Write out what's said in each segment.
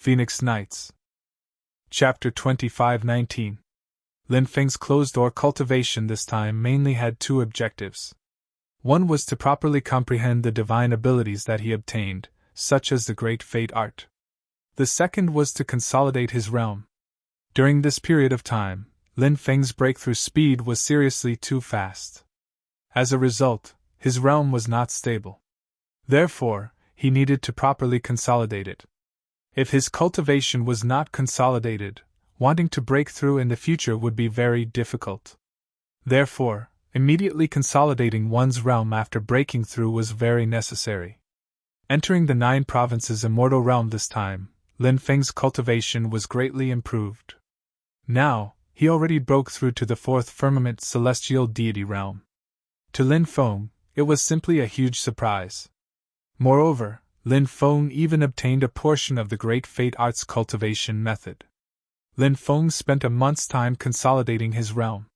Phoenix Nights. Chapter 25-19. Lin Feng's closed-door cultivation this time mainly had two objectives. One was to properly comprehend the divine abilities that he obtained, such as the Great Fate Art. The second was to consolidate his realm. During this period of time, Lin Feng's breakthrough speed was seriously too fast. As a result, his realm was not stable. Therefore, he needed to properly consolidate it. If his cultivation was not consolidated, wanting to break through in the future would be very difficult. Therefore, immediately consolidating one's realm after breaking through was very necessary. Entering the 9 provinces immortal realm this time, Lin Feng's cultivation was greatly improved. Now, he already broke through to the 4th firmament celestial deity realm. To Lin Feng, it was simply a huge surprise. Moreover, Lin Feng even obtained a portion of the Great Fate Art's cultivation method. Lin Feng spent a month's time consolidating his realm.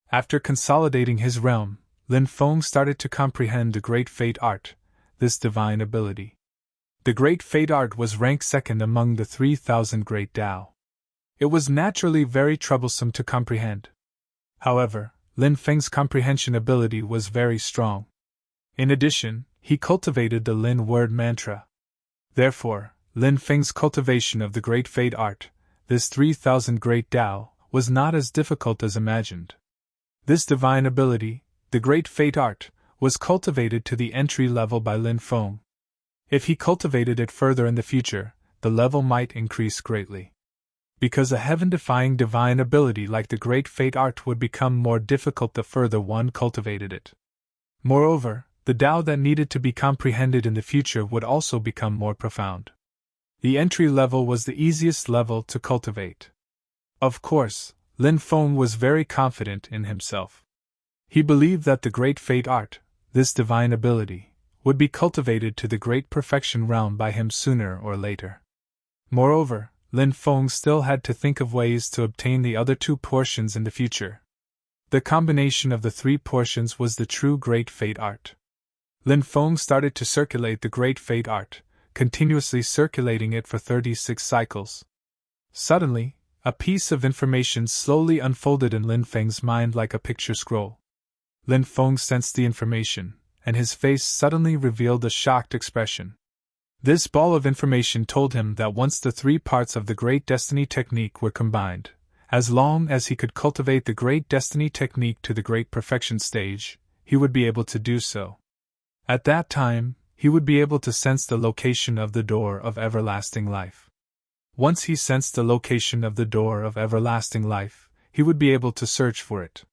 After consolidating his realm, Lin Feng started to comprehend the Great Fate Art, this divine ability. The Great Fate Art was ranked second among the 3,000 Great Tao. It was naturally very troublesome to comprehend. However, Lin Feng's comprehension ability was very strong. In addition, he cultivated the Lin word mantra. Therefore, Lin Feng's cultivation of the Great Fate Art, this 3,000 Great Tao, was not as difficult as imagined. This divine ability, the Great Fate Art, was cultivated to the entry level by Lin Feng. If he cultivated it further in the future, the level might increase greatly. Because a heaven-defying divine ability like the Great Fate Art would become more difficult the further one cultivated it. Moreover, the Tao that needed to be comprehended in the future would also become more profound. The entry level was the easiest level to cultivate. Of course, Lin Feng was very confident in himself. He believed that the Great Fate Art, this divine ability, would be cultivated to the Great Perfection realm by him sooner or later. Moreover, Lin Feng still had to think of ways to obtain the other 2 portions in the future. The combination of the 3 portions was the true Great Fate Art. Lin Feng started to circulate the Great Fate Art, continuously circulating it for 36 cycles. Suddenly, a piece of information slowly unfolded in Lin Feng's mind like a picture scroll. Lin Feng sensed the information, and his face suddenly revealed a shocked expression. This ball of information told him that once the 3 parts of the Great Destiny Technique were combined, as long as he could cultivate the Great Destiny Technique to the Great Perfection stage, he would be able to do so. At that time, he would be able to sense the location of the door of everlasting life. Once he sensed the location of the door of everlasting life, he would be able to search for it.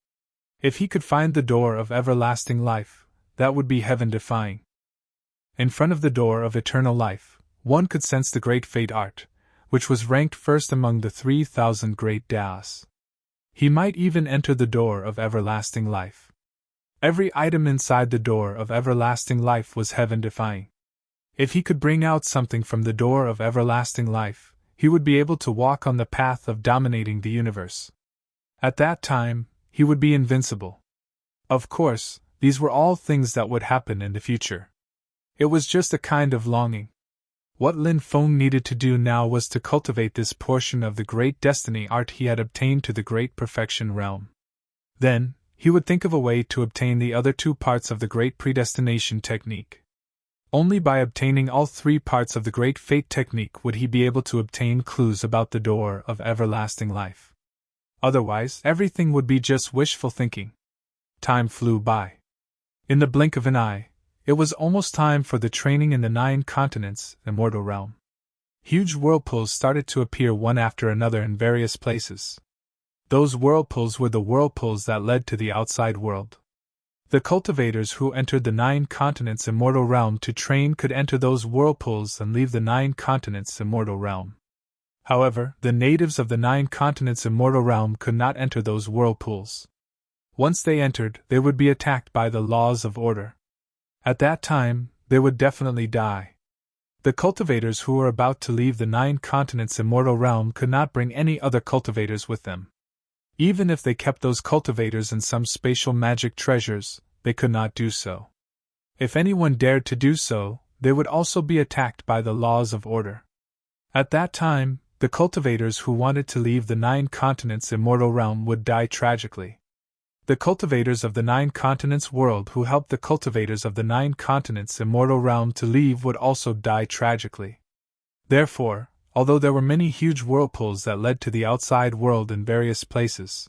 If he could find the door of everlasting life, that would be heaven-defying. In front of the door of eternal life, one could sense the Great Fate Art, which was ranked first among the 3,000 Great Taos. He might even enter the door of everlasting life. Every item inside the door of everlasting life was heaven-defying. If he could bring out something from the door of everlasting life, he would be able to walk on the path of dominating the universe. At that time, he would be invincible. Of course, these were all things that would happen in the future. It was just a kind of longing. What Lin Feng needed to do now was to cultivate this portion of the Great Destiny Art he had obtained to the Great Perfection realm. Then, he would think of a way to obtain the other 2 parts of the Great Predestination Technique. Only by obtaining all 3 parts of the Great Fate Technique would he be able to obtain clues about the door of everlasting life. Otherwise, everything would be just wishful thinking. Time flew by. In the blink of an eye, it was almost time for the training in the 9 continents, immortal realm. Huge whirlpools started to appear one after another in various places. Those whirlpools were the whirlpools that led to the outside world. The cultivators who entered the 9 continents immortal realm to train could enter those whirlpools and leave the 9 continents immortal realm. However, the natives of the 9 continents immortal realm could not enter those whirlpools. Once they entered, they would be attacked by the laws of order. At that time, they would definitely die. The cultivators who were about to leave the 9 continents immortal realm could not bring any other cultivators with them. Even if they kept those cultivators and some spatial magic treasures, they could not do so. If anyone dared to do so, they would also be attacked by the laws of order. At that time, the cultivators who wanted to leave the 9 continents immortal realm would die tragically. The cultivators of the 9 continents world who helped the cultivators of the 9 continents immortal realm to leave would also die tragically. Therefore, although there were many huge whirlpools that led to the outside world in various places,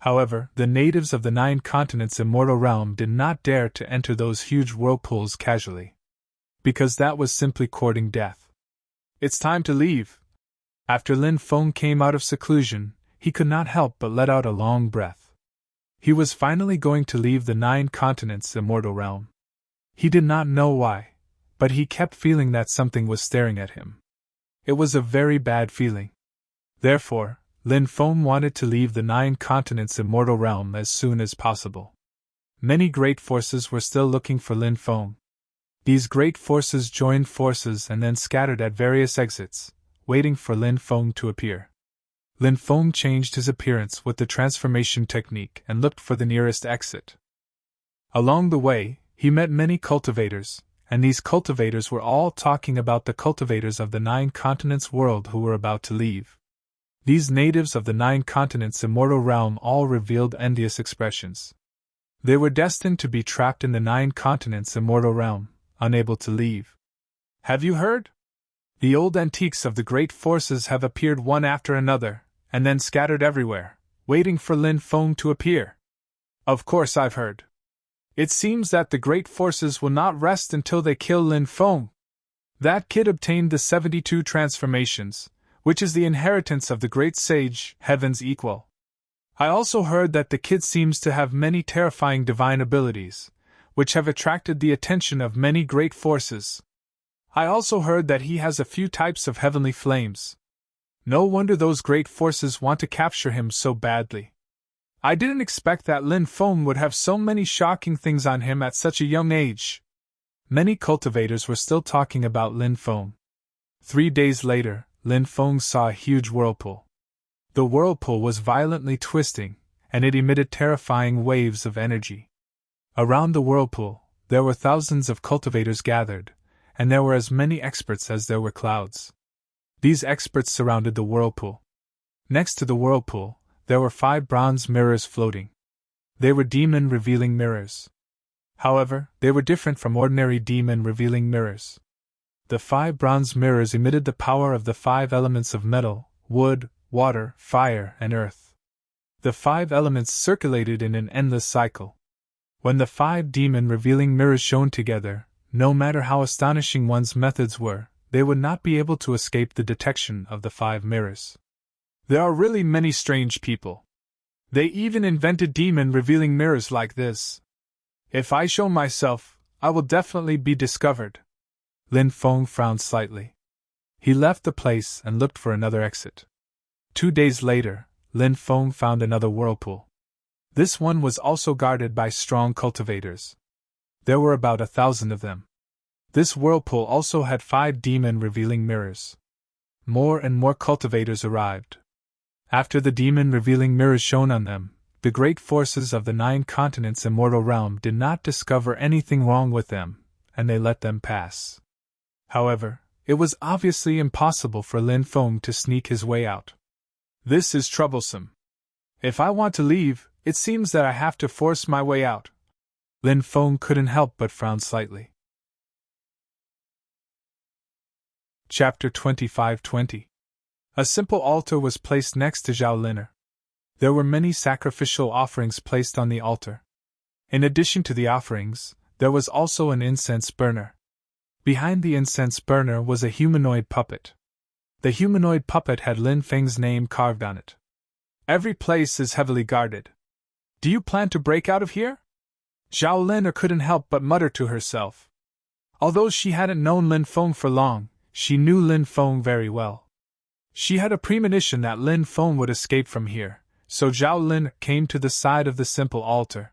however, the natives of the 9 continents immortal realm did not dare to enter those huge whirlpools casually, because that was simply courting death. It's time to leave. After Lin Feng came out of seclusion, he could not help but let out a long breath. He was finally going to leave the 9 continents immortal realm. He did not know why, but he kept feeling that something was staring at him. It was a very bad feeling. Therefore, Lin Feng wanted to leave the 9 continents immortal realm as soon as possible. Many great forces were still looking for Lin Feng. These great forces joined forces and then scattered at various exits, waiting for Lin Feng to appear. Lin Feng changed his appearance with the transformation technique and looked for the nearest exit. Along the way, he met many cultivators, and these cultivators were all talking about the cultivators of the 9 continents world who were about to leave. These natives of the 9 continents immortal realm all revealed envious expressions. They were destined to be trapped in the 9 continents immortal realm, unable to leave. Have you heard? The old antiques of the great forces have appeared one after another, and then scattered everywhere, waiting for Lin Feng to appear. Of course I've heard. It seems that the great forces will not rest until they kill Lin Feng. That kid obtained the 72 transformations, which is the inheritance of the great sage, Heaven's equal. I also heard that the kid seems to have many terrifying divine abilities, which have attracted the attention of many great forces. I also heard that he has a few types of heavenly flames. No wonder those great forces want to capture him so badly. I didn't expect that Lin Feng would have so many shocking things on him at such a young age. Many cultivators were still talking about Lin Feng. 3 days later, Lin Feng saw a huge whirlpool. The whirlpool was violently twisting, and it emitted terrifying waves of energy. Around the whirlpool, there were thousands of cultivators gathered, and there were as many experts as there were clouds. These experts surrounded the whirlpool. Next to the whirlpool, there were 5 bronze mirrors floating. They were demon-revealing mirrors. However, they were different from ordinary demon-revealing mirrors. The 5 bronze mirrors emitted the power of the 5 elements of metal, wood, water, fire, and earth. The 5 elements circulated in an endless cycle. When the 5 demon-revealing mirrors shone together, no matter how astonishing one's methods were, they would not be able to escape the detection of the 5 mirrors. There are really many strange people. They even invented demon-revealing mirrors like this. If I show myself, I will definitely be discovered. Lin Feng frowned slightly. He left the place and looked for another exit. 2 days later, Lin Feng found another whirlpool. This one was also guarded by strong cultivators. There were about 1,000 of them. This whirlpool also had 5 demon-revealing mirrors. More and more cultivators arrived. After the demon-revealing mirrors shone on them, the great forces of the 9 continents immortal realm did not discover anything wrong with them, and they let them pass. However, it was obviously impossible for Lin Feng to sneak his way out. This is troublesome. If I want to leave, it seems that I have to force my way out. Lin Feng couldn't help but frown slightly. Chapter 25-20. A simple altar was placed next to Zhao Liner. There were many sacrificial offerings placed on the altar. In addition to the offerings, there was also an incense burner. Behind the incense burner was a humanoid puppet. The humanoid puppet had Lin Feng's name carved on it. Every place is heavily guarded. Do you plan to break out of here? Zhao Liner couldn't help but mutter to herself. Although she hadn't known Lin Feng for long, she knew Lin Feng very well. She had a premonition that Lin Feng would escape from here, so Zhao Lin came to the side of the simple altar.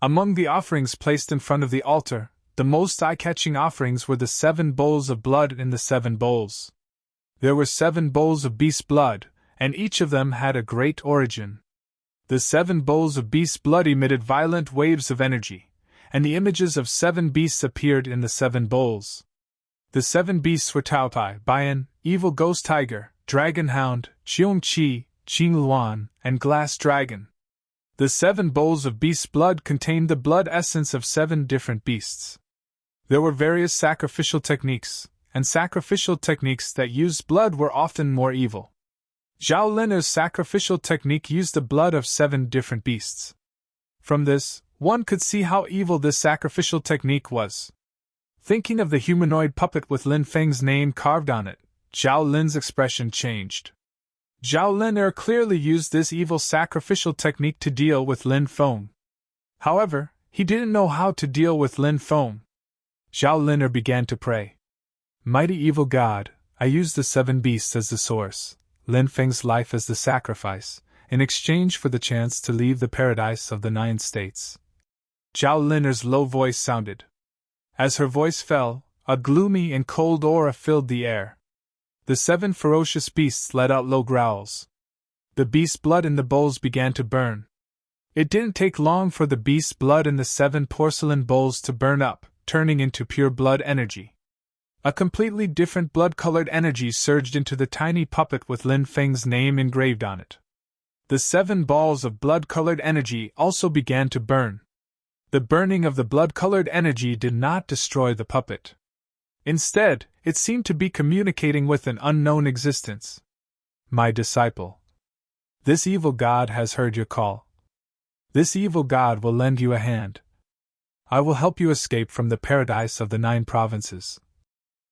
Among the offerings placed in front of the altar, the most eye-catching offerings were the 7 bowls of blood in the 7 bowls. There were 7 bowls of beast blood, and each of them had a great origin. The 7 bowls of beast blood emitted violent waves of energy, and the images of 7 beasts appeared in the 7 bowls. The 7 beasts were Taopai, Bian, Evil Ghost Tiger, Dragon Hound, Cheong Chi, Qing Luan, and Glass Dragon. The 7 bowls of beast blood contained the blood essence of 7 different beasts. There were various sacrificial techniques, and sacrificial techniques that used blood were often more evil. Zhao Lin's sacrificial technique used the blood of 7 different beasts. From this, one could see how evil this sacrificial technique was. Thinking of the humanoid puppet with Lin Feng's name carved on it, Zhao Lin's expression changed. Zhao Lin clearly used this evil sacrificial technique to deal with Lin Feng. However, he didn't know how to deal with Lin Feng. Zhao Lin began to pray. Mighty evil God, I use the 7 beasts as the source, Lin Feng's life as the sacrifice, in exchange for the chance to leave the paradise of the 9 states. Zhao Lin's low voice sounded. As her voice fell, a gloomy and cold aura filled the air. The 7 ferocious beasts let out low growls. The beast blood in the bowls began to burn. It didn't take long for the beast blood in the 7 porcelain bowls to burn up, turning into pure blood energy. A completely different blood-colored energy surged into the tiny puppet with Lin Feng's name engraved on it. The 7 balls of blood-colored energy also began to burn. The burning of the blood-colored energy did not destroy the puppet. Instead, it seemed to be communicating with an unknown existence. My disciple. This evil god has heard your call. This evil god will lend you a hand. I will help you escape from the paradise of the 9 provinces.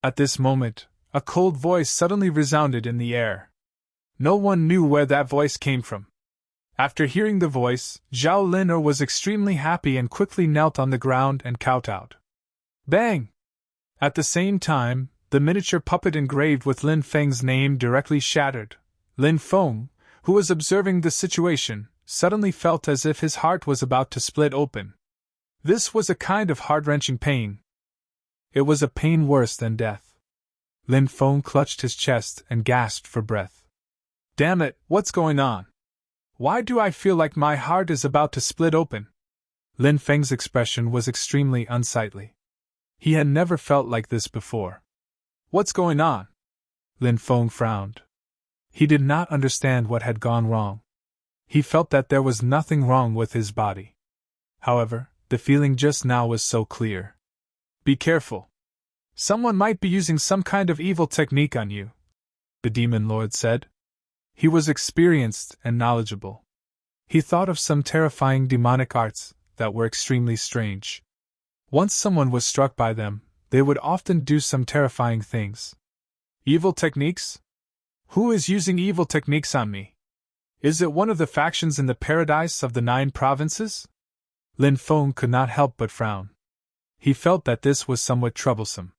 At this moment, a cold voice suddenly resounded in the air. No one knew where that voice came from. After hearing the voice, Zhao Lin was extremely happy and quickly knelt on the ground and kowtowed. Bang! At the same time, the miniature puppet engraved with Lin Feng's name directly shattered. Lin Feng, who was observing the situation, suddenly felt as if his heart was about to split open. This was a kind of heart-wrenching pain. It was a pain worse than death. Lin Feng clutched his chest and gasped for breath. Damn it, what's going on? Why do I feel like my heart is about to split open? Lin Feng's expression was extremely unsightly. He had never felt like this before. What's going on? Lin Feng frowned. He did not understand what had gone wrong. He felt that there was nothing wrong with his body. However, the feeling just now was so clear. Be careful. Someone might be using some kind of evil technique on you, the Demon Lord said. He was experienced and knowledgeable. He thought of some terrifying demonic arts that were extremely strange. Once someone was struck by them, they would often do some terrifying things. Evil techniques? Who is using evil techniques on me? Is it one of the factions in the paradise of the 9 provinces? Lin Feng could not help but frown. He felt that this was somewhat troublesome.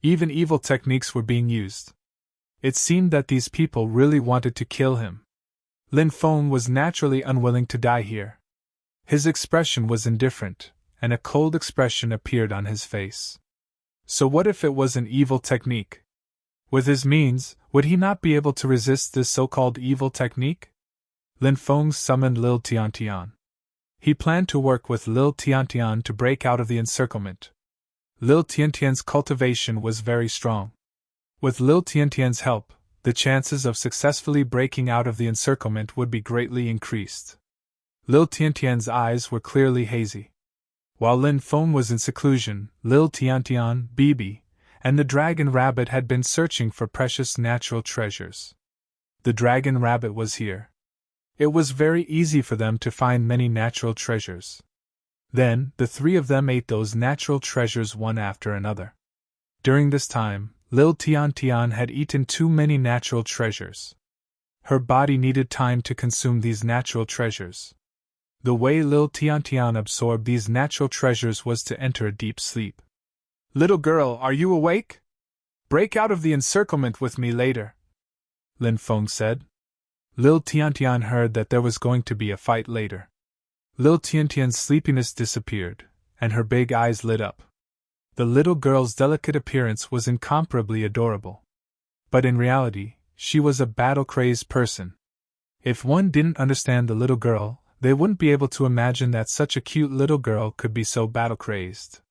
Even evil techniques were being used. It seemed that these people really wanted to kill him. Lin Feng was naturally unwilling to die here. His expression was indifferent, and a cold expression appeared on his face. So what if it was an evil technique? With his means, would he not be able to resist this so-called evil technique? Lin Feng summoned Lil Tiantian. He planned to work with Lil Tiantian to break out of the encirclement. Lil Tiantian's cultivation was very strong. With Lil Tiantian's help, the chances of successfully breaking out of the encirclement would be greatly increased. Lil Tiantian's eyes were clearly hazy. While Lin Feng was in seclusion, Lil Tiantian, Bibi, and the dragon rabbit had been searching for precious natural treasures. The dragon rabbit was here. It was very easy for them to find many natural treasures. Then, the 3 of them ate those natural treasures one after another. During this time, Lil Tiantian had eaten too many natural treasures. Her body needed time to consume these natural treasures. The way Lil Tiantian absorbed these natural treasures was to enter a deep sleep. Little girl, are you awake? Break out of the encirclement with me later, Lin Feng said. Lil Tiantian heard that there was going to be a fight later. Lil Tiantian's sleepiness disappeared, and her big eyes lit up. The little girl's delicate appearance was incomparably adorable. But in reality, she was a battle-crazed person. If one didn't understand the little girl, they wouldn't be able to imagine that such a cute little girl could be so battle-crazed.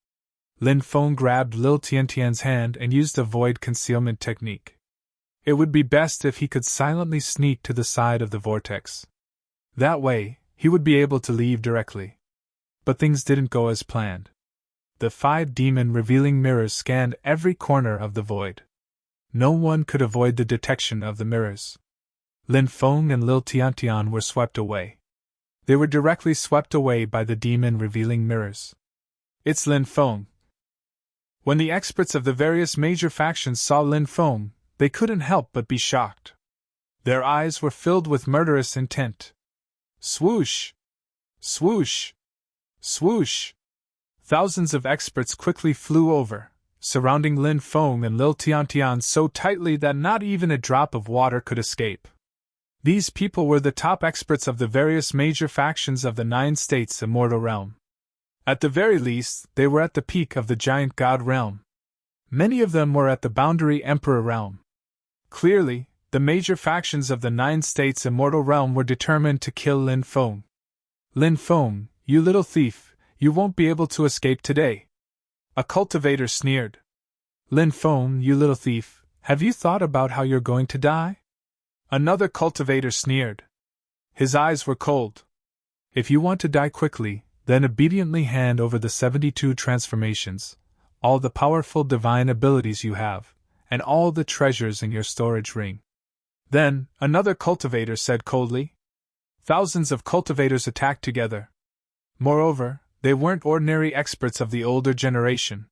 Lin Feng grabbed Lil Tiantian's hand and used a void concealment technique. It would be best if he could silently sneak to the side of the vortex. That way, he would be able to leave directly. But things didn't go as planned. The 5 demon revealing mirrors scanned every corner of the void. No one could avoid the detection of the mirrors. Lin Feng and Lil Tiantian were swept away. They were directly swept away by the demon revealing mirrors. It's Lin Feng. When the experts of the various major factions saw Lin Feng, they couldn't help but be shocked. Their eyes were filled with murderous intent. Swoosh! Swoosh! Swoosh! Thousands of experts quickly flew over, surrounding Lin Feng and Lil Tiantian so tightly that not even a drop of water could escape. These people were the top experts of the various major factions of the 9 states immortal realm. At the very least, they were at the peak of the giant god realm. Many of them were at the boundary emperor realm. Clearly, the major factions of the 9 states immortal realm were determined to kill Lin Feng. Lin Feng, you little thief, you won't be able to escape today. A cultivator sneered. Lin Feng, you little thief, have you thought about how you're going to die? Another cultivator sneered. His eyes were cold. If you want to die quickly, then obediently hand over the 72 transformations, all the powerful divine abilities you have, and all the treasures in your storage ring. Then, another cultivator said coldly. Thousands of cultivators attacked together. Moreover, they weren't ordinary experts of the older generation.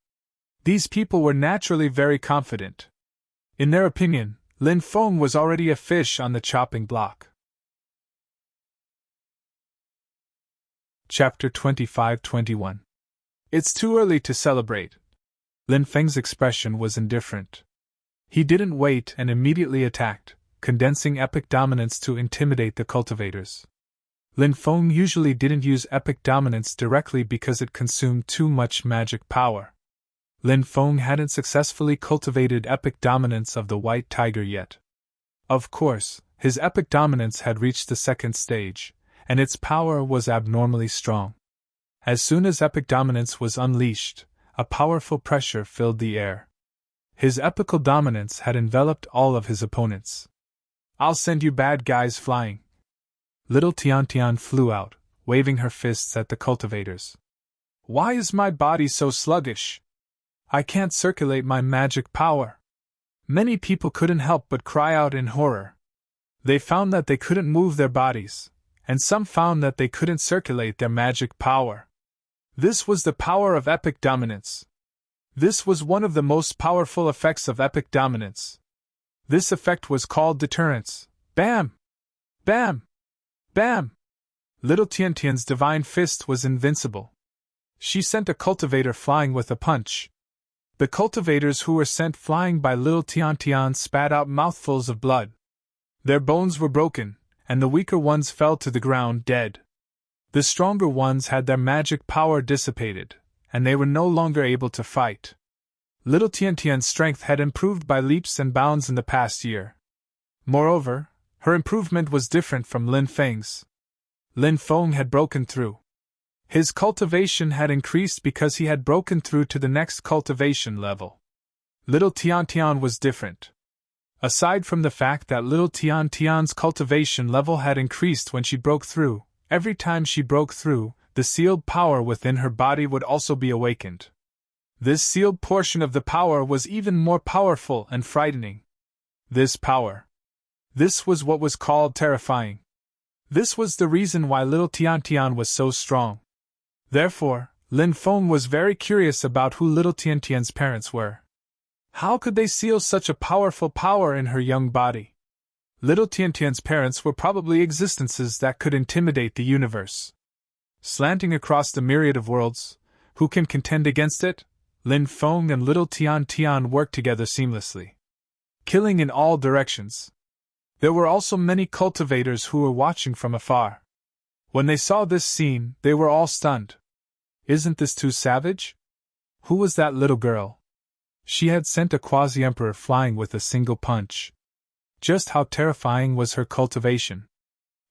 These people were naturally very confident. In their opinion, Lin Feng was already a fish on the chopping block. Chapter 25-21. It's too early to celebrate. Lin Feng's expression was indifferent. He didn't wait and immediately attacked, condensing epic dominance to intimidate the cultivators. Lin Feng usually didn't use epic dominance directly because it consumed too much magic power. Lin Feng hadn't successfully cultivated epic dominance of the White Tiger yet. Of course, his epic dominance had reached the 2nd stage, and its power was abnormally strong. As soon as epic dominance was unleashed, a powerful pressure filled the air. His epical dominance had enveloped all of his opponents. I'll send you bad guys flying. Little Tiantian flew out, waving her fists at the cultivators. Why is my body so sluggish? I can't circulate my magic power. Many people couldn't help but cry out in horror. They found that they couldn't move their bodies, and some found that they couldn't circulate their magic power. This was the power of epic dominance. This was one of the most powerful effects of epic dominance. This effect was called deterrence. Bam! Bam! Bam! Little Tiantian's divine fist was invincible. She sent a cultivator flying with a punch. The cultivators who were sent flying by Little Tiantian spat out mouthfuls of blood. Their bones were broken, and the weaker ones fell to the ground dead. The stronger ones had their magic power dissipated, and they were no longer able to fight. Little Tiantian's strength had improved by leaps and bounds in the past year. Moreover, her improvement was different from Lin Feng's. Lin Feng had broken through. His cultivation had increased because he had broken through to the next cultivation level. Little Tiantian was different. Aside from the fact that Little Tiantian's cultivation level had increased when she broke through, every time she broke through, the sealed power within her body would also be awakened. This sealed portion of the power was even more powerful and frightening. This power. This was what was called terrifying. This was the reason why Little Tiantian was so strong. Therefore, Lin Feng was very curious about who Little Tiantian's parents were. How could they seal such a powerful power in her young body? Little Tiantian's parents were probably existences that could intimidate the universe. Slanting across the myriad of worlds, who can contend against it? Lin Feng and Little Tiantian worked together seamlessly, killing in all directions. There were also many cultivators who were watching from afar. When they saw this scene, they were all stunned. Isn't this too savage? Who was that little girl? She had sent a quasi-emperor flying with a single punch. Just how terrifying was her cultivation?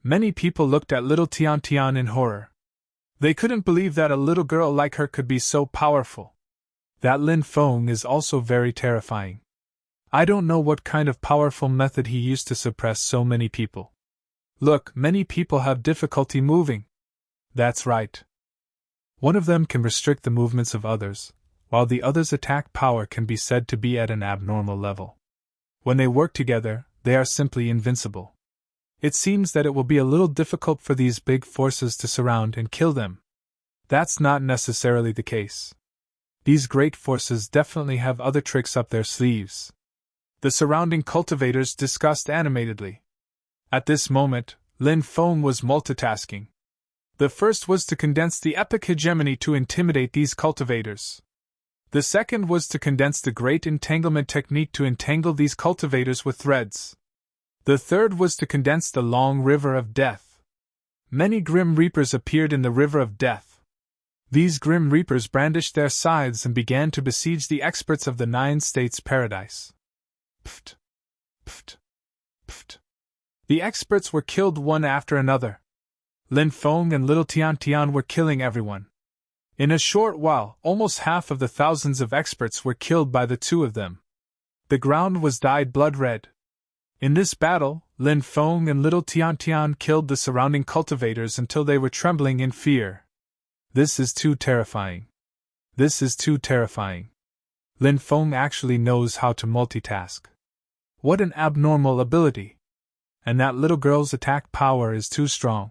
Many people looked at Little Tiantian in horror. They couldn't believe that a little girl like her could be so powerful. That Lin Feng is also very terrifying. I don't know what kind of powerful method he used to suppress so many people. Look, many people have difficulty moving. That's right. One of them can restrict the movements of others, while the other's attack power can be said to be at an abnormal level. When they work together, they are simply invincible. It seems that it will be a little difficult for these big forces to surround and kill them. That's not necessarily the case. These great forces definitely have other tricks up their sleeves. The surrounding cultivators discussed animatedly. At this moment, Lin Feng was multitasking. The first was to condense the epic hegemony to intimidate these cultivators. The second was to condense the great entanglement technique to entangle these cultivators with threads. The third was to condense the long river of death. Many grim reapers appeared in the river of death. These grim reapers brandished their scythes and began to besiege the experts of the 9 states paradise. Pft! Pft! Pft! The experts were killed one after another. Lin Feng and Little Tian Tian were killing everyone. In a short while, almost half of the thousands of experts were killed by the two of them. The ground was dyed blood red. In this battle, Lin Feng and Little Tian Tian killed the surrounding cultivators until they were trembling in fear. This is too terrifying. This is too terrifying. Lin Feng actually knows how to multitask. What an abnormal ability! And that little girl's attack power is too strong.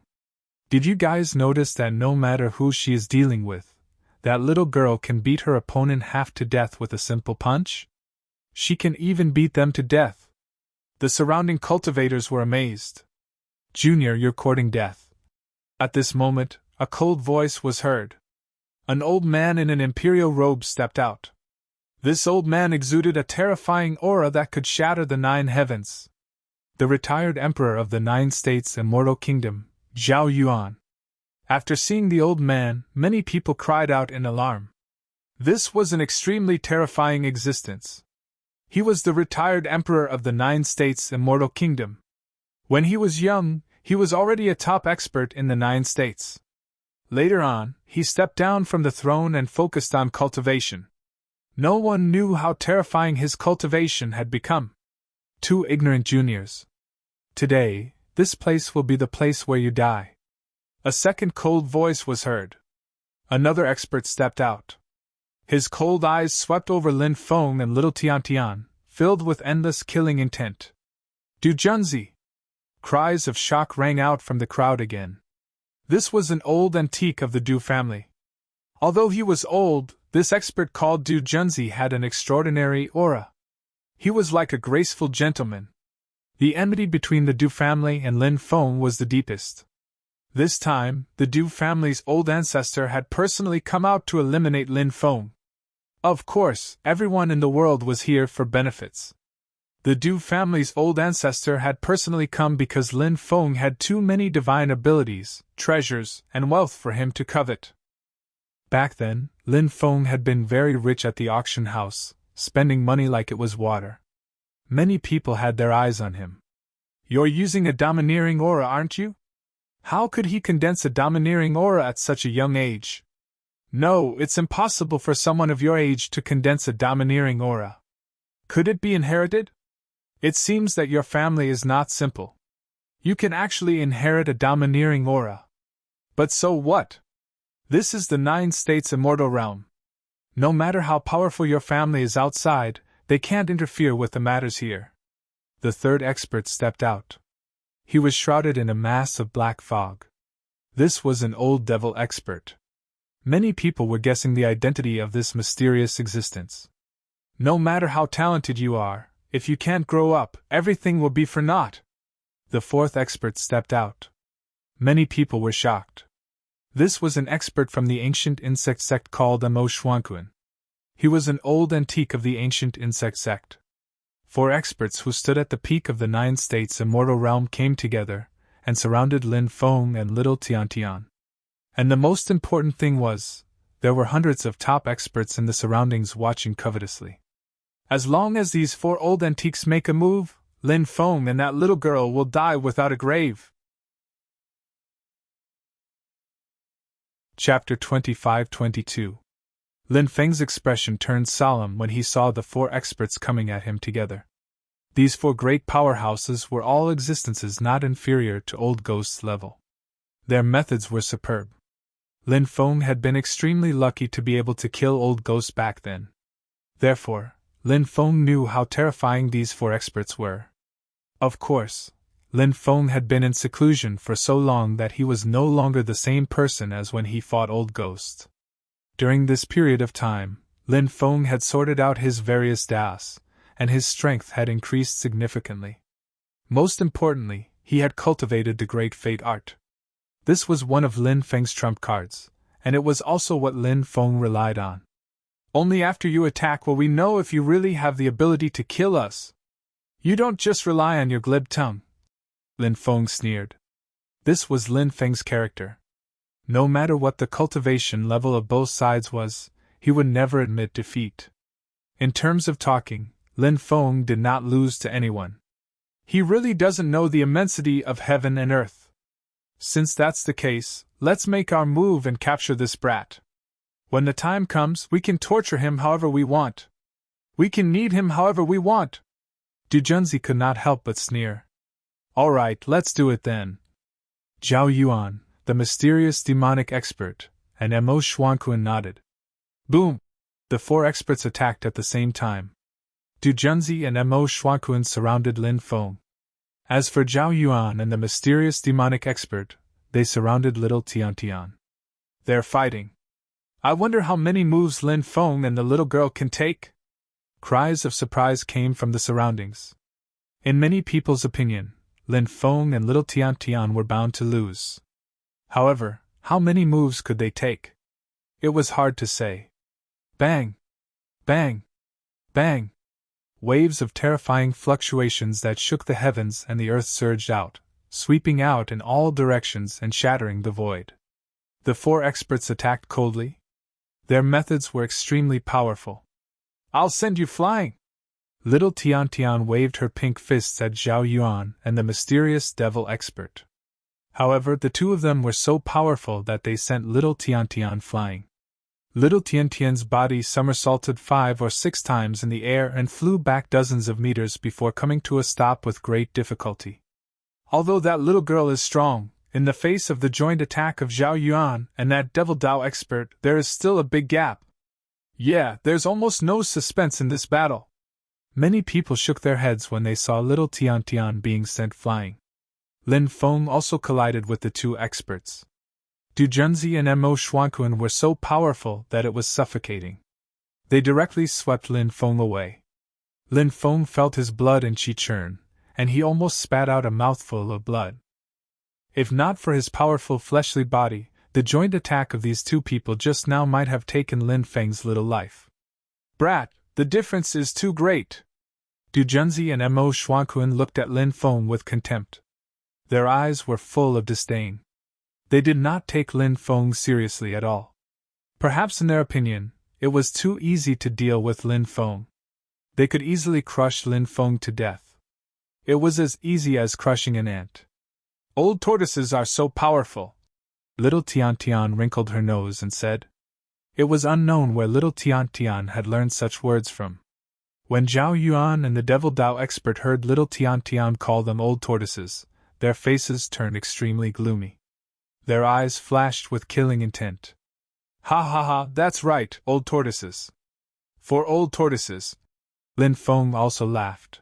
Did you guys notice that no matter who she is dealing with, that little girl can beat her opponent half to death with a simple punch? She can even beat them to death. The surrounding cultivators were amazed. Junior, you're courting death. At this moment, a cold voice was heard. An old man in an imperial robe stepped out. This old man exuded a terrifying aura that could shatter the 9 heavens. The retired emperor of the 9 states Immortal Kingdom, Zhao Yuan. After seeing the old man, many people cried out in alarm. This was an extremely terrifying existence. He was the retired emperor of the 9 states Immortal Kingdom. When he was young, he was already a top expert in the 9 states. Later on, he stepped down from the throne and focused on cultivation. No one knew how terrifying his cultivation had become. 2 ignorant juniors. Today, this place will be the place where you die. A second cold voice was heard. Another expert stepped out. His cold eyes swept over Lin Feng and Little Tian Tian, filled with endless killing intent. Du Junzi! Cries of shock rang out from the crowd again. This was an old antique of the Du family. Although he was old, this expert called Du Junzi had an extraordinary aura. He was like a graceful gentleman. The enmity between the Du family and Lin Feng was the deepest. This time, the Du family's old ancestor had personally come out to eliminate Lin Feng. Of course, everyone in the world was here for benefits. The Du family's old ancestor had personally come because Lin Feng had too many divine abilities, treasures, and wealth for him to covet. Back then, Lin Feng had been very rich at the auction house, spending money like it was water. Many people had their eyes on him. You're using a domineering aura, aren't you? How could he condense a domineering aura at such a young age? No, it's impossible for someone of your age to condense a domineering aura. Could it be inherited? It seems that your family is not simple. You can actually inherit a domineering aura. But so what? This is the 9 states immortal realm. No matter how powerful your family is outside, they can't interfere with the matters here. The third expert stepped out. He was shrouded in a mass of black fog. This was an old devil expert. Many people were guessing the identity of this mysterious existence. No matter how talented you are, if you can't grow up, everything will be for naught. The fourth expert stepped out. Many people were shocked. This was an expert from the ancient insect sect called Mo Xuanquan. He was an old antique of the ancient insect sect. 4 experts who stood at the peak of the 9 states immortal realm came together and surrounded Lin Feng and Little Tian Tian. And the most important thing was, there were hundreds of top experts in the surroundings watching covetously. As long as these 4 old antiques make a move, Lin Feng and that little girl will die without a grave. Chapter 25-22. Lin Feng's expression turned solemn when he saw the four experts coming at him together. These four great powerhouses were all existences not inferior to Old Ghost's level. Their methods were superb. Lin Feng had been extremely lucky to be able to kill Old Ghost back then. Therefore, Lin Feng knew how terrifying these four experts were. Of course, Lin Feng had been in seclusion for so long that he was no longer the same person as when he fought Old Ghost. During this period of time, Lin Feng had sorted out his various das, and his strength had increased significantly. Most importantly, he had cultivated the Great Fate art. This was one of Lin Feng's trump cards, and it was also what Lin Feng relied on. Only after you attack will we know if you really have the ability to kill us. You don't just rely on your glib tongue. Lin Feng sneered. This was Lin Feng's character. No matter what the cultivation level of both sides was, he would never admit defeat. In terms of talking, Lin Feng did not lose to anyone. He really doesn't know the immensity of heaven and earth. Since that's the case, let's make our move and capture this brat. When the time comes, we can torture him however we want. We can knead him however we want. Du Junzi could not help but sneer. All right, let's do it then. Zhao Yuan, the mysterious demonic expert, and Mo Xuanquan nodded. Boom! The four experts attacked at the same time. Du Junzi and Mo Xuanquan surrounded Lin Feng. As for Zhao Yuan and the mysterious demonic expert, they surrounded little Tian. They're fighting. I wonder how many moves Lin Feng and the little girl can take? Cries of surprise came from the surroundings. In many people's opinion, Lin Feng and little Tian were bound to lose. However, how many moves could they take? It was hard to say. Bang! Bang! Bang! Waves of terrifying fluctuations that shook the heavens and the earth surged out, sweeping out in all directions and shattering the void. The four experts attacked coldly. Their methods were extremely powerful. I'll send you flying! Little Tian waved her pink fists at Zhao Yuan and the mysterious devil expert. However, the two of them were so powerful that they sent little Tian flying. Little Tian's body somersaulted 5 or 6 times in the air and flew back dozens of meters before coming to a stop with great difficulty. Although that little girl is strong, in the face of the joint attack of Zhao Yuan and that devil Dao expert, there is still a big gap. Yeah, there's almost no suspense in this battle. Many people shook their heads when they saw little Tian being sent flying. Lin Feng also collided with the two experts. Du Junzi and Mo Xuanquan were so powerful that it was suffocating. They directly swept Lin Feng away. Lin Feng felt his blood and qi churn, and he almost spat out a mouthful of blood. If not for his powerful fleshly body, the joint attack of these two people just now might have taken Lin Feng's little life. Brat, the difference is too great. Du Junzi and Mo Xuanquan looked at Lin Feng with contempt. Their eyes were full of disdain. They did not take Lin Feng seriously at all. Perhaps in their opinion, it was too easy to deal with Lin Feng. They could easily crush Lin Feng to death. It was as easy as crushing an ant. Old tortoises are so powerful. Little Tian wrinkled her nose and said. It was unknown where little Tian had learned such words from. When Zhao Yuan and the devil Dao expert heard little Tian call them old tortoises, their faces turned extremely gloomy. Their eyes flashed with killing intent. Ha ha ha, that's right, old tortoises. For old tortoises. Lin Feng also laughed.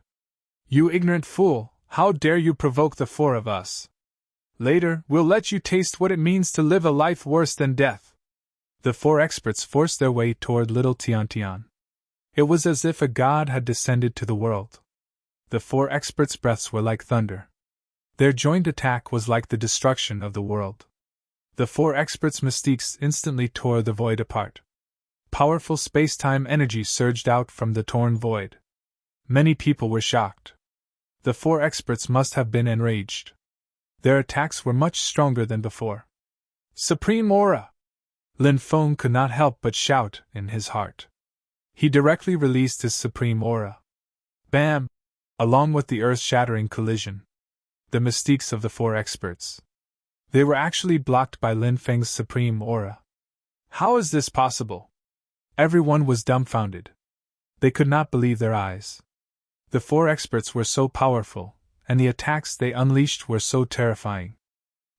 You ignorant fool, how dare you provoke the four of us? Later, we'll let you taste what it means to live a life worse than death. The four experts forced their way toward little Tian. It was as if a god had descended to the world. The four experts' breaths were like thunder. Their joint attack was like the destruction of the world. The four experts' mystiques instantly tore the void apart. Powerful space-time energy surged out from the torn void. Many people were shocked. The four experts must have been enraged. Their attacks were much stronger than before. Supreme Aura! Lin Feng could not help but shout in his heart. He directly released his Supreme Aura. Bam! Along with the earth-shattering collision. The mystiques of the four experts. They were actually blocked by Lin Feng's Supreme Aura. How is this possible? Everyone was dumbfounded. They could not believe their eyes. The four experts were so powerful, and the attacks they unleashed were so terrifying.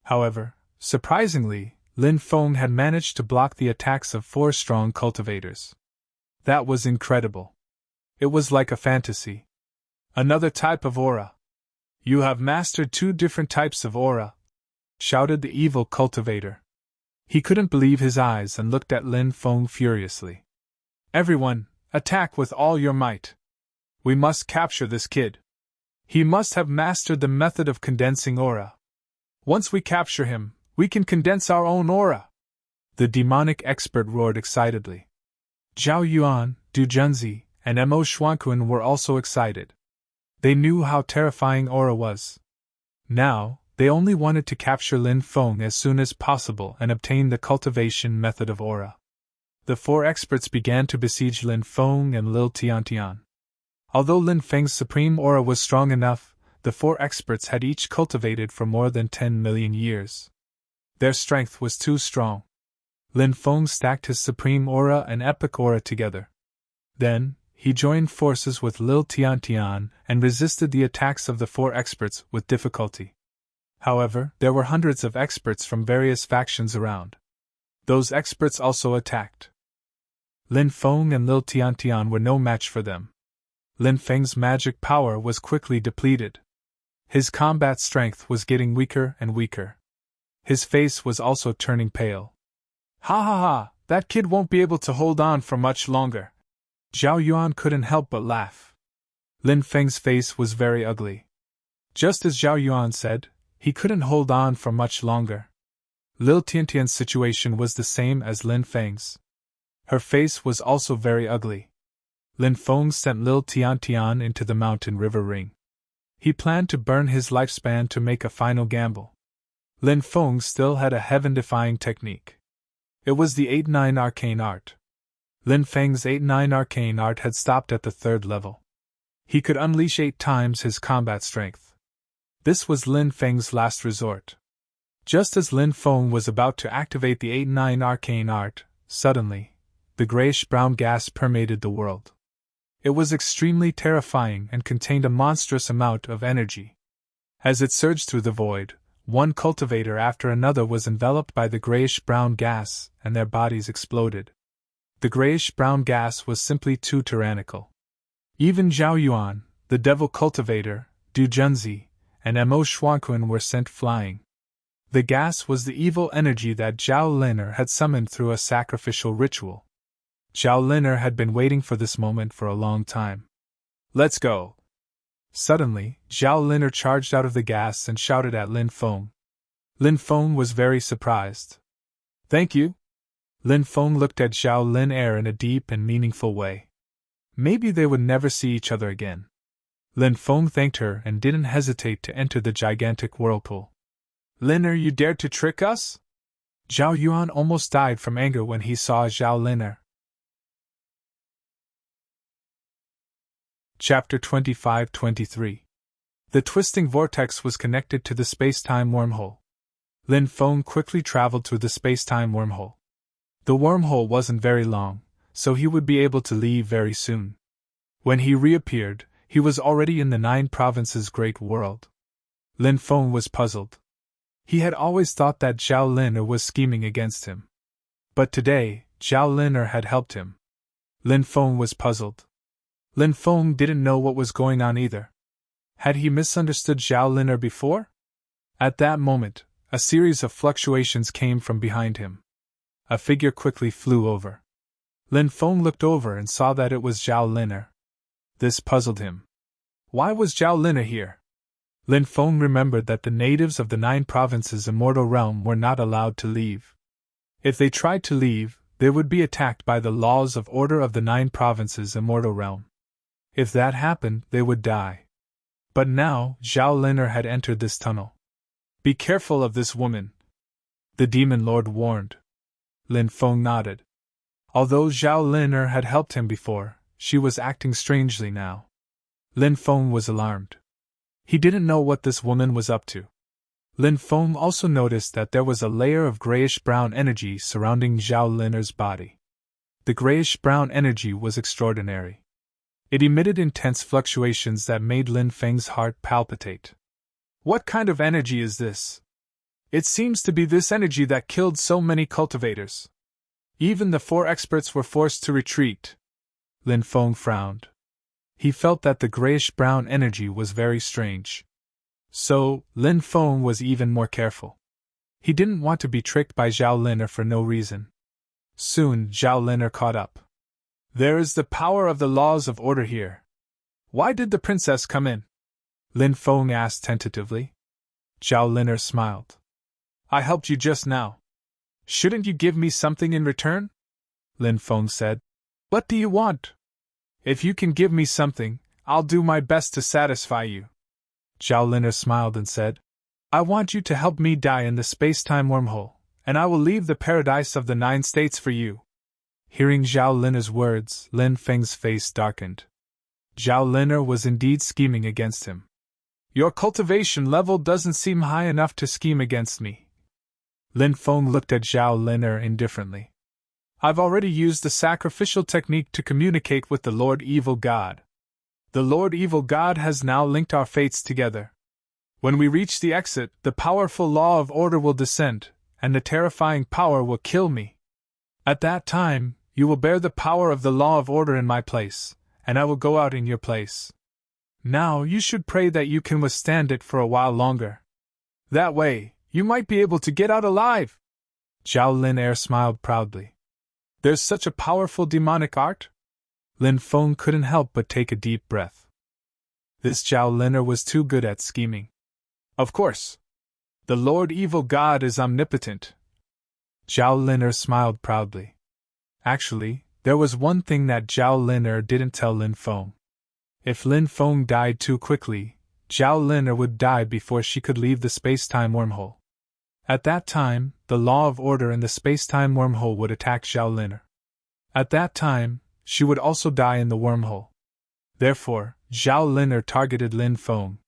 However, surprisingly, Lin Feng had managed to block the attacks of four strong cultivators. That was incredible. It was like a fantasy. Another type of aura. You have mastered two different types of aura, shouted the evil cultivator. He couldn't believe his eyes and looked at Lin Feng furiously. Everyone, attack with all your might. We must capture this kid. He must have mastered the method of condensing aura. Once we capture him, we can condense our own aura. The demonic expert roared excitedly. Zhao Yuan, Du Junzi, and Mo Xuanquan were also excited. They knew how terrifying aura was. Now, they only wanted to capture Lin Feng as soon as possible and obtain the cultivation method of aura. The four experts began to besiege Lin Feng and Lil Tiantian. Although Lin Feng's supreme aura was strong enough, the four experts had each cultivated for more than 10 million years. Their strength was too strong. Lin Feng stacked his supreme aura and epic aura together. Then, he joined forces with Lil Tiantian and resisted the attacks of the four experts with difficulty. However, there were hundreds of experts from various factions around. Those experts also attacked. Lin Feng and Lil Tiantian were no match for them. Lin Feng's magic power was quickly depleted. His combat strength was getting weaker and weaker. His face was also turning pale. Ha ha ha, that kid won't be able to hold on for much longer. Zhao Yuan couldn't help but laugh. Lin Feng's face was very ugly. Just as Zhao Yuan said, he couldn't hold on for much longer. Lil Tiantian's situation was the same as Lin Feng's. Her face was also very ugly. Lin Feng sent Lil Tiantian into the mountain river ring. He planned to burn his lifespan to make a final gamble. Lin Feng still had a heaven-defying technique. It was the 8-9 arcane art. Lin Feng's 8-9 arcane art had stopped at the 3rd level. He could unleash 8 times his combat strength. This was Lin Feng's last resort. Just as Lin Feng was about to activate the 8-9 arcane art, suddenly, the grayish-brown gas permeated the world. It was extremely terrifying and contained a monstrous amount of energy. As it surged through the void, one cultivator after another was enveloped by the grayish-brown gas, and their bodies exploded. The grayish-brown gas was simply too tyrannical. Even Zhao Yuan, the devil cultivator, Du Junzi, and Mo Xuanquan were sent flying. The gas was the evil energy that Zhao Liner had summoned through a sacrificial ritual. Zhao Liner had been waiting for this moment for a long time. Let's go! Suddenly, Zhao Liner charged out of the gas and shouted at Lin Feng. Lin Feng was very surprised. Thank you? Lin Feng looked at Zhao Liner in a deep and meaningful way. Maybe they would never see each other again. Lin Feng thanked her and didn't hesitate to enter the gigantic whirlpool. Liner, you dared to trick us? Zhao Yuan almost died from anger when he saw Zhao Liner. Chapter 25-23. The twisting vortex was connected to the space-time wormhole. Lin Feng quickly traveled through the space-time wormhole. The wormhole wasn't very long, so he would be able to leave very soon. When he reappeared, he was already in the 9 provinces' great world. Lin Feng was puzzled. He had always thought that Zhao Liner was scheming against him. But today, Zhao Liner had helped him. Lin Feng was puzzled. Lin Feng didn't know what was going on either. Had he misunderstood Zhao Liner before? At that moment, a series of fluctuations came from behind him. A figure quickly flew over. Lin Feng looked over and saw that it was Zhao Liner. This puzzled him. Why was Zhao Liner here? Lin Feng remembered that the natives of the 9 provinces' immortal realm were not allowed to leave. If they tried to leave, they would be attacked by the laws of order of the 9 provinces' immortal realm. If that happened, they would die. But now, Zhao Liner had entered this tunnel. Be careful of this woman, the demon lord warned. Lin Feng nodded. Although Zhao Liner had helped him before, she was acting strangely now. Lin Feng was alarmed. He didn't know what this woman was up to. Lin Feng also noticed that there was a layer of grayish-brown energy surrounding Zhao Liner's body. the grayish-brown energy was extraordinary. It emitted intense fluctuations that made Lin Feng's heart palpitate. What kind of energy is this? It seems to be this energy that killed so many cultivators. Even the 4 experts were forced to retreat. Lin Feng frowned. He felt that the grayish-brown energy was very strange. So, Lin Feng was even more careful. He didn't want to be tricked by Zhao Liner for no reason. Soon, Zhao Liner caught up. There is the power of the laws of order here. Why did the princess come in? Lin Feng asked tentatively. Zhao Liner smiled. I helped you just now. Shouldn't you give me something in return? Lin Feng said. What do you want? If you can give me something, I'll do my best to satisfy you. Zhao Liner smiled and said, I want you to help me die in the space-time wormhole, and I will leave the paradise of the 9 states for you. Hearing Zhao Liner's words, Lin Feng's face darkened. Zhao Liner was indeed scheming against him. Your cultivation level doesn't seem high enough to scheme against me. Lin Feng looked at Zhao Liner indifferently. I've already used the sacrificial technique to communicate with the Lord Evil God. The Lord Evil God has now linked our fates together. When we reach the exit, the powerful law of order will descend, and the terrifying power will kill me. At that time, you will bear the power of the law of order in my place, and I will go out in your place. Now you should pray that you can withstand it for a while longer. That way, you might be able to get out alive. Zhao Liner smiled proudly. There's such a powerful demonic art? Lin Feng couldn't help but take a deep breath. This Zhao Liner was too good at scheming. Of course. The Lord Evil God is omnipotent. Zhao Liner smiled proudly. Actually, there was one thing that Zhao Liner didn't tell Lin Feng. If Lin Feng died too quickly, Zhao Liner would die before she could leave the space-time wormhole. At that time, the law of order in the space-time wormhole would attack Zhao Liner. At that time, she would also die in the wormhole. Therefore, Zhao Liner targeted Lin Feng.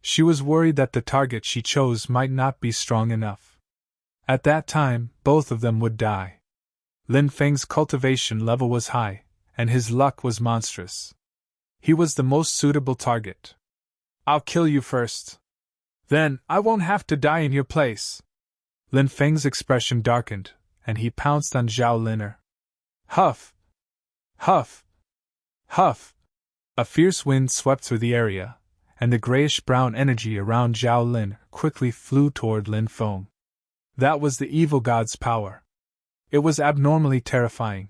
She was worried that the target she chose might not be strong enough. At that time, both of them would die. Lin Feng's cultivation level was high, and his luck was monstrous. He was the most suitable target. I'll kill you first. Then, I won't have to die in your place. Lin Feng's expression darkened, and he pounced on Zhao Liner. Huff! Huff! Huff! A fierce wind swept through the area, and the grayish-brown energy around Zhao Liner quickly flew toward Lin Feng. That was the evil god's power. It was abnormally terrifying.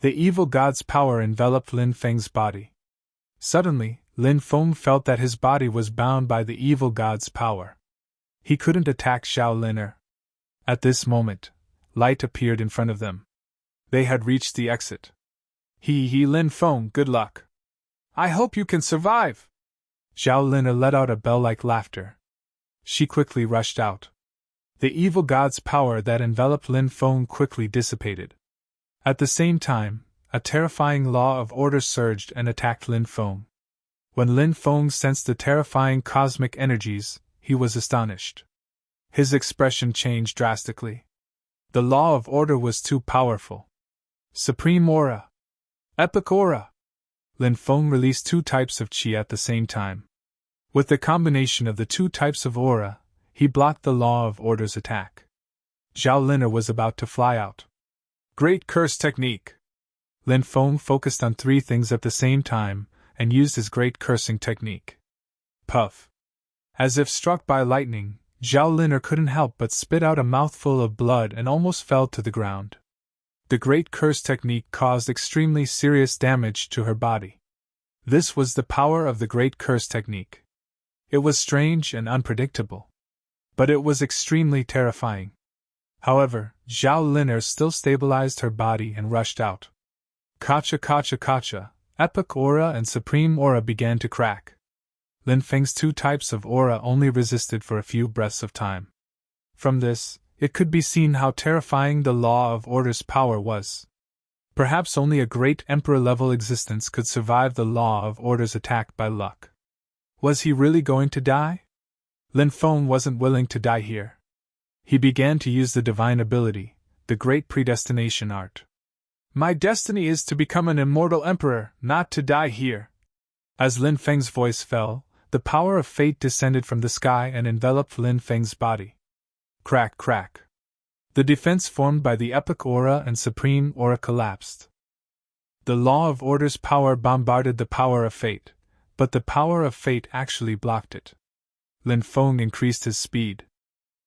The evil god's power enveloped Lin Feng's body. Suddenly, Lin Feng felt that his body was bound by the evil god's power. He couldn't attack Zhao Liner. At this moment, light appeared in front of them. They had reached the exit. Lin Feng, good luck. I hope you can survive. Zhao Liner let out a bell-like laughter. She quickly rushed out. The evil god's power that enveloped Lin Feng quickly dissipated. At the same time, a terrifying law of order surged and attacked Lin Feng. When Lin Feng sensed the terrifying cosmic energies, he was astonished. His expression changed drastically. The law of order was too powerful. Supreme Aura. Epic Aura. Lin Feng released 2 types of qi at the same time. With the combination of the 2 types of aura, he blocked the law of order's attack. Zhao Liner was about to fly out. Great Curse Technique. Lin Feng focused on 3 things at the same time, and used his Great Cursing Technique. Puff! As if struck by lightning, Zhao Liner couldn't help but spit out a mouthful of blood and almost fell to the ground. The Great Curse Technique caused extremely serious damage to her body. This was the power of the Great Curse Technique. It was strange and unpredictable. But it was extremely terrifying. However, Zhao Liner still stabilized her body and rushed out. Kacha kacha kacha, Epic Aura and Supreme Aura began to crack. Lin Feng's 2 types of aura only resisted for a few breaths of time. From this, it could be seen how terrifying the law of order's power was. Perhaps only a great emperor-level existence could survive the law of order's attack by luck. Was he really going to die? Lin Feng wasn't willing to die here. He began to use the divine ability, the Great Predestination Art. My destiny is to become an immortal emperor, not to die here. As Lin Feng's voice fell, the power of fate descended from the sky and enveloped Lin Feng's body. Crack, crack. The defense formed by the epic aura and supreme aura collapsed. The law of order's power bombarded the power of fate, but the power of fate actually blocked it. Lin Feng increased his speed.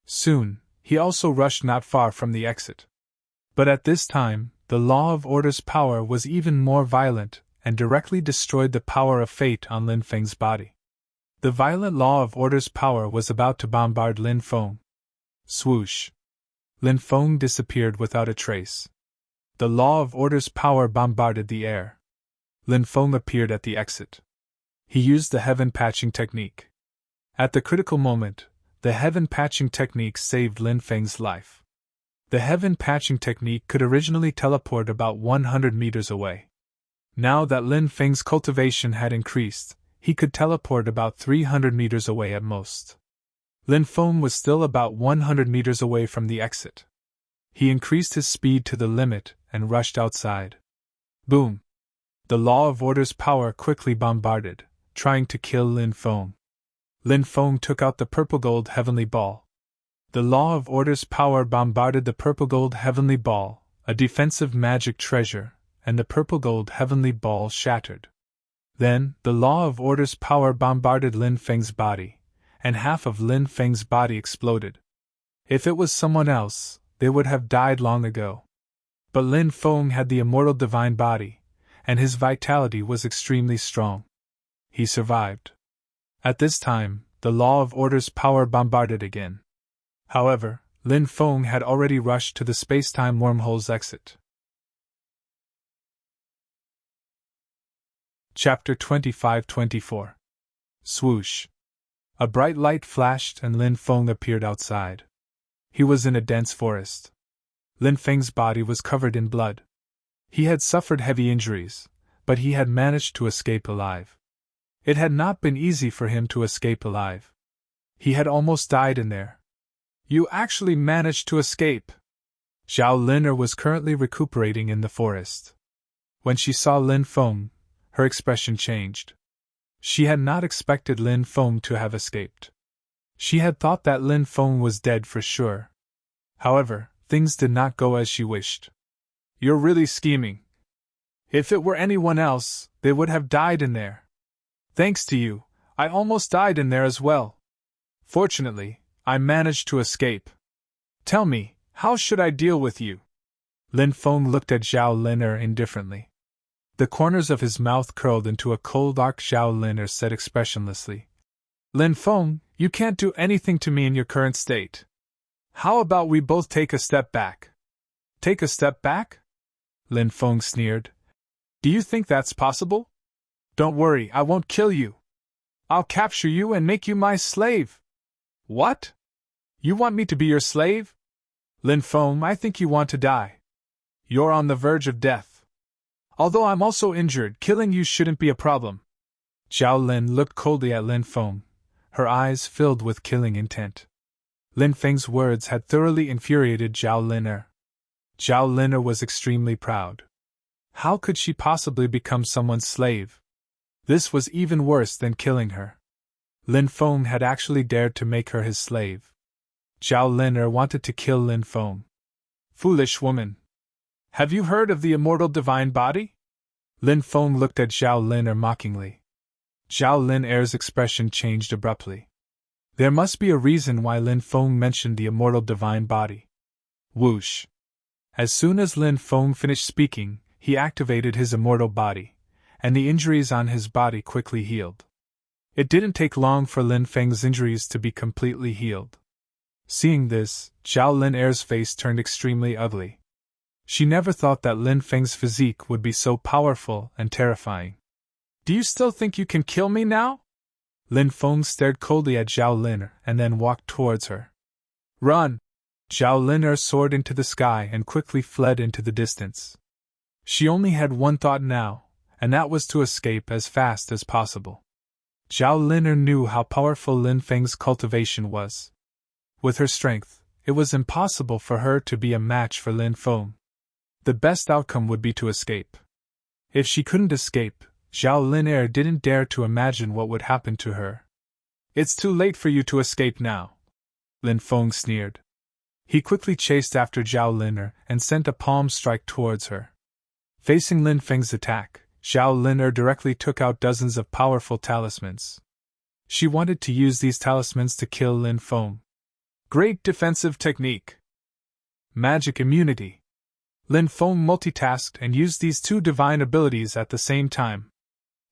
Soon, he also rushed not far from the exit. But at this time, the law of order's power was even more violent and directly destroyed the power of fate on Lin Feng's body. The violent law of order's power was about to bombard Lin Feng. Swoosh! Lin Feng disappeared without a trace. The law of order's power bombarded the air. Lin Feng appeared at the exit. He used the heaven patching technique. At the critical moment, the heaven patching technique saved Lin Feng's life. The heaven patching technique could originally teleport about 100 meters away. Now that Lin Feng's cultivation had increased, he could teleport about 300 meters away at most. Lin Feng was still about 100 meters away from the exit. He increased his speed to the limit and rushed outside. Boom! The law of order's power quickly bombarded, trying to kill Lin Feng. Lin Feng took out the purple gold heavenly ball. The law of order's power bombarded the purple gold heavenly ball, a defensive magic treasure, and the purple gold heavenly ball shattered. Then, the law of order's power bombarded Lin Feng's body, and half of Lin Feng's body exploded. If it was someone else, they would have died long ago. But Lin Feng had the immortal divine body, and his vitality was extremely strong. He survived. At this time, the law of order's power bombarded again. However, Lin Feng had already rushed to the space-time wormhole's exit. Chapter 25-24. Swoosh! A bright light flashed and Lin Feng appeared outside. He was in a dense forest. Lin Feng's body was covered in blood. He had suffered heavy injuries, but he had managed to escape alive. It had not been easy for him to escape alive. He had almost died in there. You actually managed to escape! Zhao Lin'er was currently recuperating in the forest. When she saw Lin Feng, her expression changed. She had not expected Lin Feng to have escaped. She had thought that Lin Feng was dead for sure. However, things did not go as she wished. You're really scheming. If it were anyone else, they would have died in there. Thanks to you, I almost died in there as well. Fortunately, I managed to escape. Tell me, how should I deal with you? Lin Feng looked at Zhao Lin'er indifferently. The corners of his mouth curled into a cold arc. Zhao Lin'er said expressionlessly, Lin Feng, you can't do anything to me in your current state. How about we both take a step back? Take a step back? Lin Feng sneered. Do you think that's possible? Don't worry, I won't kill you. I'll capture you and make you my slave. What? You want me to be your slave? Lin Feng, I think you want to die. You're on the verge of death. Although I'm also injured, killing you shouldn't be a problem. Zhao Lin looked coldly at Lin Feng, her eyes filled with killing intent. Lin Feng's words had thoroughly infuriated Zhao Lin'er. Zhao Lin'er was extremely proud. How could she possibly become someone's slave? This was even worse than killing her. Lin Feng had actually dared to make her his slave. Zhao Lin'er wanted to kill Lin Feng. Foolish woman! Have you heard of the immortal divine body? Lin Feng looked at Zhao Lin'er mockingly. Zhao Lin'er's expression changed abruptly. There must be a reason why Lin Feng mentioned the immortal divine body. Whoosh! As soon as Lin Feng finished speaking, he activated his immortal body, and the injuries on his body quickly healed. It didn't take long for Lin Feng's injuries to be completely healed. Seeing this, Zhao Lin'er's face turned extremely ugly. She never thought that Lin Feng's physique would be so powerful and terrifying. Do you still think you can kill me now? Lin Feng stared coldly at Zhao Lin'er and then walked towards her. Run! Zhao Lin'er soared into the sky and quickly fled into the distance. She only had one thought now, and that was to escape as fast as possible. Zhao Lin'er knew how powerful Lin Feng's cultivation was. With her strength, it was impossible for her to be a match for Lin Feng. the best outcome would be to escape. If she couldn't escape, Zhao Lin'er didn't dare to imagine what would happen to her. "It's too late for you to escape now," Lin Feng sneered. He quickly chased after Zhao Lin'er and sent a palm strike towards her. Facing Lin Feng's attack, Zhao Lin'er directly took out dozens of powerful talismans. She wanted to use these talismans to kill Lin Feng. Great defensive technique. Magic immunity. Lin Feng multitasked and used these two divine abilities at the same time.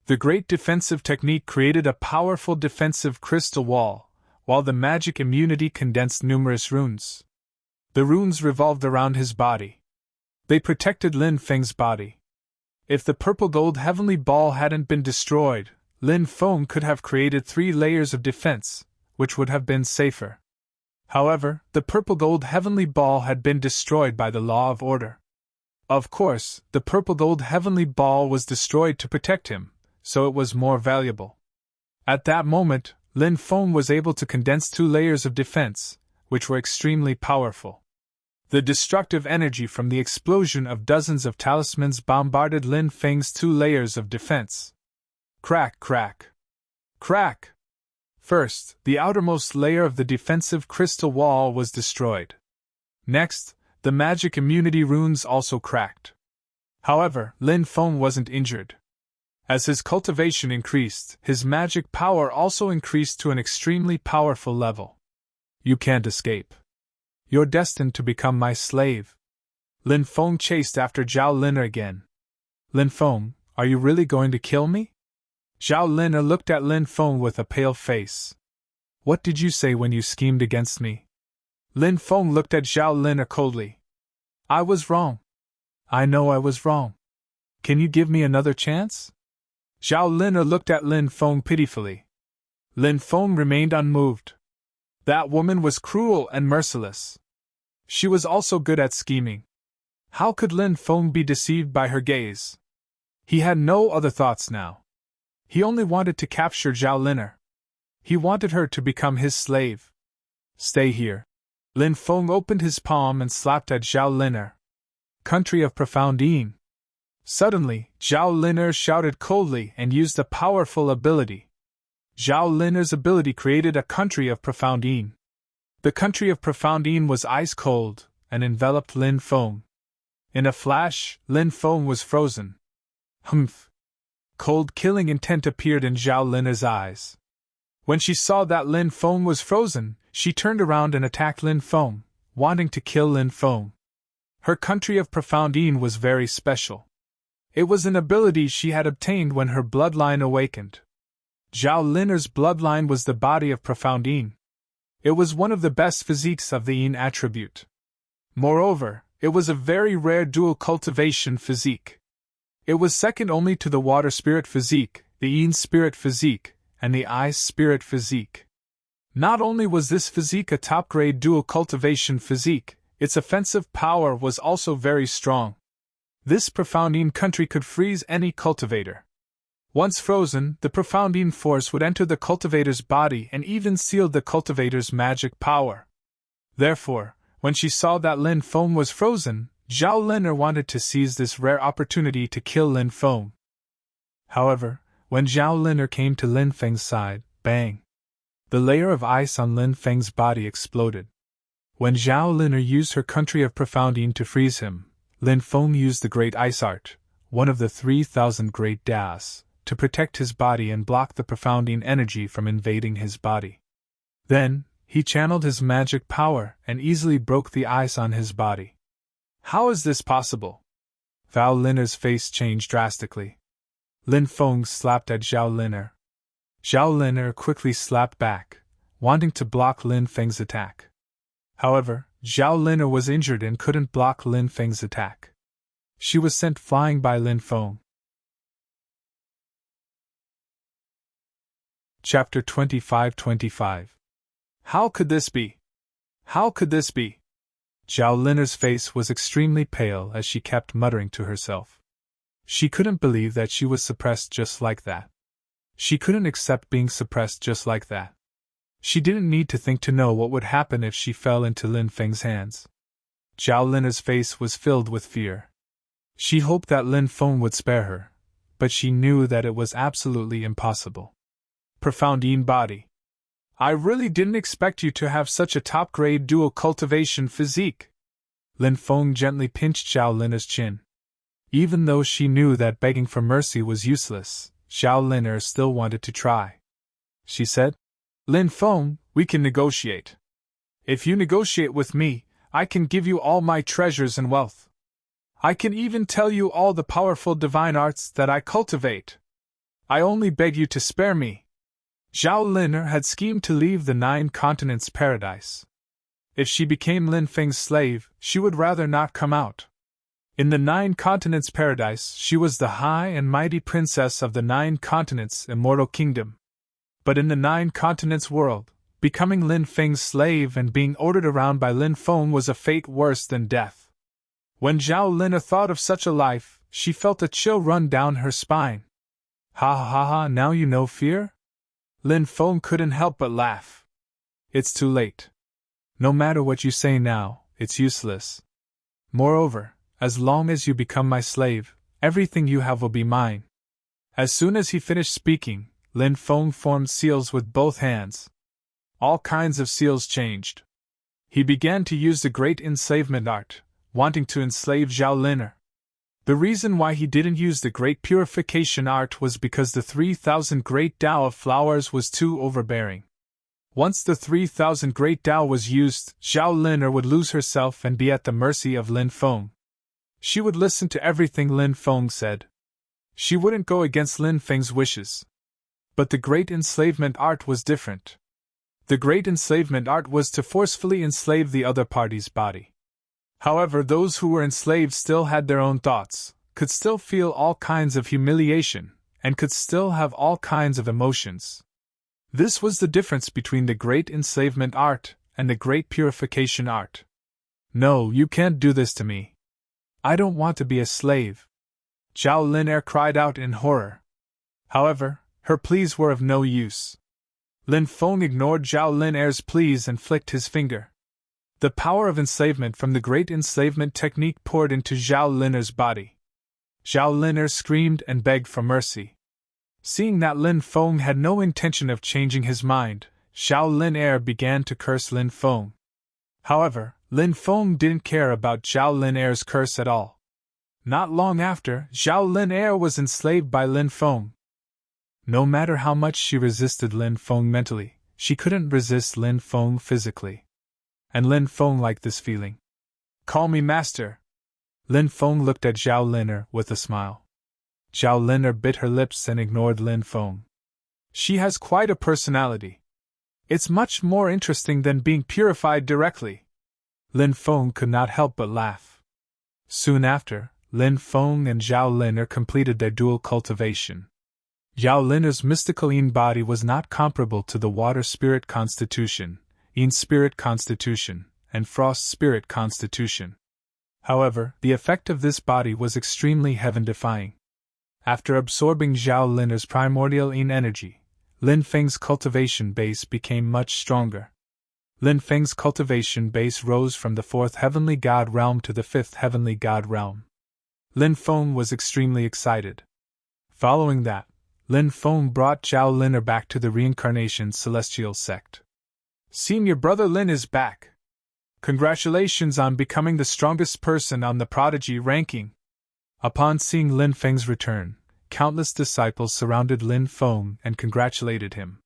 The great defensive technique created a powerful defensive crystal wall, while the magic immunity condensed numerous runes. The runes revolved around his body. They protected Lin Feng's body. If the purple gold heavenly ball hadn't been destroyed, Lin Feng could have created 3 layers of defense, which would have been safer. However, the purple gold heavenly ball had been destroyed by the law of order. Of course, the purple gold heavenly ball was destroyed to protect him, so it was more valuable. At that moment, Lin Feng was able to condense 2 layers of defense, which were extremely powerful. The destructive energy from the explosion of dozens of talismans bombarded Lin Feng's 2 layers of defense. Crack, crack. Crack! First, the outermost layer of the defensive crystal wall was destroyed. Next, the magic immunity runes also cracked. However, Lin Feng wasn't injured. As his cultivation increased, his magic power also increased to an extremely powerful level. "You can't escape. You're destined to become my slave." Lin Feng chased after Zhao Lin'er again. "Lin Feng, are you really going to kill me?" Zhao Lin'er looked at Lin Feng with a pale face. "What did you say when you schemed against me?" Lin Feng looked at Zhao Lin'er coldly. "I was wrong. I know I was wrong. Can you give me another chance?" Zhao Lin'er looked at Lin Feng pitifully. Lin Feng remained unmoved. That woman was cruel and merciless. She was also good at scheming. How could Lin Feng be deceived by her gaze? He had no other thoughts now. He only wanted to capture Zhao Lin'er. He wanted her to become his slave. "Stay here." Lin Feng opened his palm and slapped at Zhao Lin'er. "Country of Profound Yin." Suddenly, Zhao Lin'er shouted coldly and used a powerful ability. Zhao Lin'er's ability created a country of Profound Yin. The country of Profound Yin was ice cold and enveloped Lin Feng. In a flash, Lin Feng was frozen. Humph! Cold killing intent appeared in Zhao Lin'er's eyes. When she saw that Lin Feng was frozen, she turned around and attacked Lin Feng, wanting to kill Lin Feng. Her country of Profound Yin was very special. It was an ability she had obtained when her bloodline awakened. Zhao Lin'er's bloodline was the body of Profound Yin. It was one of the best physiques of the Yin attribute. Moreover, it was a very rare dual cultivation physique. It was second only to the water spirit physique, the Yin spirit physique, and the ice spirit physique. Not only was this physique a top-grade dual cultivation physique, its offensive power was also very strong. This Profound Yin country could freeze any cultivator. Once frozen, the Profound Yin force would enter the cultivator's body and even seal the cultivator's magic power. Therefore, when she saw that Lin Feng was frozen, Zhao Lin'er wanted to seize this rare opportunity to kill Lin Feng. However, when Zhao Lin'er came to Lin Feng's side, bang! The layer of ice on Lin Feng's body exploded. When Zhao Lin'er used her country of Profound Yin to freeze him, Lin Feng used the Great Ice Art, one of the 3,000 Great Das, to protect his body and block the Profound Yin energy from invading his body. Then, he channeled his magic power and easily broke the ice on his body. How is this possible? Zhao Lin'er's face changed drastically. Lin Feng slapped at Zhao Lin'er. Zhao Lin'er quickly slapped back, wanting to block Lin Feng's attack. However, Zhao Lin'er was injured and couldn't block Lin Feng's attack. She was sent flying by Lin Feng. Chapter 25-25. How could this be? How could this be? Zhao Lin'er's face was extremely pale as she kept muttering to herself. She couldn't believe that she was suppressed just like that. She couldn't accept being suppressed just like that. She didn't need to think to know what would happen if she fell into Lin Feng's hands. Zhao Lin'er's face was filled with fear. She hoped that Lin Feng would spare her, but she knew that it was absolutely impossible. Profound Yin body. I really didn't expect you to have such a top-grade dual cultivation physique. Lin Feng gently pinched Zhao Lin's chin. Even though she knew that begging for mercy was useless, Zhao Lin still wanted to try. She said, Lin Feng, we can negotiate. If you negotiate with me, I can give you all my treasures and wealth. I can even tell you all the powerful divine arts that I cultivate. I only beg you to spare me. Zhao Lin had schemed to leave the 9 continents paradise. If she became Lin Feng's slave, she would rather not come out. In the 9 continents paradise, she was the high and mighty princess of the 9 continents immortal kingdom. But in the 9 continents world, becoming Lin Feng's slave and being ordered around by Lin Feng was a fate worse than death. When Zhao Lin thought of such a life, she felt a chill run down her spine. Ha ha ha ha, now you know fear? Lin Feng couldn't help but laugh. It's too late. No matter what you say now, it's useless. Moreover, as long as you become my slave, everything you have will be mine. As soon as he finished speaking, Lin Feng formed seals with both hands. All kinds of seals changed. He began to use the great enslavement art, wanting to enslave Zhao Lin. The reason why he didn't use the great purification art was because the 3,000 great Tao of flowers was too overbearing. Once the 3,000 great Tao was used, Zhao Lin would lose herself and be at the mercy of Lin Feng. She would listen to everything Lin Feng said. She wouldn't go against Lin Feng's wishes. But the great enslavement art was different. The great enslavement art was to forcefully enslave the other party's body. However, those who were enslaved still had their own thoughts, could still feel all kinds of humiliation, and could still have all kinds of emotions. This was the difference between the great enslavement art and the great purification art. No, you can't do this to me. I don't want to be a slave. Zhao Lin cried out in horror. However, her pleas were of no use. Lin Feng ignored Zhao Lin's pleas and flicked his finger. The power of enslavement from the great enslavement technique poured into Zhao Lin's body. Zhao Lin screamed and begged for mercy. Seeing that Lin Feng had no intention of changing his mind, Zhao Lin began to curse Lin Feng. However, Lin Feng didn't care about Zhao Lin's curse at all. Not long after, Zhao Lin was enslaved by Lin Feng. No matter how much she resisted Lin Feng mentally, she couldn't resist Lin Feng physically. And Lin Feng liked this feeling. Call me master. Lin Feng looked at Zhao Lin with a smile. Zhao Lin bit her lips and ignored Lin Feng. She has quite a personality. It's much more interesting than being purified directly. Lin Feng could not help but laugh. Soon after, Lin Feng and Zhao Lin completed their dual cultivation. Zhao Lin's mystical Yin body was not comparable to the water spirit constitution, Yin spirit constitution, and frost spirit constitution. However, the effect of this body was extremely heaven-defying. After absorbing Zhao Lin's primordial Yin energy, Lin Feng's cultivation base became much stronger. Lin Feng's cultivation base rose from the 4th heavenly god realm to the 5th heavenly god realm. Lin Feng was extremely excited. Following that, Lin Feng brought Zhao Lin back to the reincarnation celestial sect. Senior brother Lin is back. Congratulations on becoming the strongest person on the prodigy ranking. Upon seeing Lin Feng's return, countless disciples surrounded Lin Feng and congratulated him.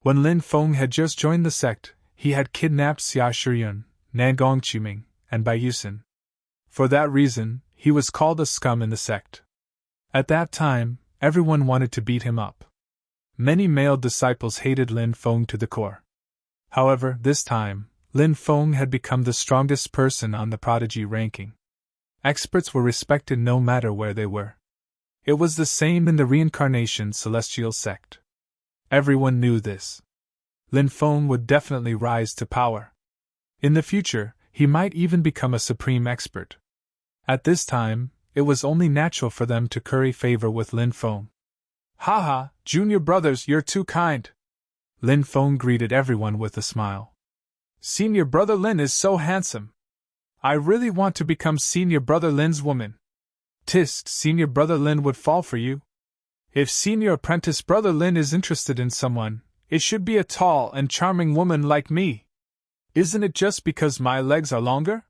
When Lin Feng had just joined the sect, he had kidnapped Xia Shiyun, Nangong Qiming, and Bai Yusin. For that reason, he was called a scum in the sect. At that time, everyone wanted to beat him up. Many male disciples hated Lin Feng to the core. However, this time, Lin Feng had become the strongest person on the prodigy ranking. Experts were respected no matter where they were. It was the same in the reincarnation celestial sect. Everyone knew this. Lin Feng would definitely rise to power. In the future, he might even become a supreme expert. At this time, it was only natural for them to curry favor with Lin Feng. Haha, junior brothers, you're too kind. Lin Feng greeted everyone with a smile. Senior brother Lin is so handsome. I really want to become senior brother Lin's woman. Tist, Senior Brother Lin would fall for you. If Senior Apprentice Brother Lin is interested in someone, it should be a tall and charming woman like me. Isn't it just because my legs are longer?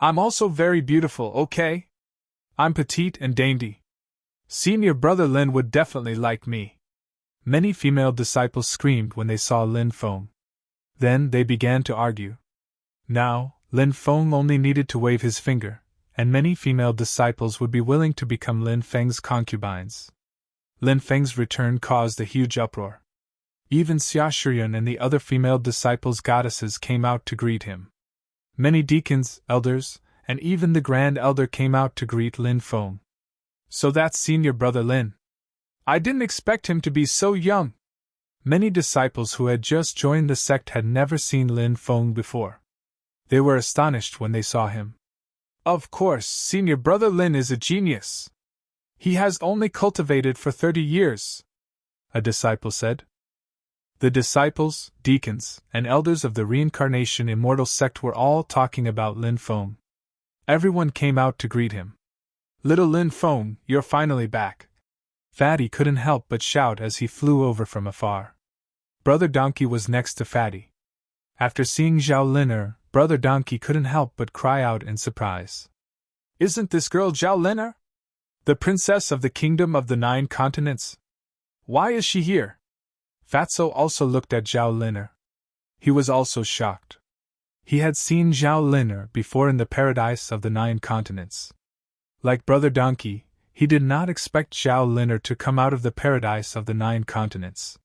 I'm also very beautiful, okay? I'm petite and dainty. Senior Brother Lin would definitely like me. Many female disciples screamed when they saw Lin Feng. Then they began to argue. Now, Lin Feng only needed to wave his finger, and many female disciples would be willing to become Lin Feng's concubines. Lin Feng's return caused a huge uproar. Even Xia Shiyun and the other female disciples' goddesses came out to greet him. Many deacons, elders, and even the Grand Elder came out to greet Lin Feng. So that's Senior Brother Lin. I didn't expect him to be so young. Many disciples who had just joined the sect had never seen Lin Feng before. They were astonished when they saw him. Of course, Senior Brother Lin is a genius. He has only cultivated for 30 years, a disciple said. The disciples, deacons, and elders of the Reincarnation Immortal sect were all talking about Lin Feng. Everyone came out to greet him. Little Lin Feng, you're finally back. Fatty couldn't help but shout as he flew over from afar. Brother Donkey was next to Fatty. After seeing Zhao Lin'er, Brother Donkey couldn't help but cry out in surprise. Isn't this girl Zhao Lin'er? The princess of the kingdom of the 9 continents? Why is she here? Fatso also looked at Zhao Lin'er. He was also shocked. He had seen Zhao Lin'er before in the paradise of the 9 continents. Like Brother Donkey, he did not expect Zhao Lin'er to come out of the paradise of the 9 continents.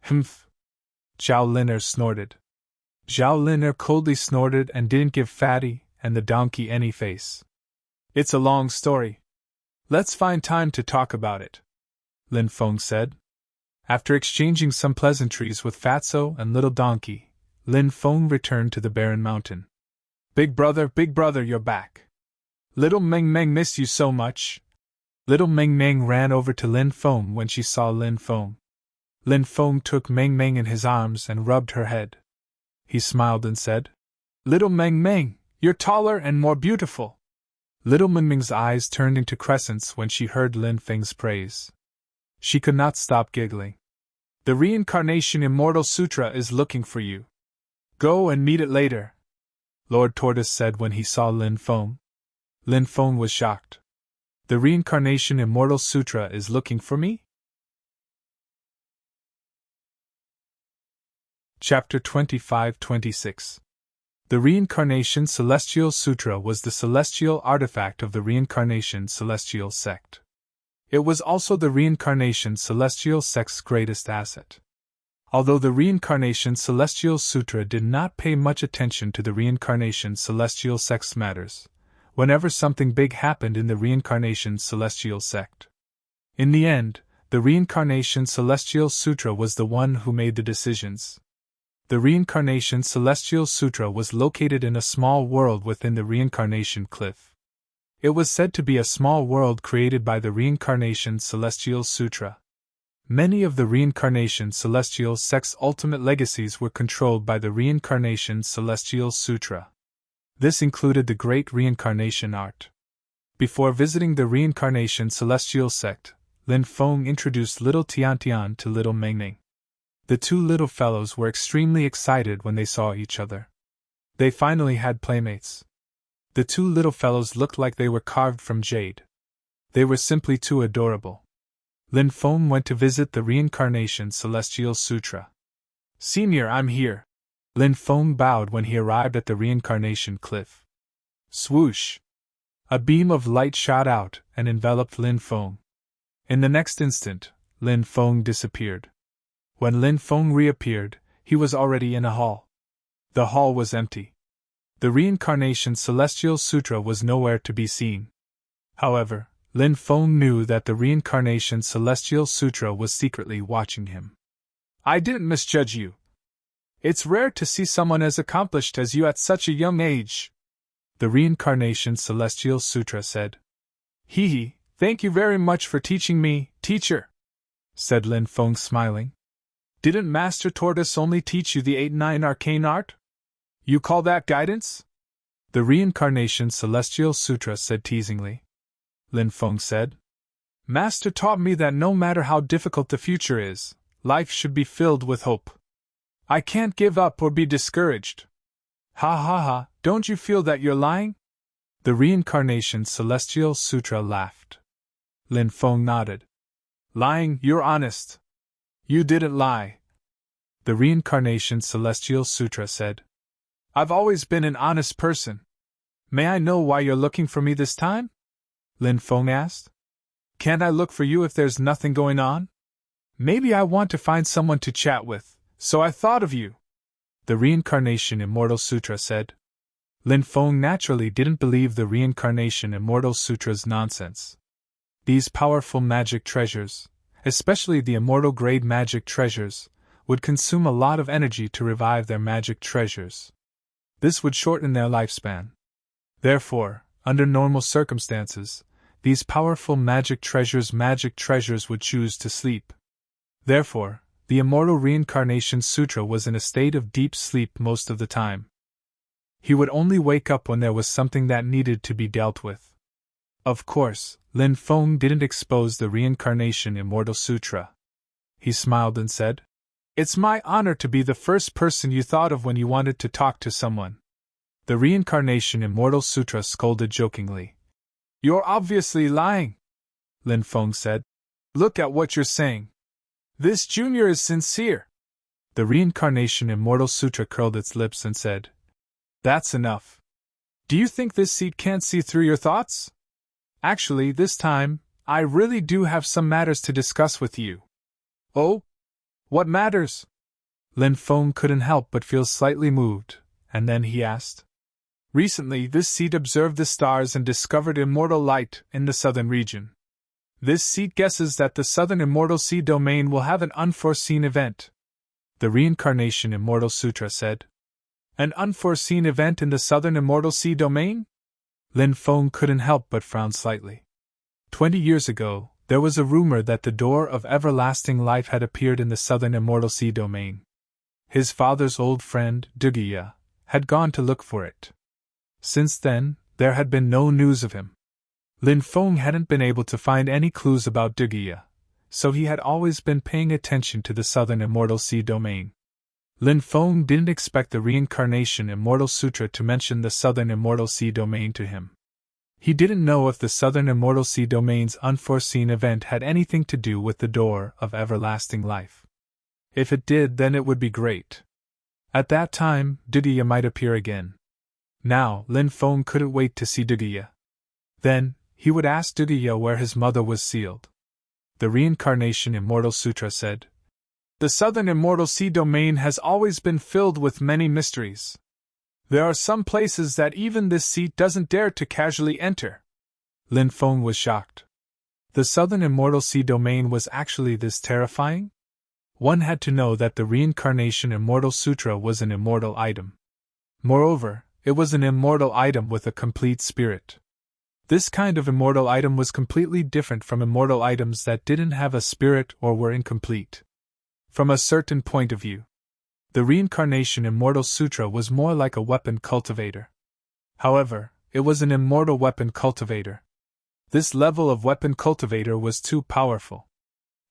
Humph! Zhao Lin'er snorted. Zhao Lin'er coldly snorted and didn't give Fatty and the donkey any face. It's a long story. Let's find time to talk about it, Lin Feng said. After exchanging some pleasantries with Fatso and Little Donkey, Lin Feng returned to the barren mountain. Big brother, you're back. Little Meng Meng missed you so much. Little Meng Meng ran over to Lin Feng when she saw Lin Feng. Lin Feng took Meng Meng in his arms and rubbed her head. He smiled and said, Little Meng Meng, you're taller and more beautiful. Little Meng Meng's eyes turned into crescents when she heard Lin Feng's praise. She could not stop giggling. The Reincarnation Immortal Sutra is looking for you. Go and meet it later, Lord Tortoise said when he saw Lin Feng. Lin Feng was shocked. The Reincarnation Immortal Sutra is looking for me? Chapter 25-26. The Reincarnation Celestial Sutra was the celestial artifact of the Reincarnation Celestial Sect. It was also the Reincarnation Celestial Sect's greatest asset. Although the Reincarnation Celestial Sutra did not pay much attention to the Reincarnation Celestial Sect's matters, whenever something big happened in the Reincarnation Celestial Sect. In the end, the Reincarnation Celestial Sutra was the one who made the decisions. The Reincarnation Celestial Sutra was located in a small world within the Reincarnation Cliff. It was said to be a small world created by the Reincarnation Celestial Sutra. Many of the Reincarnation Celestial Sect's ultimate legacies were controlled by the Reincarnation Celestial Sutra. This included the Great Reincarnation Art. Before visiting the Reincarnation Celestial Sect, Lin Feng introduced Little Tian to Little Meng Meng. The two little fellows were extremely excited when they saw each other. They finally had playmates. The two little fellows looked like they were carved from jade. They were simply too adorable. Lin Feng went to visit the Reincarnation Celestial Sutra. Senior, I'm here. Lin Feng bowed when he arrived at the Reincarnation Cliff. Swoosh! A beam of light shot out and enveloped Lin Feng. In the next instant, Lin Feng disappeared. When Lin Feng reappeared, he was already in a hall. The hall was empty. The Reincarnation Celestial Sutra was nowhere to be seen. However, Lin Feng knew that the Reincarnation Celestial Sutra was secretly watching him. I didn't misjudge you. It's rare to see someone as accomplished as you at such a young age, the Reincarnation Celestial Sutra said. Hee hee, thank you very much for teaching me, teacher, said Lin Feng smiling. Didn't Master Tortoise only teach you the 8-9 arcane art? You call that guidance? The Reincarnation Celestial Sutra said teasingly. Lin Feng said. Master taught me that no matter how difficult the future is, life should be filled with hope. I can't give up or be discouraged. Ha ha ha, don't you feel that you're lying? The Reincarnation Celestial Sutra laughed. Lin Feng nodded. Lying, you're honest. You didn't lie. The Reincarnation Celestial Sutra said. I've always been an honest person. May I know why you're looking for me this time? Lin Feng asked. Can't I look for you if there's nothing going on? Maybe I want to find someone to chat with, so I thought of you. The Reincarnation Immortal Sutra said. Lin Feng naturally didn't believe the Reincarnation Immortal Sutra's nonsense. These powerful magic treasures, especially the immortal grade magic treasures, would consume a lot of energy to revive their magic treasures. This would shorten their lifespan. Therefore, under normal circumstances, these powerful magic treasures would choose to sleep. Therefore, the Immortal Reincarnation Sutra was in a state of deep sleep most of the time. He would only wake up when there was something that needed to be dealt with. Of course, Lin Feng didn't expose the Reincarnation Immortal Sutra. He smiled and said, It's my honor to be the first person you thought of when you wanted to talk to someone. The Reincarnation Immortal Sutra scolded jokingly. You're obviously lying, Lin Feng said. Look at what you're saying. This junior is sincere. The Reincarnation Immortal Sutra curled its lips and said, That's enough. Do you think this seat can't see through your thoughts? Actually, this time, I really do have some matters to discuss with you. Oh? What matters? Lin Feng couldn't help but feel slightly moved, and then he asked. Recently, this seat observed the stars and discovered immortal light in the southern region. This seat guesses that the southern immortal sea domain will have an unforeseen event. The Reincarnation Immortal Sutra said. An unforeseen event in the southern immortal sea domain? Lin Feng couldn't help but frown slightly. 20 years ago, there was a rumor that the door of everlasting life had appeared in the southern immortal sea domain. His father's old friend, Dugiya, had gone to look for it. Since then, there had been no news of him. Lin Feng hadn't been able to find any clues about Dugiya, so he had always been paying attention to the southern immortal sea domain. Lin Feng didn't expect the Reincarnation Immortal Sutra to mention the southern immortal sea domain to him. He didn't know if the southern immortal sea domain's unforeseen event had anything to do with the door of everlasting life. If it did, then it would be great. At that time, Dugiya might appear again. Now, Lin Feng couldn't wait to see Dugiya. Then, he would ask Dugiya where his mother was sealed. The Reincarnation Immortal Sutra said, The southern immortal sea domain has always been filled with many mysteries. There are some places that even this seat doesn't dare to casually enter. Lin Feng was shocked. The southern immortal sea domain was actually this terrifying? One had to know that the Reincarnation Immortal Sutra was an immortal item. Moreover, it was an immortal item with a complete spirit. This kind of immortal item was completely different from immortal items that didn't have a spirit or were incomplete. From a certain point of view, the Reincarnation Immortal Sutra was more like a weapon cultivator. However, it was an immortal weapon cultivator. This level of weapon cultivator was too powerful.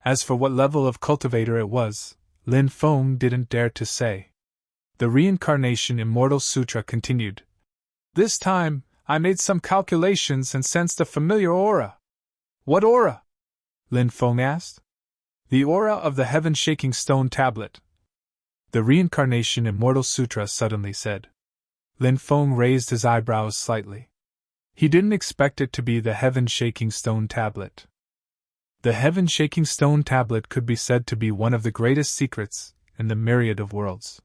As for what level of cultivator it was, Lin Feng didn't dare to say. The Reincarnation Immortal Sutra continued. This time, I made some calculations and sensed a familiar aura. What aura? Lin Feng asked. The aura of the heaven-shaking stone tablet. The Reincarnation Immortal Sutra suddenly said. Lin Feng raised his eyebrows slightly. He didn't expect it to be the heaven-shaking stone tablet. The heaven-shaking stone tablet could be said to be one of the greatest secrets in the myriad of worlds.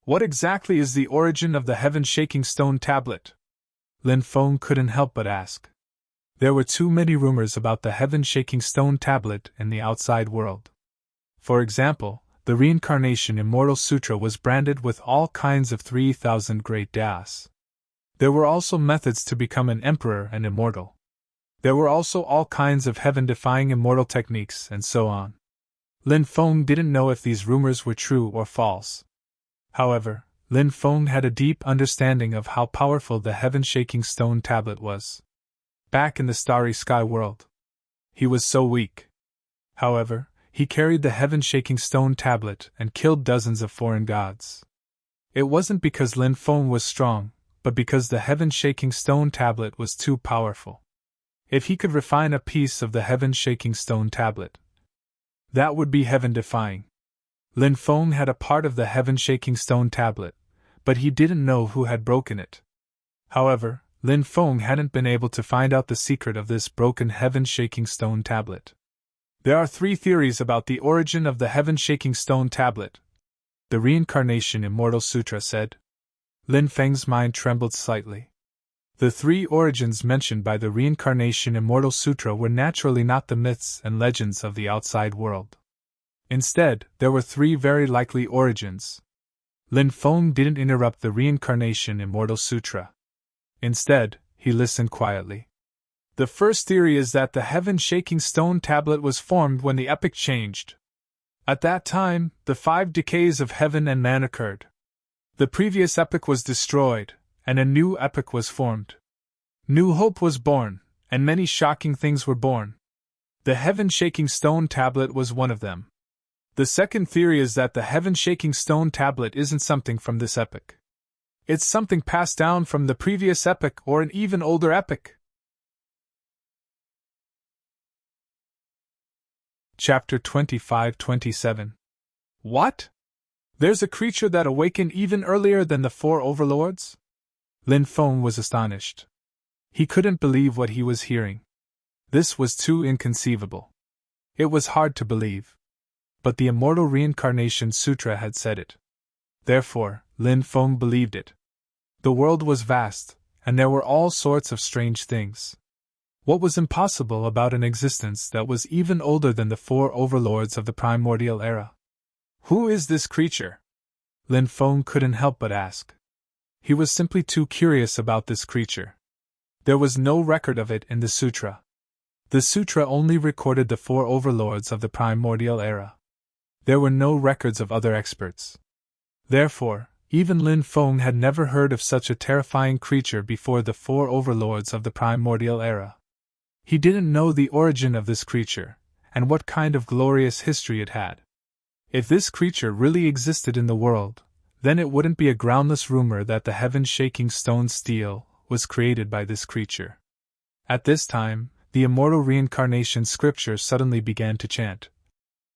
What exactly is the origin of the heaven-shaking stone tablet? Lin Feng couldn't help but ask. There were too many rumors about the heaven-shaking stone tablet in the outside world. For example, the Reincarnation Immortal Sutra was branded with all kinds of 3,000 great das. There were also methods to become an emperor and immortal. There were also all kinds of heaven-defying immortal techniques and so on. Lin Feng didn't know if these rumors were true or false. However, Lin Feng had a deep understanding of how powerful the heaven-shaking stone tablet was. back in the starry sky world. He was so weak. However, he carried the heaven-shaking stone tablet and killed dozens of foreign gods. It wasn't because Lin Feng was strong, but because the heaven-shaking stone tablet was too powerful. If he could refine a piece of the heaven-shaking stone tablet, that would be heaven-defying. Lin Feng had a part of the heaven-shaking stone tablet, but he didn't know who had broken it. However, Lin Feng hadn't been able to find out the secret of this broken heaven-shaking stone tablet. There are 3 theories about the origin of the heaven-shaking stone tablet, the Reincarnation Immortal Sutra said. Lin Feng's mind trembled slightly. The 3 origins mentioned by the Reincarnation Immortal Sutra were naturally not the myths and legends of the outside world. Instead, there were 3 very likely origins. Lin Feng didn't interrupt the Reincarnation Immortal Sutra. Instead, he listened quietly. The first theory is that the heaven-shaking stone tablet was formed when the epoch changed. At that time, the 5 decays of heaven and man occurred. The previous epoch was destroyed, and a new epoch was formed. New hope was born, and many shocking things were born. The heaven-shaking stone tablet was one of them. The second theory is that the heaven-shaking stone tablet isn't something from this epoch. It's something passed down from the previous epoch or an even older epoch. Chapter 25-27. What? There's a creature that awakened even earlier than the 4 overlords? Lin Feng was astonished. He couldn't believe what he was hearing. This was too inconceivable. It was hard to believe. But the Immortal Reincarnation Sutra had said it. Therefore, Lin Feng believed it. The world was vast, and there were all sorts of strange things. What was impossible about an existence that was even older than the 4 overlords of the primordial era? Who is this creature? Lin Feng couldn't help but ask. He was simply too curious about this creature. There was no record of it in the sutra. The sutra only recorded the 4 overlords of the primordial era. There were no records of other experts. Therefore, even Lin Feng had never heard of such a terrifying creature before the 4 overlords of the primordial era. He didn't know the origin of this creature, and what kind of glorious history it had. If this creature really existed in the world, then it wouldn't be a groundless rumor that the heaven-shaking stone steel was created by this creature. At this time, the Immortal Reincarnation Scripture suddenly began to chant.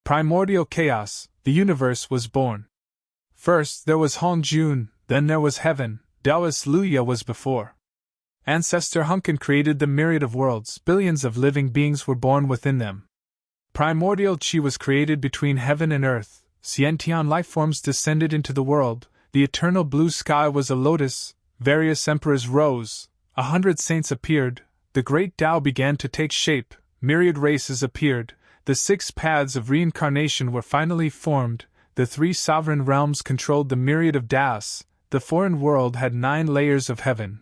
Primordial chaos, the universe was born. First there was Hong Jun, then there was heaven, Taoist Luya was before. Ancestor Hunkin created the myriad of worlds, billions of living beings were born within them. Primordial Qi was created between heaven and earth, Xiantian lifeforms descended into the world, the eternal blue sky was a lotus, various emperors rose, 100 saints appeared, the great Tao began to take shape, myriad races appeared, the 6 paths of reincarnation were finally formed, the 3 sovereign realms controlled the myriad of Taoists, the foreign world had 9 layers of heaven.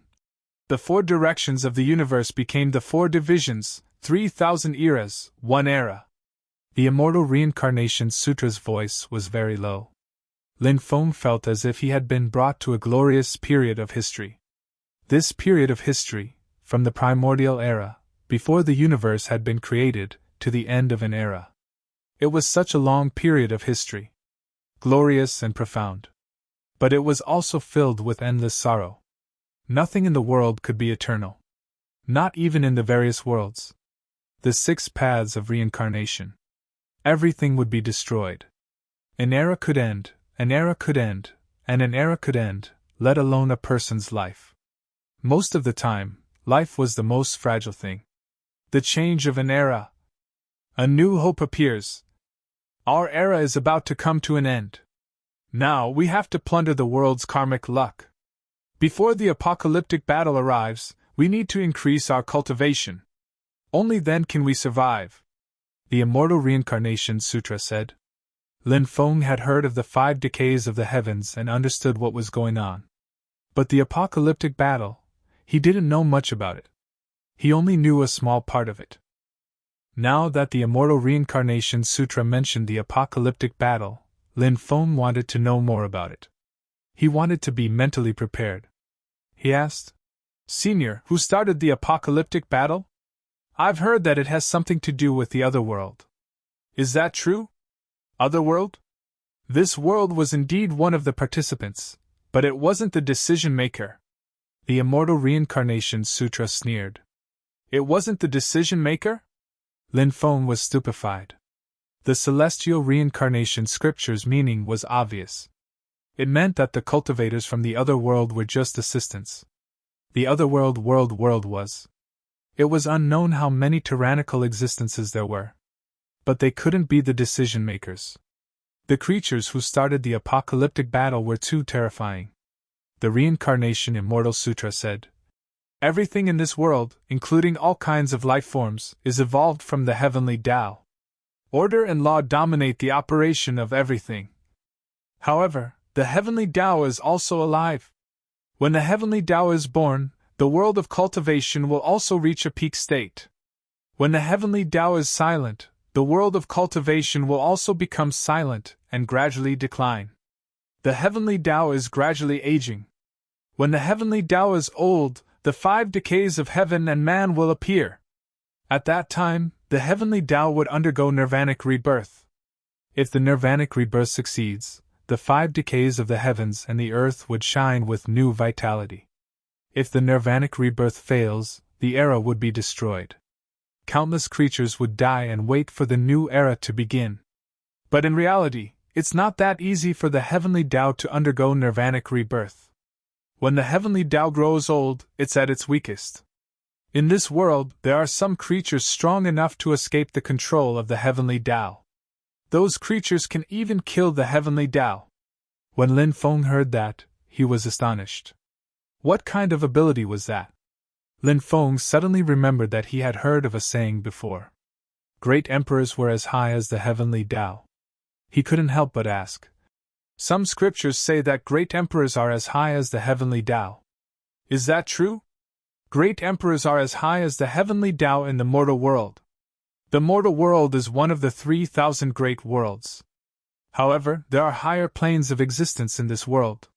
The 4 directions of the universe became the 4 divisions, 3,000 eras, 1 era. The Immortal Reincarnation Sutra's voice was very low. Lin Feng felt as if he had been brought to a glorious period of history. This period of history, from the primordial era, before the universe had been created, to the end of an era. It was such a long period of history. Glorious and profound. But it was also filled with endless sorrow. Nothing in the world could be eternal. Not even in the various worlds. The 6 paths of reincarnation. Everything would be destroyed. An era could end, an era could end, and an era could end, let alone a person's life. Most of the time, life was the most fragile thing. The change of an era. A new hope appears. Our era is about to come to an end. Now we have to plunder the world's karmic luck. Before the apocalyptic battle arrives, we need to increase our cultivation. Only then can we survive. The Immortal Reincarnation Sutra said. Lin Feng had heard of the 5 decays of the heavens and understood what was going on. But the apocalyptic battle, he didn't know much about it. He only knew a small part of it. Now that the Immortal Reincarnation Sutra mentioned the apocalyptic battle, Lin Feng wanted to know more about it. He wanted to be mentally prepared. He asked, Senior, who started the apocalyptic battle? I've heard that it has something to do with the other world. Is that true? Other world? This world was indeed one of the participants, but it wasn't the decision-maker. The Immortal Reincarnation Sutra sneered. It wasn't the decision-maker? Lin Feng was stupefied. The Celestial Reincarnation Scripture's meaning was obvious. It meant that the cultivators from the other world were just assistants. The other world was. It was unknown how many tyrannical existences there were. But they couldn't be the decision-makers. The creatures who started the apocalyptic battle were too terrifying. The Reincarnation Immortal Sutra said, "Everything in this world, including all kinds of life forms, is evolved from the heavenly Tao. Order and law dominate the operation of everything. However, the heavenly Tao is also alive. When the heavenly Tao is born, the world of cultivation will also reach a peak state. When the heavenly Tao is silent, the world of cultivation will also become silent and gradually decline. The heavenly Tao is gradually aging. When the heavenly Tao is old, the 5 decays of heaven and man will appear. At that time, the heavenly Tao would undergo nirvanic rebirth. If the nirvanic rebirth succeeds, the 5 decays of the heavens and the earth would shine with new vitality. If the nirvanic rebirth fails, the era would be destroyed. Countless creatures would die and wait for the new era to begin. But in reality, it's not that easy for the heavenly Tao to undergo nirvanic rebirth. When the heavenly Tao grows old, it's at its weakest. In this world, there are some creatures strong enough to escape the control of the heavenly Tao. Those creatures can even kill the heavenly Tao." When Lin Feng heard that, he was astonished. What kind of ability was that? Lin Feng suddenly remembered that he had heard of a saying before. Great emperors were as high as the heavenly Tao. He couldn't help but ask. Some scriptures say that great emperors are as high as the heavenly Tao. Is that true? Great emperors are as high as the heavenly Tao in the mortal world. The mortal world is one of the 3,000 great worlds. However, there are higher planes of existence in this world.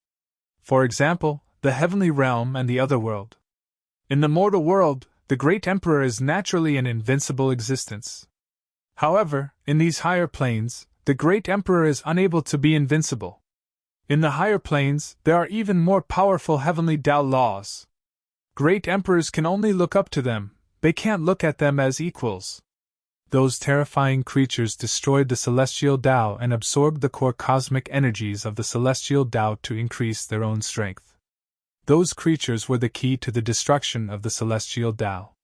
For example, the heavenly realm and the other world. In the mortal world, the great emperor is naturally an invincible existence. However, in these higher planes, the great emperor is unable to be invincible. In the higher planes, there are even more powerful heavenly Tao laws. Great emperors can only look up to them, they can't look at them as equals. Those terrifying creatures destroyed the celestial Tao and absorbed the core cosmic energies of the celestial Tao to increase their own strength. Those creatures were the key to the destruction of the celestial Tao.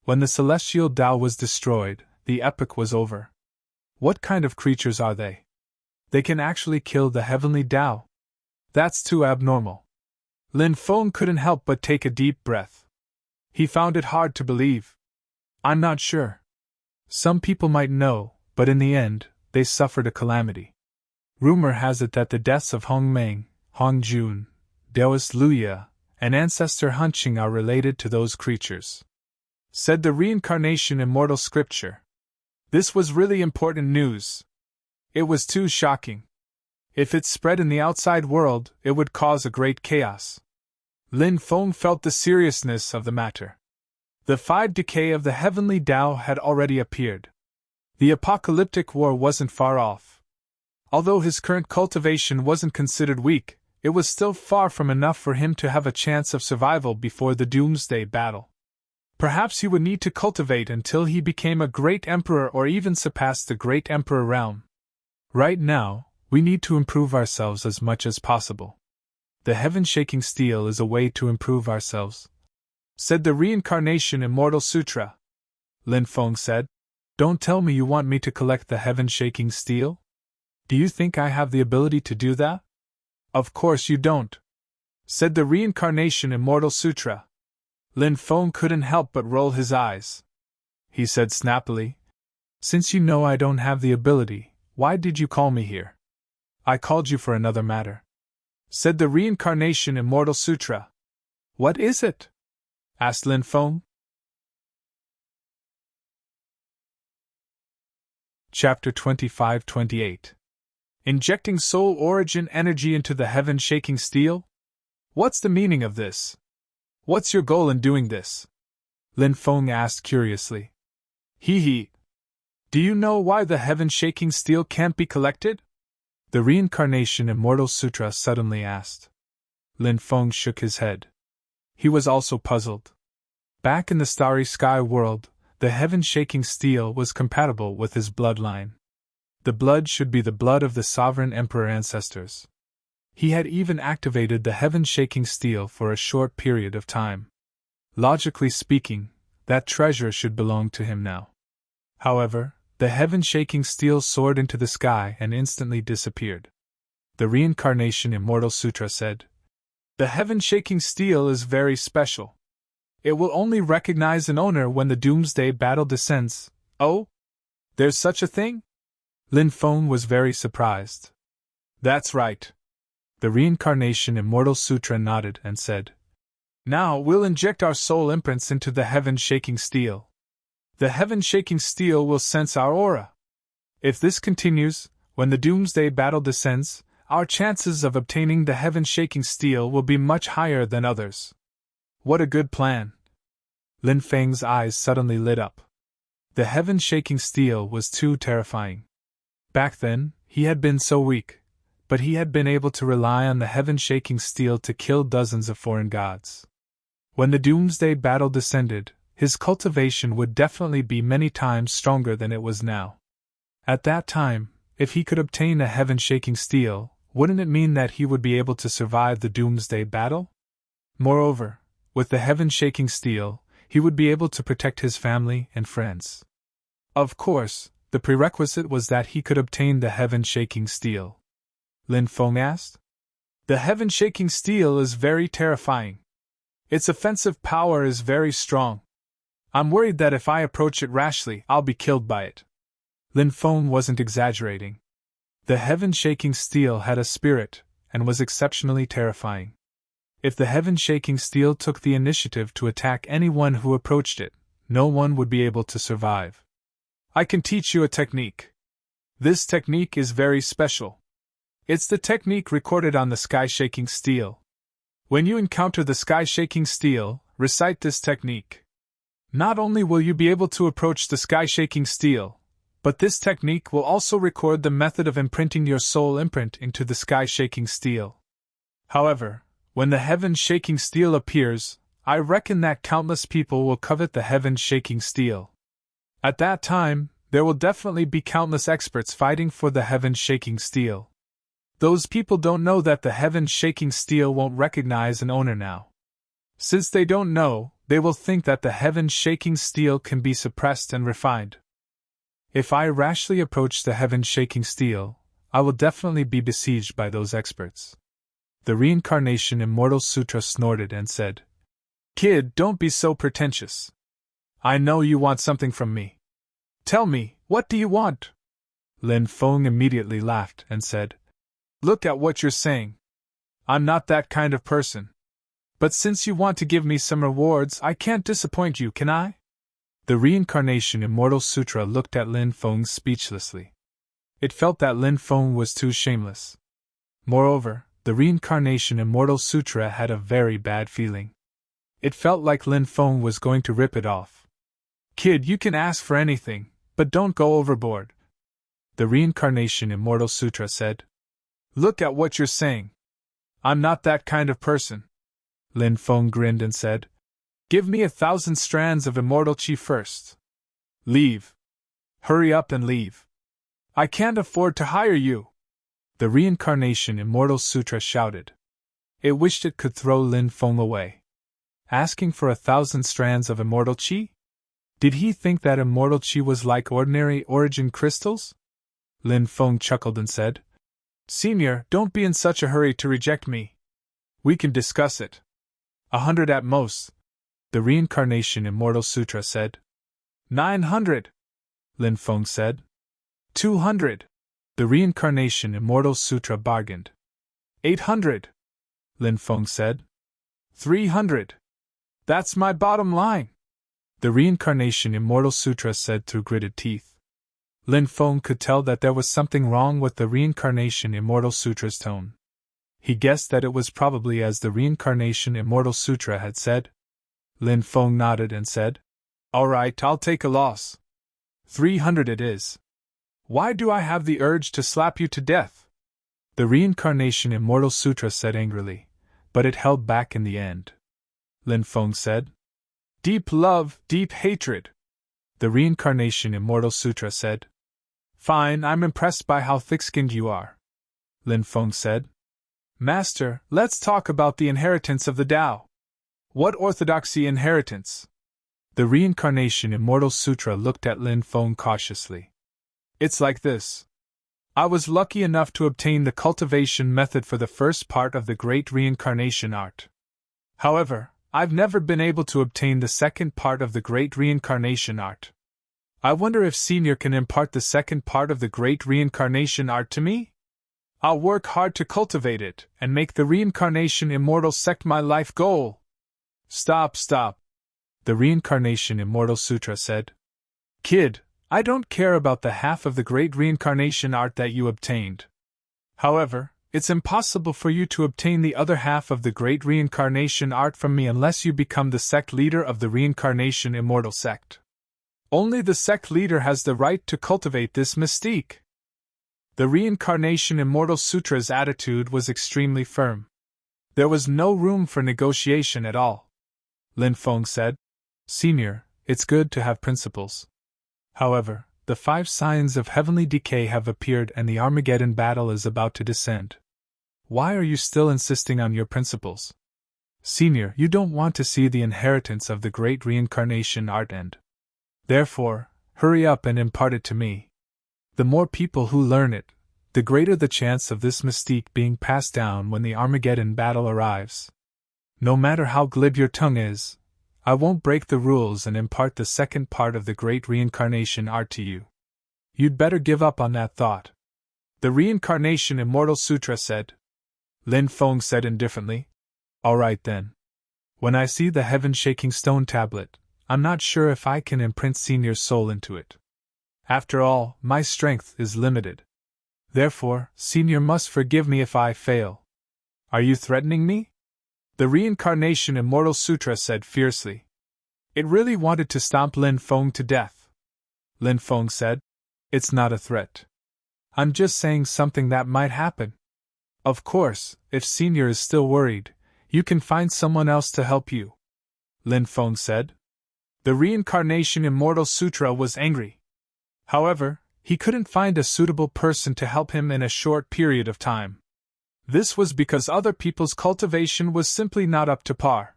When the celestial Tao was destroyed, the epoch was over. What kind of creatures are they? They can actually kill the heavenly Tao. That's too abnormal. Lin Feng couldn't help but take a deep breath. He found it hard to believe. I'm not sure. Some people might know, but in the end, they suffered a calamity. Rumor has it that the deaths of Hong Meng, Hong Jun, Daoist Luya, and Ancestor Hunching are related to those creatures. Said the Reincarnation Immortal Scripture. This was really important news. It was too shocking. If it spread in the outside world, it would cause a great chaos. Lin Feng felt the seriousness of the matter. The 5 decay of the heavenly Tao had already appeared. The apocalyptic war wasn't far off. Although his current cultivation wasn't considered weak, it was still far from enough for him to have a chance of survival before the doomsday battle. Perhaps he would need to cultivate until he became a great emperor or even surpassed the great emperor realm. Right now, we need to improve ourselves as much as possible. The heaven-shaking steel is a way to improve ourselves. Said the Reincarnation Immortal Sutra. Lin Feng said, Don't tell me you want me to collect the heaven-shaking steel? Do you think I have the ability to do that? Of course you don't. Said the Reincarnation Immortal Sutra. Lin Feng couldn't help but roll his eyes. He said snappily, Since you know I don't have the ability, why did you call me here? I called you for another matter. Said the Reincarnation Immortal Sutra. What is it? Asked Lin Feng. Chapter 25-28. Injecting soul origin energy into the heaven-shaking steel? What's the meaning of this? What's your goal in doing this? Lin Feng asked curiously. Hee. Do you know why the heaven-shaking steel can't be collected? The Reincarnation Immortal Sutra suddenly asked. Lin Feng shook his head. He was also puzzled. Back in the starry sky world, the heaven-shaking steel was compatible with his bloodline. The blood should be the blood of the sovereign emperor ancestors. He had even activated the heaven-shaking steel for a short period of time. Logically speaking, that treasure should belong to him now. However, the heaven-shaking steel soared into the sky and instantly disappeared. The Reincarnation Immortal Sutra said, "The heaven-shaking steel is very special. It will only recognize an owner when the doomsday battle descends." Oh? There's such a thing? Lin Feng was very surprised. That's right. The Reincarnation Immortal Sutra nodded and said, "Now we'll inject our soul imprints into the heaven-shaking steel. The heaven-shaking steel will sense our aura. If this continues, when the doomsday battle descends, our chances of obtaining the heaven-shaking steel will be much higher than others." What a good plan! Lin Feng's eyes suddenly lit up. The heaven-shaking steel was too terrifying. Back then, he had been so weak, but he had been able to rely on the heaven-shaking steel to kill dozens of foreign gods. When the doomsday battle descended, his cultivation would definitely be many times stronger than it was now. At that time, if he could obtain a heaven-shaking steel, wouldn't it mean that he would be able to survive the doomsday battle? Moreover, with the heaven-shaking steel, he would be able to protect his family and friends. Of course, the prerequisite was that he could obtain the heaven-shaking steel. Lin Feng asked. The heaven-shaking steel is very terrifying. Its offensive power is very strong. I'm worried that if I approach it rashly, I'll be killed by it. Lin Feng wasn't exaggerating. The heaven-shaking steel had a spirit, and was exceptionally terrifying. If the heaven-shaking steel took the initiative to attack anyone who approached it, no one would be able to survive. I can teach you a technique. This technique is very special. It's the technique recorded on the sky-shaking steel. When you encounter the sky-shaking steel, recite this technique. Not only will you be able to approach the sky-shaking steel, but this technique will also record the method of imprinting your soul imprint into the sky-shaking steel. However, when the heaven-shaking steel appears, I reckon that countless people will covet the heaven-shaking steel. At that time, there will definitely be countless experts fighting for the heaven-shaking steel. Those people don't know that the heaven-shaking steel won't recognize an owner now. Since they don't know, they will think that the heaven-shaking steel can be suppressed and refined. If I rashly approach the heaven-shaking steel, I will definitely be besieged by those experts. The Reincarnation Immortal Sutra snorted and said, "Kid, don't be so pretentious. I know you want something from me. Tell me, what do you want?" Lin Feng immediately laughed and said, "Look at what you're saying. I'm not that kind of person. But since you want to give me some rewards, I can't disappoint you, can I?" The Reincarnation Immortal Sutra looked at Lin Feng speechlessly. It felt that Lin Feng was too shameless. Moreover, the Reincarnation Immortal Sutra had a very bad feeling. It felt like Lin Feng was going to rip it off. "Kid, you can ask for anything, but don't go overboard," the Reincarnation Immortal Sutra said. "Look at what you're saying. I'm not that kind of person." Lin Feng grinned and said, "Give me 1,000 strands of immortal chi first. Leave. Hurry up and leave. I can't afford to hire you," the Reincarnation Immortal Sutra shouted. It wished it could throw Lin Feng away. Asking for 1,000 strands of immortal chi? Did he think that immortal chi was like ordinary origin crystals? Lin Feng chuckled and said, "Senior, don't be in such a hurry to reject me. We can discuss it. 100 at most," the Reincarnation Immortal Sutra said. 900, Lin Feng said. 200, the Reincarnation Immortal Sutra bargained. 800, Lin Feng said. 300. That's my bottom line, the Reincarnation Immortal Sutra said through gritted teeth. Lin Feng could tell that there was something wrong with the Reincarnation Immortal Sutra's tone. He guessed that it was probably as the Reincarnation Immortal Sutra had said, Lin Feng nodded and said, "All right, I'll take a loss. 300 it is. Why do I have the urge to slap you to death?" The Reincarnation Immortal Sutra said angrily, but it held back in the end. Lin Feng said, "Deep love, deep hatred." The Reincarnation Immortal Sutra said, "Fine, I'm impressed by how thick-skinned you are." Lin Feng said, "Master, let's talk about the inheritance of the Tao." "What orthodoxy inheritance?" The Reincarnation Immortal Sutra looked at Lin Feng cautiously. "It's like this. I was lucky enough to obtain the cultivation method for the first part of the Great Reincarnation Art. However, I've never been able to obtain the second part of the Great Reincarnation Art. I wonder if Senior can impart the second part of the Great Reincarnation Art to me? I'll work hard to cultivate it and make the Reincarnation Immortal Sect my life goal." Stop. The Reincarnation Immortal Sutra said, "Kid, I don't care about the half of the Great Reincarnation Art that you obtained. However, it's impossible for you to obtain the other half of the Great Reincarnation Art from me unless you become the sect leader of the Reincarnation Immortal Sect. Only the sect leader has the right to cultivate this mystique." The Reincarnation Immortal Sutra's attitude was extremely firm. There was no room for negotiation at all. Lin Feng said, "Senior, it's good to have principles. However, the 5 signs of heavenly decay have appeared and the Armageddon battle is about to descend. Why are you still insisting on your principles? Senior, you don't want to see the inheritance of the Great Reincarnation Art end. Therefore, hurry up and impart it to me. The more people who learn it, the greater the chance of this mystique being passed down when the Armageddon battle arrives. No matter how glib your tongue is, I won't break the rules and impart the second part of the Great Reincarnation Art to you. You'd better give up on that thought." The Reincarnation Immortal Sutra said. Lin Feng said indifferently, "All right then. When I see the heaven-shaking stone tablet, I'm not sure if I can imprint Senior's soul into it. After all, my strength is limited. Therefore, Senior must forgive me if I fail." "Are you threatening me?" The Reincarnation Immortal Sutra said fiercely. It really wanted to stomp Lin Feng to death. Lin Feng said, "It's not a threat. I'm just saying something that might happen. Of course, if Senior is still worried, you can find someone else to help you." Lin Feng said. The Reincarnation Immortal Sutra was angry. However, he couldn't find a suitable person to help him in a short period of time. This was because other people's cultivation was simply not up to par.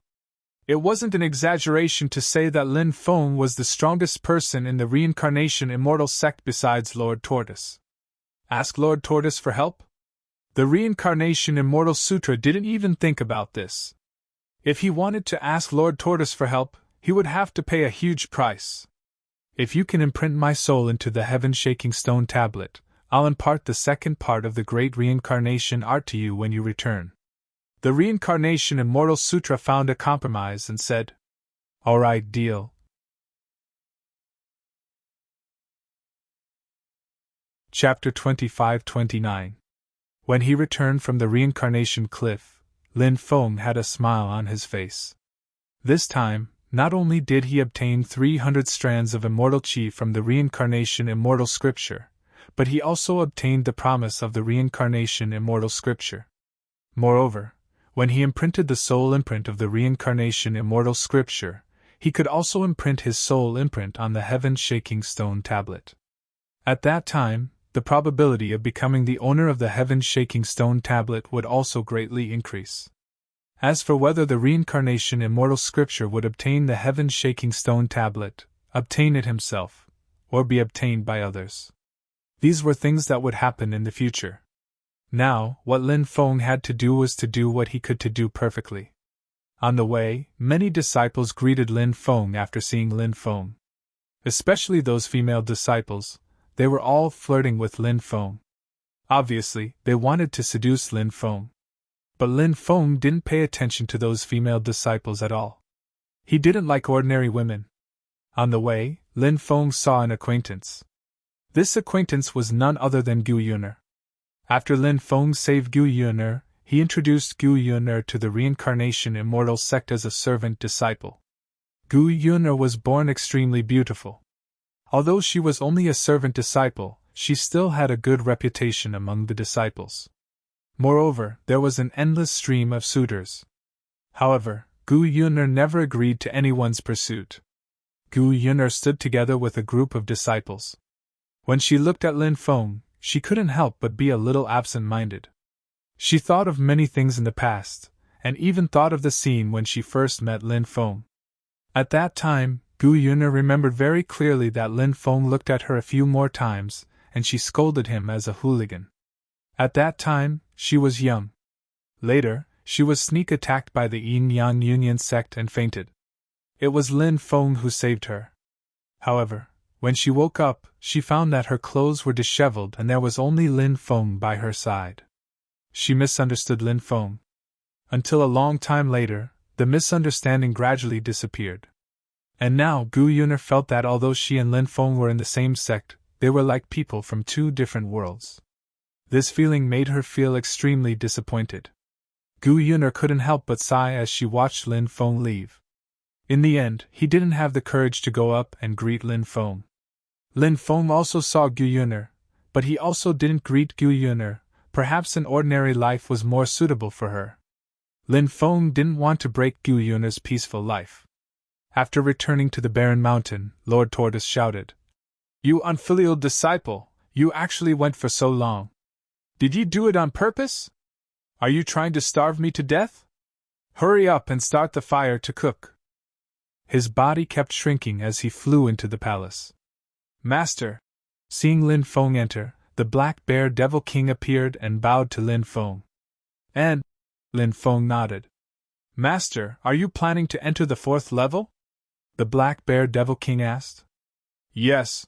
It wasn't an exaggeration to say that Lin Feng was the strongest person in the Reincarnation Immortal Sect besides Lord Tortoise. Ask Lord Tortoise for help? The Reincarnation Immortal Sutra didn't even think about this. If he wanted to ask Lord Tortoise for help, he would have to pay a huge price. "If you can imprint my soul into the heaven-shaking stone tablet, I'll impart the second part of the Great Reincarnation Art to you when you return." The Reincarnation Immortal Sutra found a compromise and said, "All right, deal." Chapter 25-29. When he returned from the Reincarnation Cliff, Lin Feng had a smile on his face. This time, not only did he obtain 300 strands of immortal chi from the Reincarnation Immortal Scripture, but he also obtained the promise of the Reincarnation Immortal Scripture. Moreover, when he imprinted the soul imprint of the Reincarnation Immortal Scripture, he could also imprint his soul imprint on the heaven-shaking stone tablet. At that time, the probability of becoming the owner of the heaven-shaking stone tablet would also greatly increase. As for whether the Reincarnation Immortal Scripture would obtain the heaven-shaking stone tablet, obtain it himself, or be obtained by others, these were things that would happen in the future. Now, what Lin Feng had to do was to do what he could to do perfectly. On the way, many disciples greeted Lin Feng after seeing Lin Feng. Especially those female disciples, they were all flirting with Lin Feng. Obviously, they wanted to seduce Lin Feng. But Lin Feng didn't pay attention to those female disciples at all. He didn't like ordinary women. On the way, Lin Feng saw an acquaintance. This acquaintance was none other than Gu Yuner. After Lin Feng saved Gu Yuner, he introduced Gu Yuner to the Reincarnation Immortal Sect as a servant disciple. Gu Yun'er was born extremely beautiful. Although she was only a servant disciple, she still had a good reputation among the disciples. Moreover, there was an endless stream of suitors. However, Gu Yun'er never agreed to anyone's pursuit. Gu Yun'er stood together with a group of disciples. When she looked at Lin Feng, she couldn't help but be a little absent-minded. She thought of many things in the past, and even thought of the scene when she first met Lin Feng. At that time, Gu Yun'er remembered very clearly that Lin Feng looked at her a few more times, and she scolded him as a hooligan. At that time, she was young. Later, she was sneak attacked by the Yin-Yang Union sect and fainted. It was Lin Feng who saved her. However, when she woke up, she found that her clothes were disheveled and there was only Lin Feng by her side. She misunderstood Lin Feng. Until a long time later, the misunderstanding gradually disappeared. And now Gu Yun'er felt that although she and Lin Feng were in the same sect, they were like people from two different worlds. This feeling made her feel extremely disappointed. Gu Yun'er couldn't help but sigh as she watched Lin Feng leave. In the end, he didn't have the courage to go up and greet Lin Feng. Lin Feng also saw Gu Yun'er, but he also didn't greet Gu Yun'er. Perhaps an ordinary life was more suitable for her. Lin Feng didn't want to break Gu Yun'er's peaceful life. After returning to the barren mountain, Lord Tortoise shouted, "You unfilial disciple, you actually went for so long. Did you do it on purpose? Are you trying to starve me to death? Hurry up and start the fire to cook." His body kept shrinking as he flew into the palace. "Master!" Seeing Lin Feng enter, the Black Bear Devil King appeared and bowed to Lin Feng. "And?" Lin Feng nodded. "Master, are you planning to enter the 4th level?" the Black Bear Devil King asked. "Yes.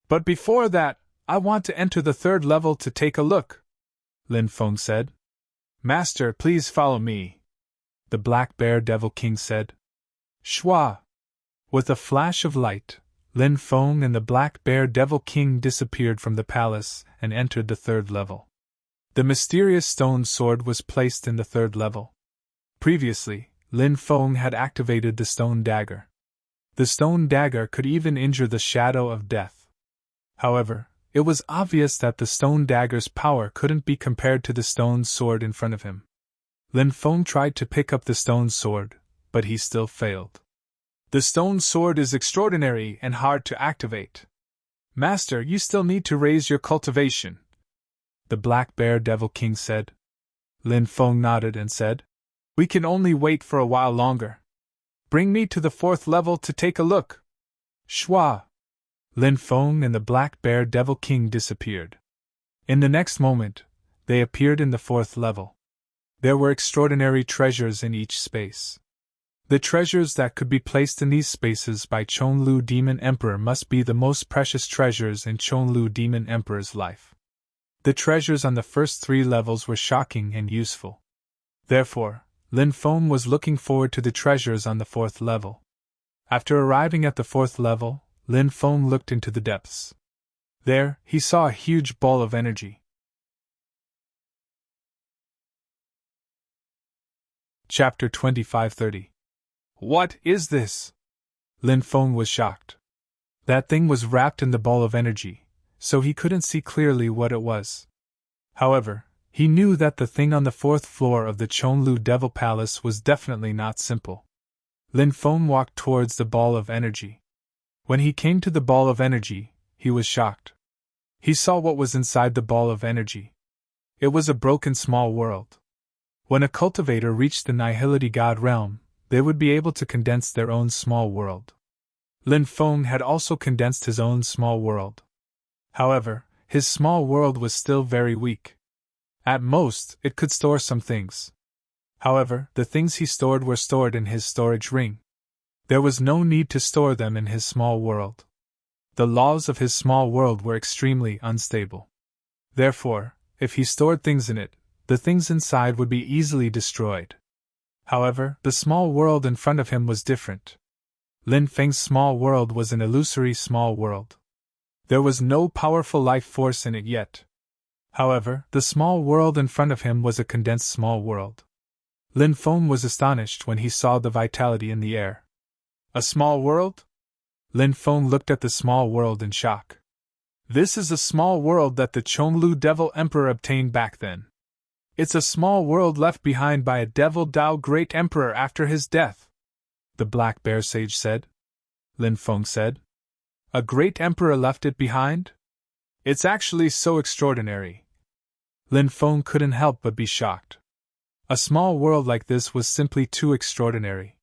But before that, I want to enter the 3rd level to take a look," Lin Feng said. "Master, please follow me," the Black Bear Devil King said. Shwa! With a flash of light, Lin Feng and the Black Bear Devil King disappeared from the palace and entered the 3rd level. The mysterious stone sword was placed in the 3rd level. Previously, Lin Feng had activated the stone dagger. The stone dagger could even injure the shadow of death. However, it was obvious that the stone dagger's power couldn't be compared to the stone sword in front of him. Lin Feng tried to pick up the stone sword, but he still failed. "The stone sword is extraordinary and hard to activate. Master, you still need to raise your cultivation," the Black Bear Devil King said. Lin Feng nodded and said, "We can only wait for a while longer. Bring me to the 4th level to take a look." Shwa! Lin Feng and the Black Bear Devil King disappeared. In the next moment, they appeared in the 4th level. There were extraordinary treasures in each space. The treasures that could be placed in these spaces by Chonlu Demon Emperor must be the most precious treasures in Chonlu Demon Emperor's life. The treasures on the first 3 levels were shocking and useful. Therefore, Lin Feng was looking forward to the treasures on the 4th level. After arriving at the 4th level, Lin Feng looked into the depths. There, he saw a huge ball of energy. Chapter 2530. "What is this?" Lin Feng was shocked. That thing was wrapped in the ball of energy, so he couldn't see clearly what it was. However, he knew that the thing on the 4th floor of the Chonlu Devil Palace was definitely not simple. Lin Feng walked towards the ball of energy. When he came to the ball of energy, he was shocked. He saw what was inside the ball of energy. It was a broken small world. When a cultivator reached the Nihility God realm, they would be able to condense their own small world. Lin Feng had also condensed his own small world. However, his small world was still very weak. At most, it could store some things. However, the things he stored were stored in his storage ring. There was no need to store them in his small world. The laws of his small world were extremely unstable. Therefore, if he stored things in it, the things inside would be easily destroyed. However, the small world in front of him was different. Lin Feng's small world was an illusory small world. There was no powerful life force in it yet. However, the small world in front of him was a condensed small world. Lin Feng was astonished when he saw the vitality in the air. A small world? Lin Feng looked at the small world in shock. This is a small world that the Chonglu Devil Emperor obtained back then. It's a small world left behind by a Devil Dao Great Emperor after his death, the Black Bear Sage said. Lin Feng said. A great emperor left it behind? It's actually so extraordinary. Lin Feng couldn't help but be shocked. A small world like this was simply too extraordinary.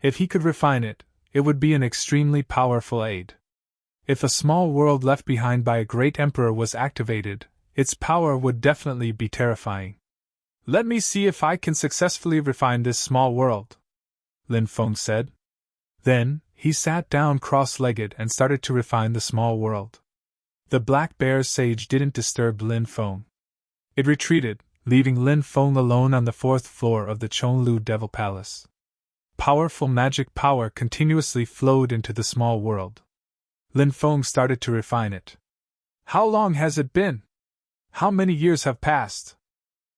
If he could refine it, it would be an extremely powerful aid. If a small world left behind by a great emperor was activated, its power would definitely be terrifying. Let me see if I can successfully refine this small world, Lin Feng said. Then, he sat down cross-legged and started to refine the small world. The Black Bear Sage didn't disturb Lin Feng. It retreated, leaving Lin Feng alone on the 4th floor of the Chonglu Devil Palace. Powerful magic power continuously flowed into the small world. Lin Feng started to refine it. How long has it been? How many years have passed?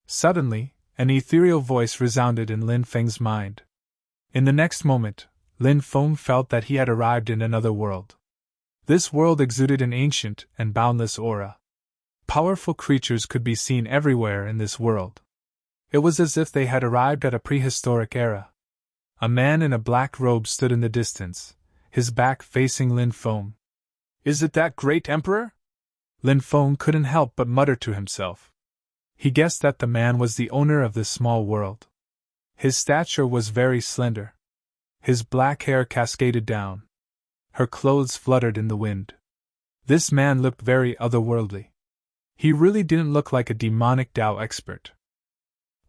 Suddenly, an ethereal voice resounded in Lin Feng's mind. In the next moment, Lin Feng felt that he had arrived in another world. This world exuded an ancient and boundless aura. Powerful creatures could be seen everywhere in this world. It was as if they had arrived at a prehistoric era. A man in a black robe stood in the distance, his back facing Lin Feng. Is it that great emperor? Lin Feng couldn't help but mutter to himself. He guessed that the man was the owner of this small world. His stature was very slender. His black hair cascaded down. Her clothes fluttered in the wind. This man looked very otherworldly. He really didn't look like a demonic Dao expert.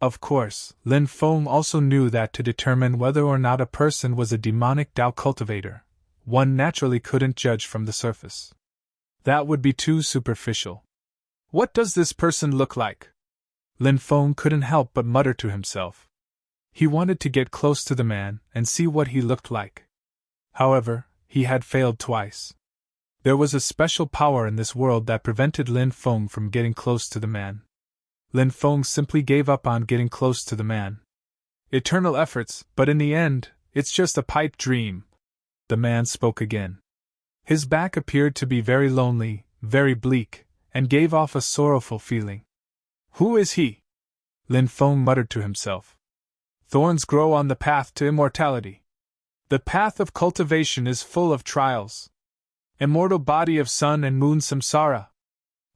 Of course, Lin Feng also knew that to determine whether or not a person was a demonic Dao cultivator, one naturally couldn't judge from the surface. That would be too superficial. What does this person look like? Lin Feng couldn't help but mutter to himself. He wanted to get close to the man and see what he looked like. However, he had failed twice. There was a special power in this world that prevented Lin Feng from getting close to the man. Lin Feng simply gave up on getting close to the man. Eternal efforts, but in the end, it's just a pipe dream. The man spoke again. His back appeared to be very lonely, very bleak, and gave off a sorrowful feeling. Who is he? Lin Feng muttered to himself. Thorns grow on the path to immortality. The path of cultivation is full of trials. Immortal body of sun and moon samsara.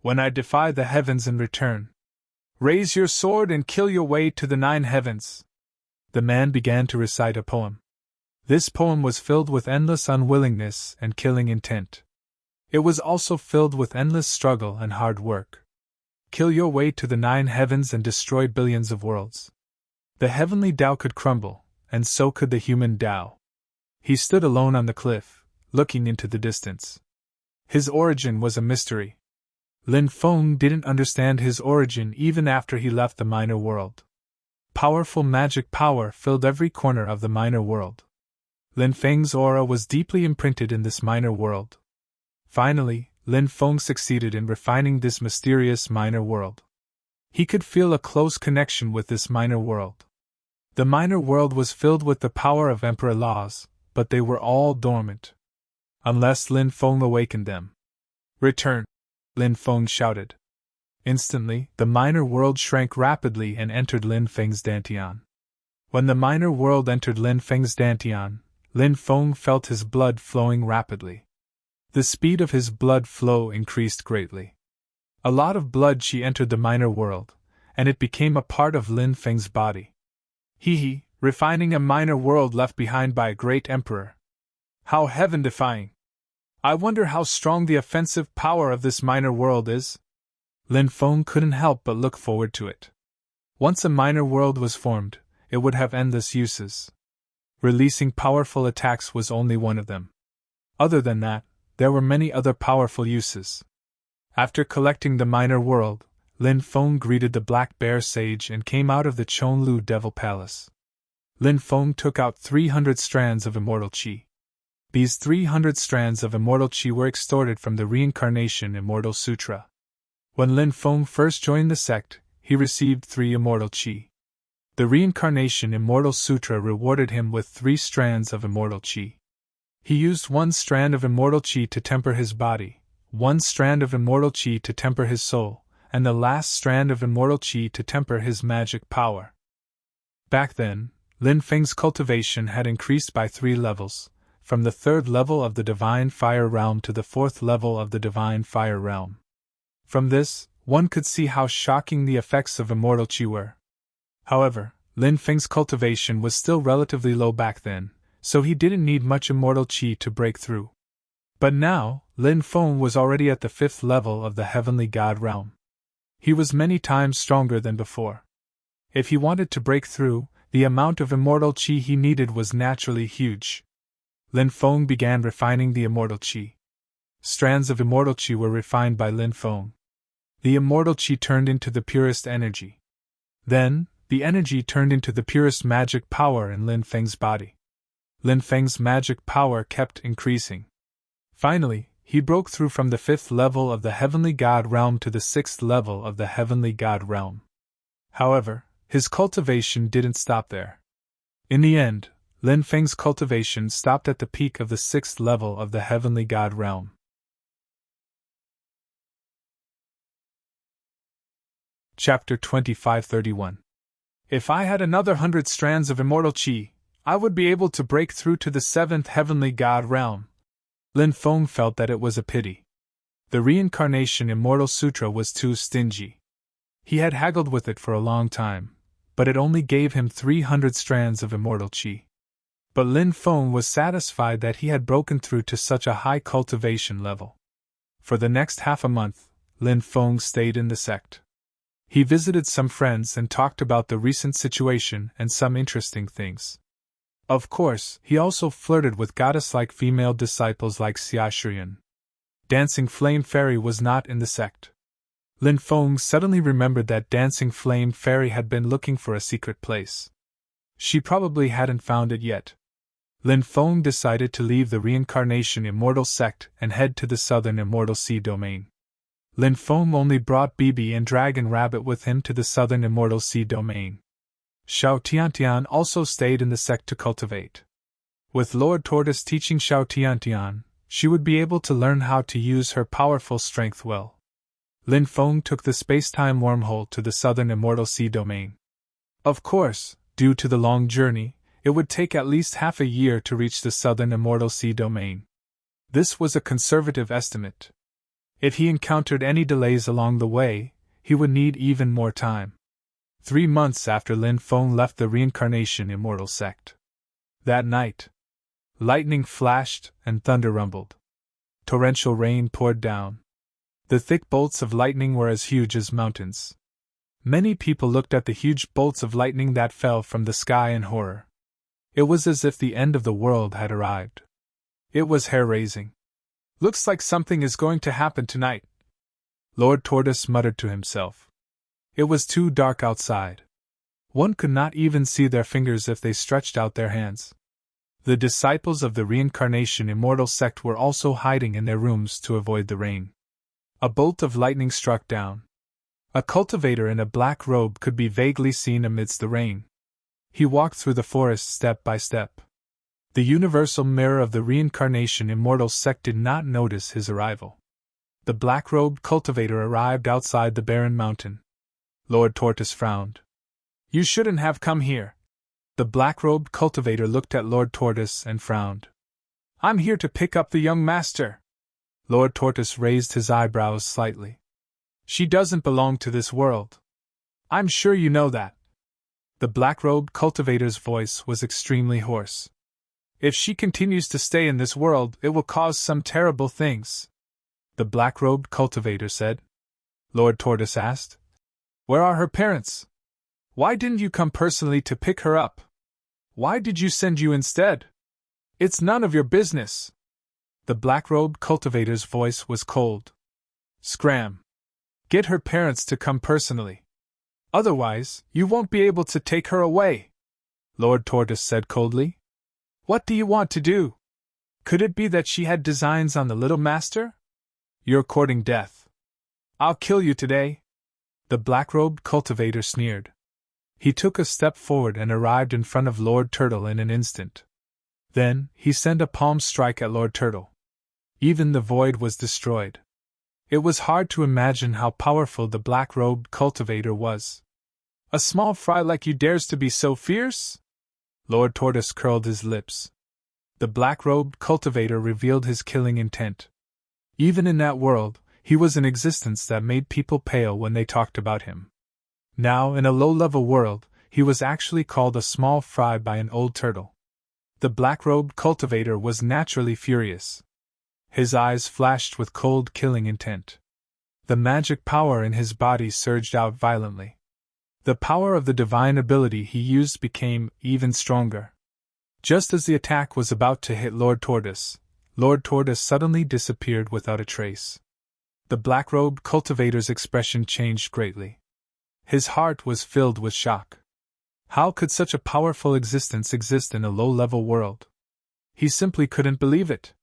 When I defy the heavens in return. Raise your sword and kill your way to the 9 heavens. The man began to recite a poem. This poem was filled with endless unwillingness and killing intent. It was also filled with endless struggle and hard work. Kill your way to the 9 heavens and destroy billions of worlds. The heavenly Tao could crumble, and so could the human Tao. He stood alone on the cliff, looking into the distance. His origin was a mystery. Lin Feng didn't understand his origin even after he left the minor world. Powerful magic power filled every corner of the minor world. Lin Feng's aura was deeply imprinted in this minor world. Finally, Lin Feng succeeded in refining this mysterious minor world. He could feel a close connection with this minor world. The minor world was filled with the power of emperor laws, but they were all dormant. Unless Lin Feng awakened them. Return! Lin Feng shouted. Instantly, the minor world shrank rapidly and entered Lin Feng's dantian. When the minor world entered Lin Feng's dantian, Lin Feng felt his blood flowing rapidly. The speed of his blood flow increased greatly. A lot of blood chi entered the minor world, and it became a part of Lin Feng's body. He, refining a minor world left behind by a great emperor. How heaven-defying! I wonder how strong the offensive power of this minor world is? Lin Feng couldn't help but look forward to it. Once a minor world was formed, it would have endless uses. Releasing powerful attacks was only one of them. Other than that, there were many other powerful uses. After collecting the minor world, Lin Feng greeted the Black Bear Sage and came out of the Chonglu Devil Palace. Lin Feng took out 300 strands of immortal qi. These 300 strands of immortal qi were extorted from the Reincarnation Immortal Sutra. When Lin Feng first joined the sect, he received 3 immortal qi. The Reincarnation Immortal Sutra rewarded him with 3 strands of immortal qi. He used one strand of immortal chi to temper his body, one strand of immortal chi to temper his soul, and the last strand of immortal chi to temper his magic power. Back then, Lin Feng's cultivation had increased by 3 levels, from the 3rd level of the Divine Fire Realm to the 4th level of the Divine Fire Realm. From this, one could see how shocking the effects of immortal chi were. However, Lin Feng's cultivation was still relatively low back then, so he didn't need much immortal chi to break through. But now, Lin Feng was already at the 5th level of the Heavenly God Realm. He was many times stronger than before. If he wanted to break through, the amount of immortal chi he needed was naturally huge. Lin Feng began refining the immortal chi. Strands of immortal chi were refined by Lin Feng. The immortal chi turned into the purest energy. Then, the energy turned into the purest magic power in Lin Feng's body. Lin Feng's magic power kept increasing. Finally, he broke through from the 5th level of the Heavenly God Realm to the 6th level of the Heavenly God Realm. However, his cultivation didn't stop there. In the end, Lin Feng's cultivation stopped at the peak of the 6th level of the Heavenly God Realm. Chapter 2531. If I had another 100 strands of immortal chi, I would be able to break through to the 7th Heavenly God Realm. Lin Feng felt that it was a pity. The Reincarnation Immortal Sutra was too stingy. He had haggled with it for a long time, but it only gave him 300 strands of immortal chi. But Lin Feng was satisfied that he had broken through to such a high cultivation level. For the next half a month, Lin Feng stayed in the sect. He visited some friends and talked about the recent situation and some interesting things. Of course, he also flirted with goddess-like female disciples like Xia Shiyan. Dancing Flame Fairy was not in the sect. Lin Feng suddenly remembered that Dancing Flame Fairy had been looking for a secret place. She probably hadn't found it yet. Lin Feng decided to leave the Reincarnation Immortal sect and head to the Southern Immortal Sea domain. Lin Feng only brought Bibi and Dragon Rabbit with him to the Southern Immortal Sea domain. Xiao Tiantian also stayed in the sect to cultivate. With Lord Tortoise teaching Xiao Tiantian, she would be able to learn how to use her powerful strength well. Lin Feng took the space-time wormhole to the Southern Immortal Sea domain. Of course, due to the long journey, it would take at least half a year to reach the Southern Immortal Sea domain. This was a conservative estimate. If he encountered any delays along the way, he would need even more time. 3 months after Lin Feng left the Reincarnation Immortal sect. That night, lightning flashed and thunder rumbled. Torrential rain poured down. The thick bolts of lightning were as huge as mountains. Many people looked at the huge bolts of lightning that fell from the sky in horror. It was as if the end of the world had arrived. It was hair-raising. "Looks like something is going to happen tonight," Lord Tortoise muttered to himself. It was too dark outside. One could not even see their fingers if they stretched out their hands. The disciples of the Reincarnation Immortal sect were also hiding in their rooms to avoid the rain. A bolt of lightning struck down. A cultivator in a black robe could be vaguely seen amidst the rain. He walked through the forest step by step. The universal mirror of the Reincarnation Immortal sect did not notice his arrival. The black-robed cultivator arrived outside the barren mountain. Lord Tortoise frowned. "You shouldn't have come here." The black-robed cultivator looked at Lord Tortoise and frowned. "I'm here to pick up the young master." Lord Tortoise raised his eyebrows slightly. "She doesn't belong to this world. I'm sure you know that." The black-robed cultivator's voice was extremely hoarse. "If she continues to stay in this world, it will cause some terrible things," the black-robed cultivator said. Lord Tortoise asked, "Where are her parents? Why didn't you come personally to pick her up? Why did you send you instead? It's none of your business." The black-robed cultivator's voice was cold. "Scram! Get her parents to come personally. Otherwise, you won't be able to take her away," Lord Tortoise said coldly. "What do you want to do? Could it be that she had designs on the little master? You're courting death. I'll kill you today." The black-robed cultivator sneered. He took a step forward and arrived in front of Lord Turtle in an instant. Then, he sent a palm strike at Lord Turtle. Even the void was destroyed. It was hard to imagine how powerful the black-robed cultivator was. "A small fry like you dares to be so fierce?" Lord Tortoise curled his lips. The black-robed cultivator revealed his killing intent. Even in that world, he was an existence that made people pale when they talked about him. Now, in a low-level world, he was actually called a small fry by an old turtle. The black-robed cultivator was naturally furious. His eyes flashed with cold, killing intent. The magic power in his body surged out violently. The power of the divine ability he used became even stronger. Just as the attack was about to hit Lord Tortoise suddenly disappeared without a trace. The black-robed cultivator's expression changed greatly. His heart was filled with shock. How could such a powerful existence exist in a low-level world? He simply couldn't believe it.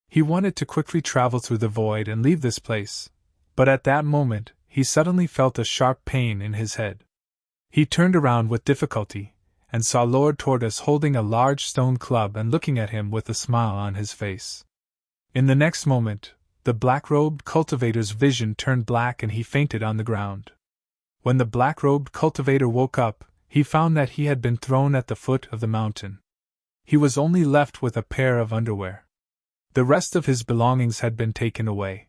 He wanted to quickly travel through the void and leave this place, but at that moment, he suddenly felt a sharp pain in his head. He turned around with difficulty, and saw Lord Tortoise holding a large stone club and looking at him with a smile on his face. In the next moment, the black-robed cultivator's vision turned black and he fainted on the ground. When the black-robed cultivator woke up, he found that he had been thrown at the foot of the mountain. He was only left with a pair of underwear. The rest of his belongings had been taken away.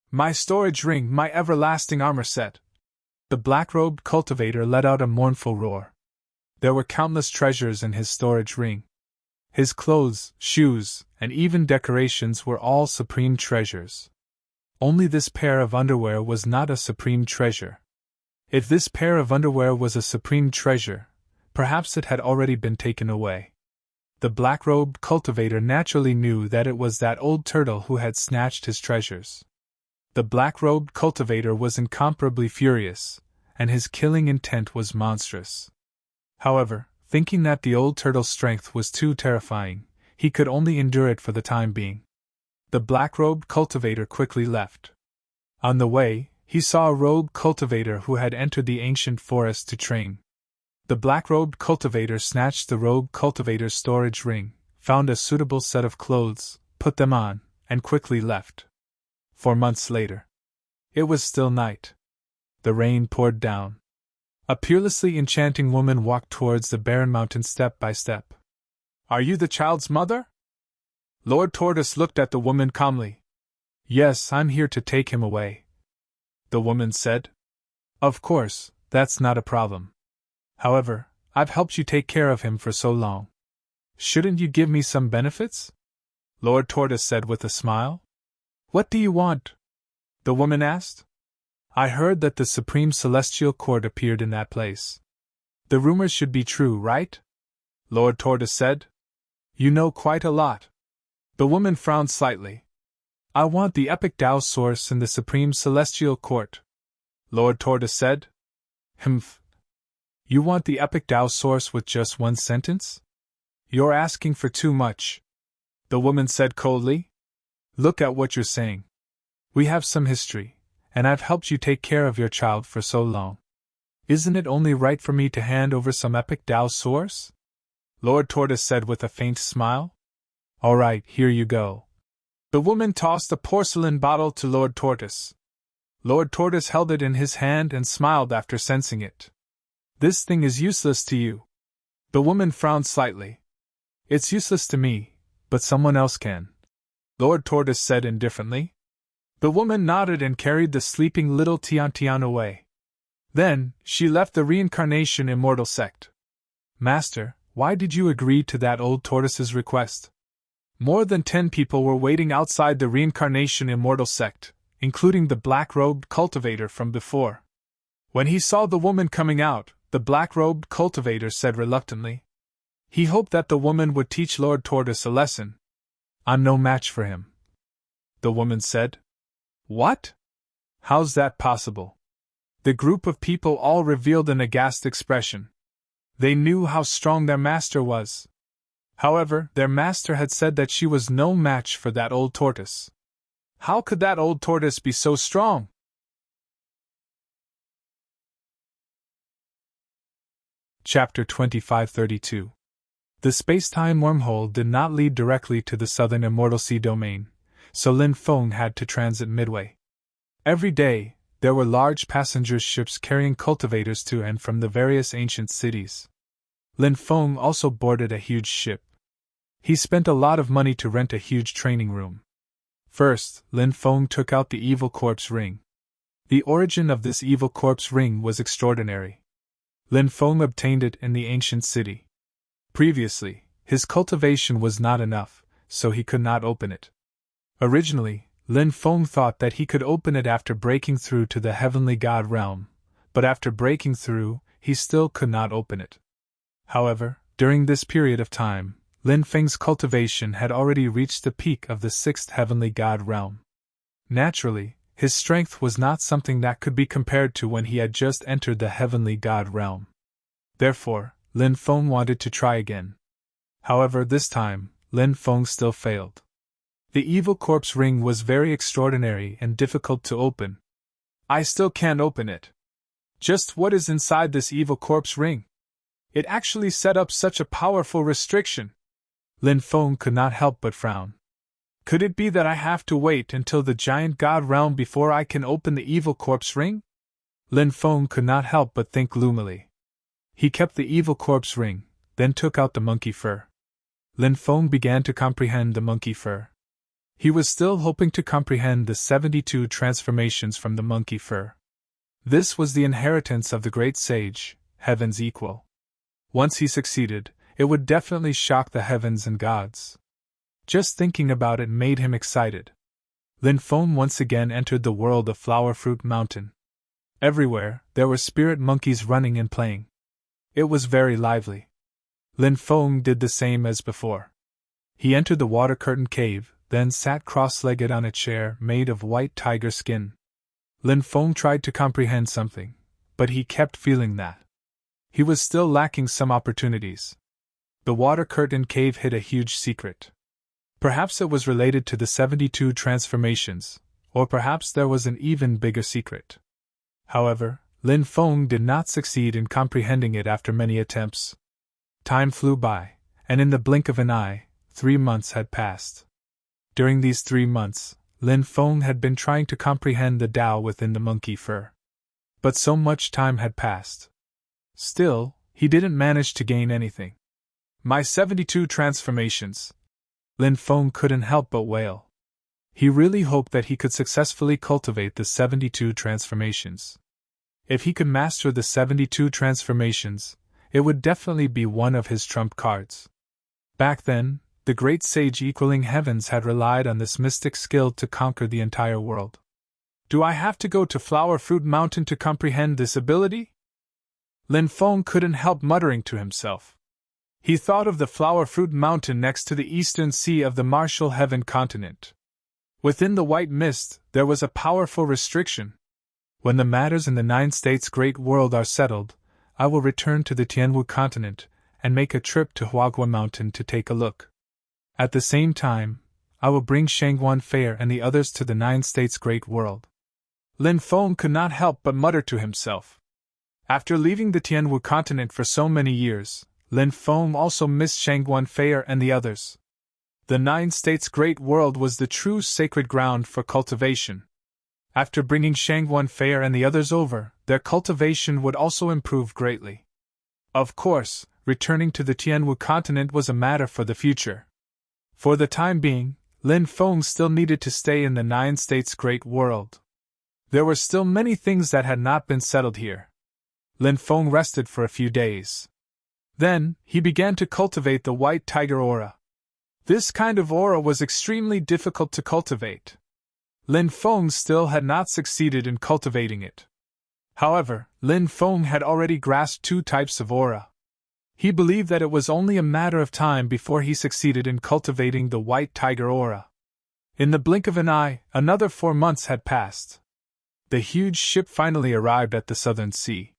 "My storage ring, my everlasting armor set!" The black-robed cultivator let out a mournful roar. There were countless treasures in his storage ring. His clothes, shoes, and even decorations were all supreme treasures. Only this pair of underwear was not a supreme treasure. If this pair of underwear was a supreme treasure, perhaps it had already been taken away. The black-robed cultivator naturally knew that it was that old turtle who had snatched his treasures. The black-robed cultivator was incomparably furious, and his killing intent was monstrous. However, thinking that the old turtle's strength was too terrifying, he could only endure it for the time being. The black-robed cultivator quickly left. On the way, he saw a rogue cultivator who had entered the ancient forest to train. The black-robed cultivator snatched the rogue cultivator's storage ring, found a suitable set of clothes, put them on, and quickly left. 4 months later. It was still night. The rain poured down. A peerlessly enchanting woman walked towards the barren mountain step by step. "Are you the child's mother?" Lord Tortoise looked at the woman calmly. "Yes, I'm here to take him away," the woman said. "Of course, that's not a problem. However, I've helped you take care of him for so long. Shouldn't you give me some benefits?" Lord Tortoise said with a smile. "What do you want?" the woman asked. "I heard that the Supreme Celestial Court appeared in that place. The rumors should be true, right?" Lord Tortoise said. "You know quite a lot." The woman frowned slightly. "I want the epic Tao source in the Supreme Celestial Court," Lord Tortoise said. "Humph. You want the epic Tao source with just one sentence? You're asking for too much," the woman said coldly. "Look at what you're saying. We have some history, and I've helped you take care of your child for so long. Isn't it only right for me to hand over some epic Tao source?" Lord Tortoise said with a faint smile. "All right, here you go." The woman tossed a porcelain bottle to Lord Tortoise. Lord Tortoise held it in his hand and smiled after sensing it. "This thing is useless to you." The woman frowned slightly. "It's useless to me, but someone else can," Lord Tortoise said indifferently. The woman nodded and carried the sleeping little Tian away. Then, she left the Reincarnation Immortal sect. "Master, why did you agree to that old tortoise's request?" More than 10 people were waiting outside the Reincarnation Immortal sect, including the black-robed cultivator from before. When he saw the woman coming out, the black-robed cultivator said reluctantly. He hoped that the woman would teach Lord Tortoise a lesson. "I'm no match for him," the woman said. "What? How's that possible?" The group of people all revealed an aghast expression. They knew how strong their master was. However, their master had said that she was no match for that old tortoise. How could that old tortoise be so strong? Chapter 2532. The space-time wormhole did not lead directly to the southern Immortal Sea domain, so Lin Feng had to transit midway. Every day, there were large passenger ships carrying cultivators to and from the various ancient cities. Lin Feng also boarded a huge ship. He spent a lot of money to rent a huge training room. First, Lin Feng took out the Evil Corpse Ring. The origin of this Evil Corpse Ring was extraordinary. Lin Feng obtained it in the ancient city. Previously, his cultivation was not enough, so he could not open it. Originally, Lin Feng thought that he could open it after breaking through to the heavenly god realm, but after breaking through, he still could not open it. However, during this period of time, Lin Feng's cultivation had already reached the peak of the sixth heavenly god realm. Naturally, his strength was not something that could be compared to when he had just entered the heavenly god realm. Therefore, Lin Feng wanted to try again. However, this time, Lin Feng still failed. The Evil Corpse Ring was very extraordinary and difficult to open. I still can't open it. Just what is inside this Evil Corpse Ring? It actually set up such a powerful restriction. Lin Feng could not help but frown. Could it be that I have to wait until the giant god realm before I can open the Evil Corpse Ring? Lin Feng could not help but think gloomily. He kept the Evil Corpse Ring, then took out the monkey fur. Lin Feng began to comprehend the monkey fur. He was still hoping to comprehend the 72 transformations from the monkey fur. This was the inheritance of the great sage, heaven's equal. Once he succeeded, it would definitely shock the heavens and gods. Just thinking about it made him excited. Lin Feng once again entered the world of Flower Fruit Mountain. Everywhere, there were spirit monkeys running and playing. It was very lively. Lin Feng did the same as before. He entered the water curtain cave, then sat cross-legged on a chair made of white tiger skin. Lin Feng tried to comprehend something, but he kept feeling that he was still lacking some opportunities. The water curtain cave hid a huge secret. Perhaps it was related to the 72 transformations, or perhaps there was an even bigger secret. However, Lin Feng did not succeed in comprehending it after many attempts. Time flew by, and in the blink of an eye, 3 months had passed. During these 3 months, Lin Feng had been trying to comprehend the Tao within the monkey fur. But so much time had passed. Still, he didn't manage to gain anything. My 72 transformations. Lin Feng couldn't help but wail. He really hoped that he could successfully cultivate the 72 transformations. If he could master the 72 transformations, it would definitely be one of his trump cards. Back then, the great sage equaling heavens had relied on this mystic skill to conquer the entire world. Do I have to go to Flower Fruit Mountain to comprehend this ability? Lin Feng couldn't help muttering to himself. He thought of the Flower Fruit Mountain next to the eastern sea of the Martial Heaven continent. Within the white mist, there was a powerful restriction. When the matters in the 9 states' great world are settled, I will return to the Tianwu continent and make a trip to Huagua Mountain to take a look. At the same time, I will bring Shangguan Fair and the others to the 9 states' great world. Lin Feng could not help but mutter to himself. After leaving the Tianwu continent for so many years, Lin Feng also missed Shangguan Fair and the others. The 9 states' great world was the true sacred ground for cultivation. After bringing Shangguan Fair and the others over, their cultivation would also improve greatly. Of course, returning to the Tianwu continent was a matter for the future. For the time being, Lin Feng still needed to stay in the 9 states' great world. There were still many things that had not been settled here. Lin Feng rested for a few days. Then, he began to cultivate the white tiger aura. This kind of aura was extremely difficult to cultivate. Lin Feng still had not succeeded in cultivating it. However, Lin Feng had already grasped 2 types of aura. He believed that it was only a matter of time before he succeeded in cultivating the white tiger aura. In the blink of an eye, another 4 months had passed. The huge ship finally arrived at the southern sea.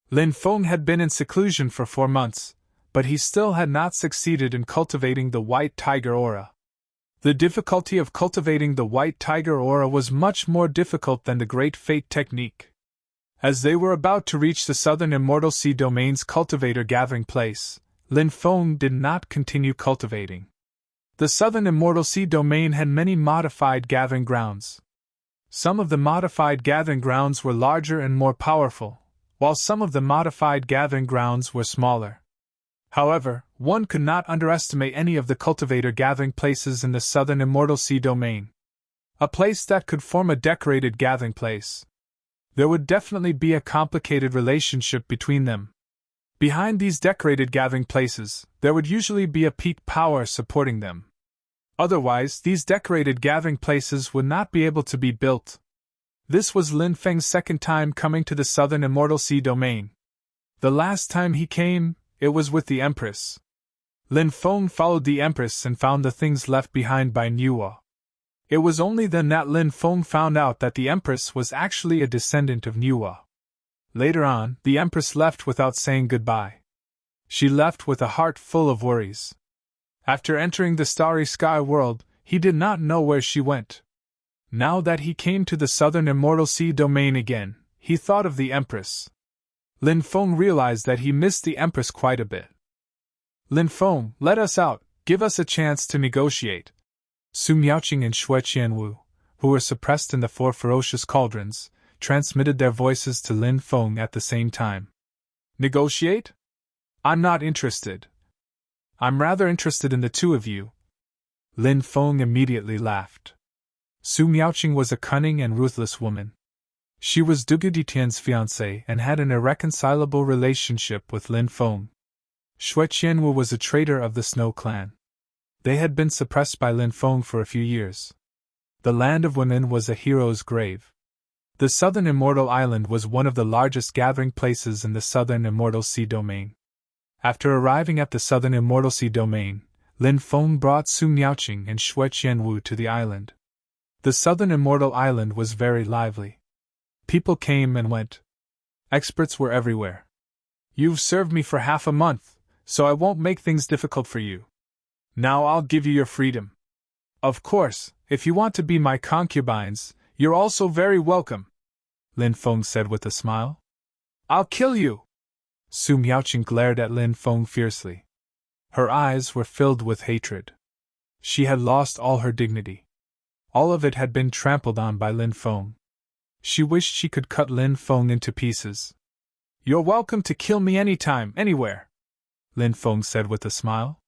Lin Feng had been in seclusion for 4 months, but he still had not succeeded in cultivating the white tiger aura. The difficulty of cultivating the white tiger aura was much more difficult than the Great Fate technique. As they were about to reach the southern Immortal Sea Domain's cultivator gathering place, Lin Feng did not continue cultivating. The southern Immortal Sea domain had many modified gathering grounds. Some of the modified gathering grounds were larger and more powerful, while some of the modified gathering grounds were smaller. However, one could not underestimate any of the cultivator gathering places in the southern Immortal Sea domain. A place that could form a decorated gathering place. There would definitely be a complicated relationship between them. Behind these decorated gathering places, there would usually be a peak power supporting them. Otherwise, these decorated gathering places would not be able to be built. This was Lin Feng's second time coming to the southern Immortal Sea domain. The last time he came, it was with the Empress. Lin Feng followed the Empress and found the things left behind by Nuo. It was only then that Lin Feng found out that the Empress was actually a descendant of Nuo. Later on, the Empress left without saying goodbye. She left with a heart full of worries. After entering the starry sky world, he did not know where she went. Now that he came to the southern Immortal Sea domain again, he thought of the Empress. Lin Feng realized that he missed the Empress quite a bit. Lin Feng, let us out, give us a chance to negotiate. Su Miaoqing and Xue Qianwu, who were suppressed in the 4 ferocious cauldrons, transmitted their voices to Lin Feng at the same time. Negotiate? I'm not interested. I'm rather interested in the two of you. Lin Feng immediately laughed. Su Miaoqing was a cunning and ruthless woman. She was Dugu Ditian's fiancée and had an irreconcilable relationship with Lin Feng. Xue Qianwu was a traitor of the Snow Clan. They had been suppressed by Lin Feng for a few years. The Land of Women was a hero's grave. The Southern Immortal Island was one of the largest gathering places in the Southern Immortal Sea domain. After arriving at the Southern Immortal Sea domain, Lin Feng brought Su Miaoqing and Xue Qianwu to the island. The Southern Immortal Island was very lively. People came and went. Experts were everywhere. You've served me for half a month, so I won't make things difficult for you. Now I'll give you your freedom. Of course, if you want to be my concubines, you're also very welcome, Lin Feng said with a smile. I'll kill you! Su Miaoqing glared at Lin Feng fiercely. Her eyes were filled with hatred. She had lost all her dignity. All of it had been trampled on by Lin Feng. She wished she could cut Lin Feng into pieces. You're welcome to kill me anytime, anywhere, Lin Feng said with a smile.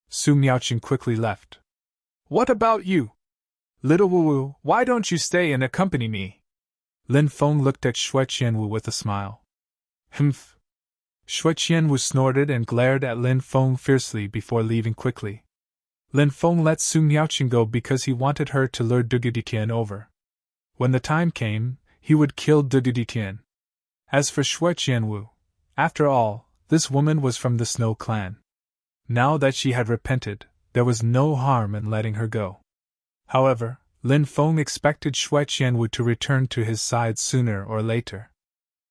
Su Miaoqing quickly left. What about you? Little Wu, why don't you stay and accompany me? Lin Feng looked at Xue Qianwu with a smile. Humph. Xue Qianwu snorted and glared at Lin Feng fiercely before leaving quickly. Lin Feng let Su Miaoqing go because he wanted her to lure Dugu Ditian over. When the time came, he would kill Dugu Ditian. As for Xue Qianwu, after all, this woman was from the Snow Clan. Now that she had repented, there was no harm in letting her go. However, Lin Feng expected Xue Qianwu to return to his side sooner or later.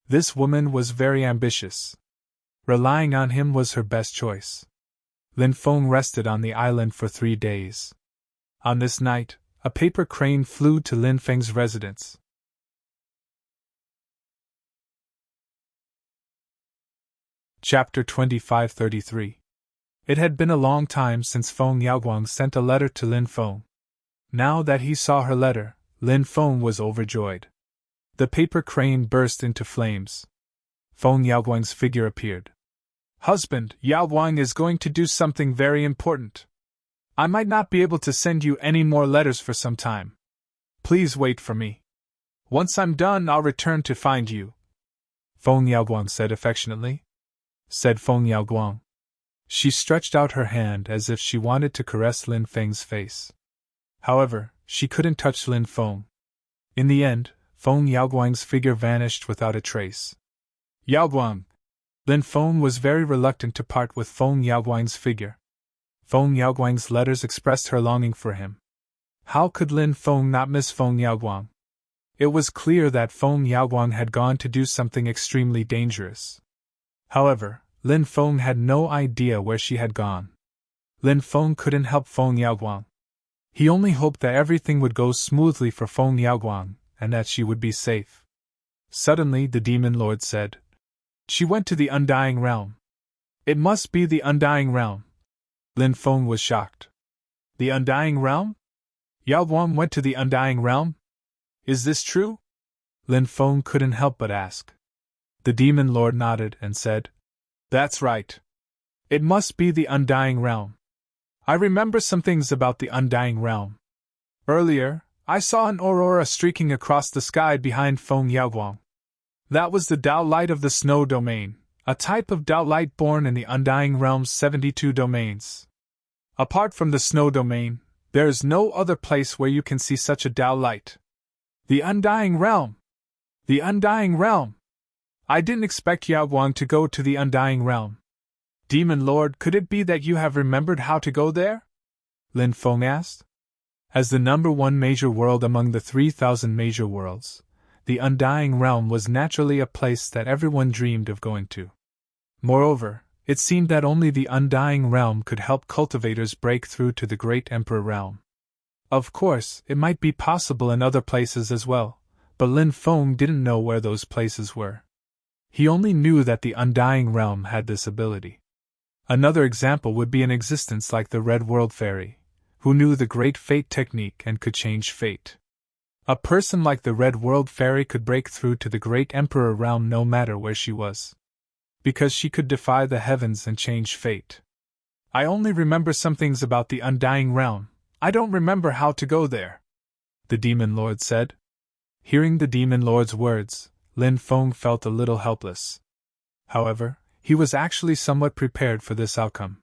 This woman was very ambitious. Relying on him was her best choice. Lin Feng rested on the island for 3 days. On this night, a paper crane flew to Lin Feng's residence. Chapter 2533. It had been a long time since Feng Yaoguang sent a letter to Lin Feng. Now that he saw her letter, Lin Feng was overjoyed. The paper crane burst into flames. Feng Yaoguang's figure appeared. Husband, Yaoguang is going to do something very important. I might not be able to send you any more letters for some time. Please wait for me. Once I'm done, I'll return to find you, Feng Yaoguang said affectionately. Said Feng Yaoguang. She stretched out her hand as if she wanted to caress Lin Feng's face. However, she couldn't touch Lin Feng. In the end, Feng Yaoguang's figure vanished without a trace. Yaoguang! Lin Feng was very reluctant to part with Feng Yaoguang's figure. Feng Yaoguang's letters expressed her longing for him. How could Lin Feng not miss Feng Yaoguang? It was clear that Feng Yaoguang had gone to do something extremely dangerous. However, Lin Feng had no idea where she had gone. Lin Feng couldn't help Feng Yaoguang. He only hoped that everything would go smoothly for Feng Yaoguang, and that she would be safe. Suddenly the Demon Lord said, She went to the Undying Realm. It must be the Undying Realm. Lin Feng was shocked. The Undying Realm? Yao Guang went to the Undying Realm? Is this true? Lin Feng couldn't help but ask. The Demon Lord nodded and said, That's right. It must be the Undying Realm. I remember some things about the Undying Realm. Earlier, I saw an aurora streaking across the sky behind Feng Yaoguang. That was the Dao Light of the Snow Domain, a type of Dao Light born in the Undying Realm's 72 domains. Apart from the Snow Domain, there is no other place where you can see such a Dao Light. The Undying Realm! The Undying Realm! I didn't expect Yaoguang to go to the Undying Realm. Demon Lord, could it be that you have remembered how to go there? Lin Feng asked. As the number one major world among the 3,000 major worlds, the Undying Realm was naturally a place that everyone dreamed of going to. Moreover, it seemed that only the Undying Realm could help cultivators break through to the Great Emperor Realm. Of course, it might be possible in other places as well, but Lin Feng didn't know where those places were. He only knew that the Undying Realm had this ability. Another example would be an existence like the Red World Fairy, who knew the Great Fate technique and could change fate. A person like the Red World Fairy could break through to the Great Emperor Realm no matter where she was, because she could defy the heavens and change fate. I only remember some things about the Undying Realm. I don't remember how to go there, the Demon Lord said. Hearing the Demon Lord's words, Lin Feng felt a little helpless. However, he was actually somewhat prepared for this outcome.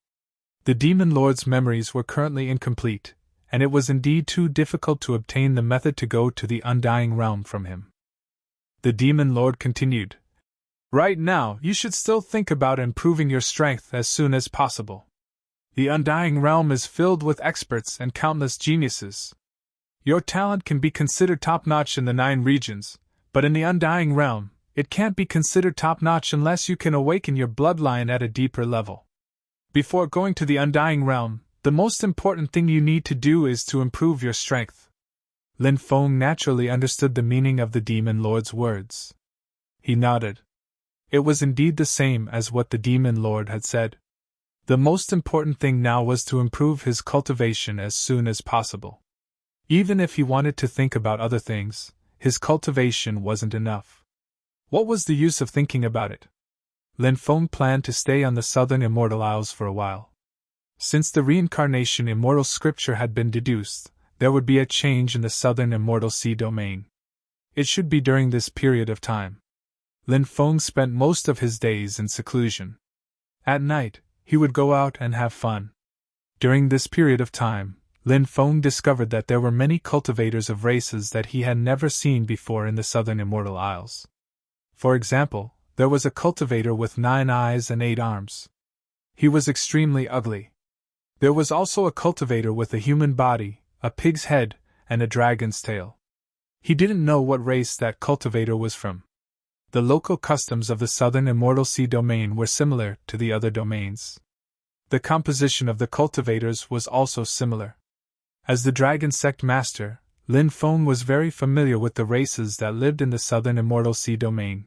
The Demon Lord's memories were currently incomplete, and it was indeed too difficult to obtain the method to go to the Undying Realm from him. The Demon Lord continued, Right now, you should still think about improving your strength as soon as possible. The Undying Realm is filled with experts and countless geniuses. Your talent can be considered top-notch in the 9 regions, but in the Undying Realm, it can't be considered top-notch unless you can awaken your bloodline at a deeper level. Before going to the Undying Realm, the most important thing you need to do is to improve your strength. Lin Feng naturally understood the meaning of the Demon Lord's words. He nodded. It was indeed the same as what the Demon Lord had said. The most important thing now was to improve his cultivation as soon as possible. Even if he wanted to think about other things, his cultivation wasn't enough. What was the use of thinking about it? Lin Feng planned to stay on the Southern Immortal Isles for a while. Since the reincarnation immortal scripture had been deduced, there would be a change in the Southern Immortal Sea domain. It should be during this period of time. Lin Feng spent most of his days in seclusion. At night, he would go out and have fun. During this period of time, Lin Feng discovered that there were many cultivators of races that he had never seen before in the Southern Immortal Isles. For example, there was a cultivator with 9 eyes and 8 arms. He was extremely ugly. There was also a cultivator with a human body, a pig's head, and a dragon's tail. He didn't know what race that cultivator was from. The local customs of the Southern Immortal Sea domain were similar to the other domains. The composition of the cultivators was also similar. As the Dragon Sect Master, Lin Feng was very familiar with the races that lived in the Southern Immortal Sea domain.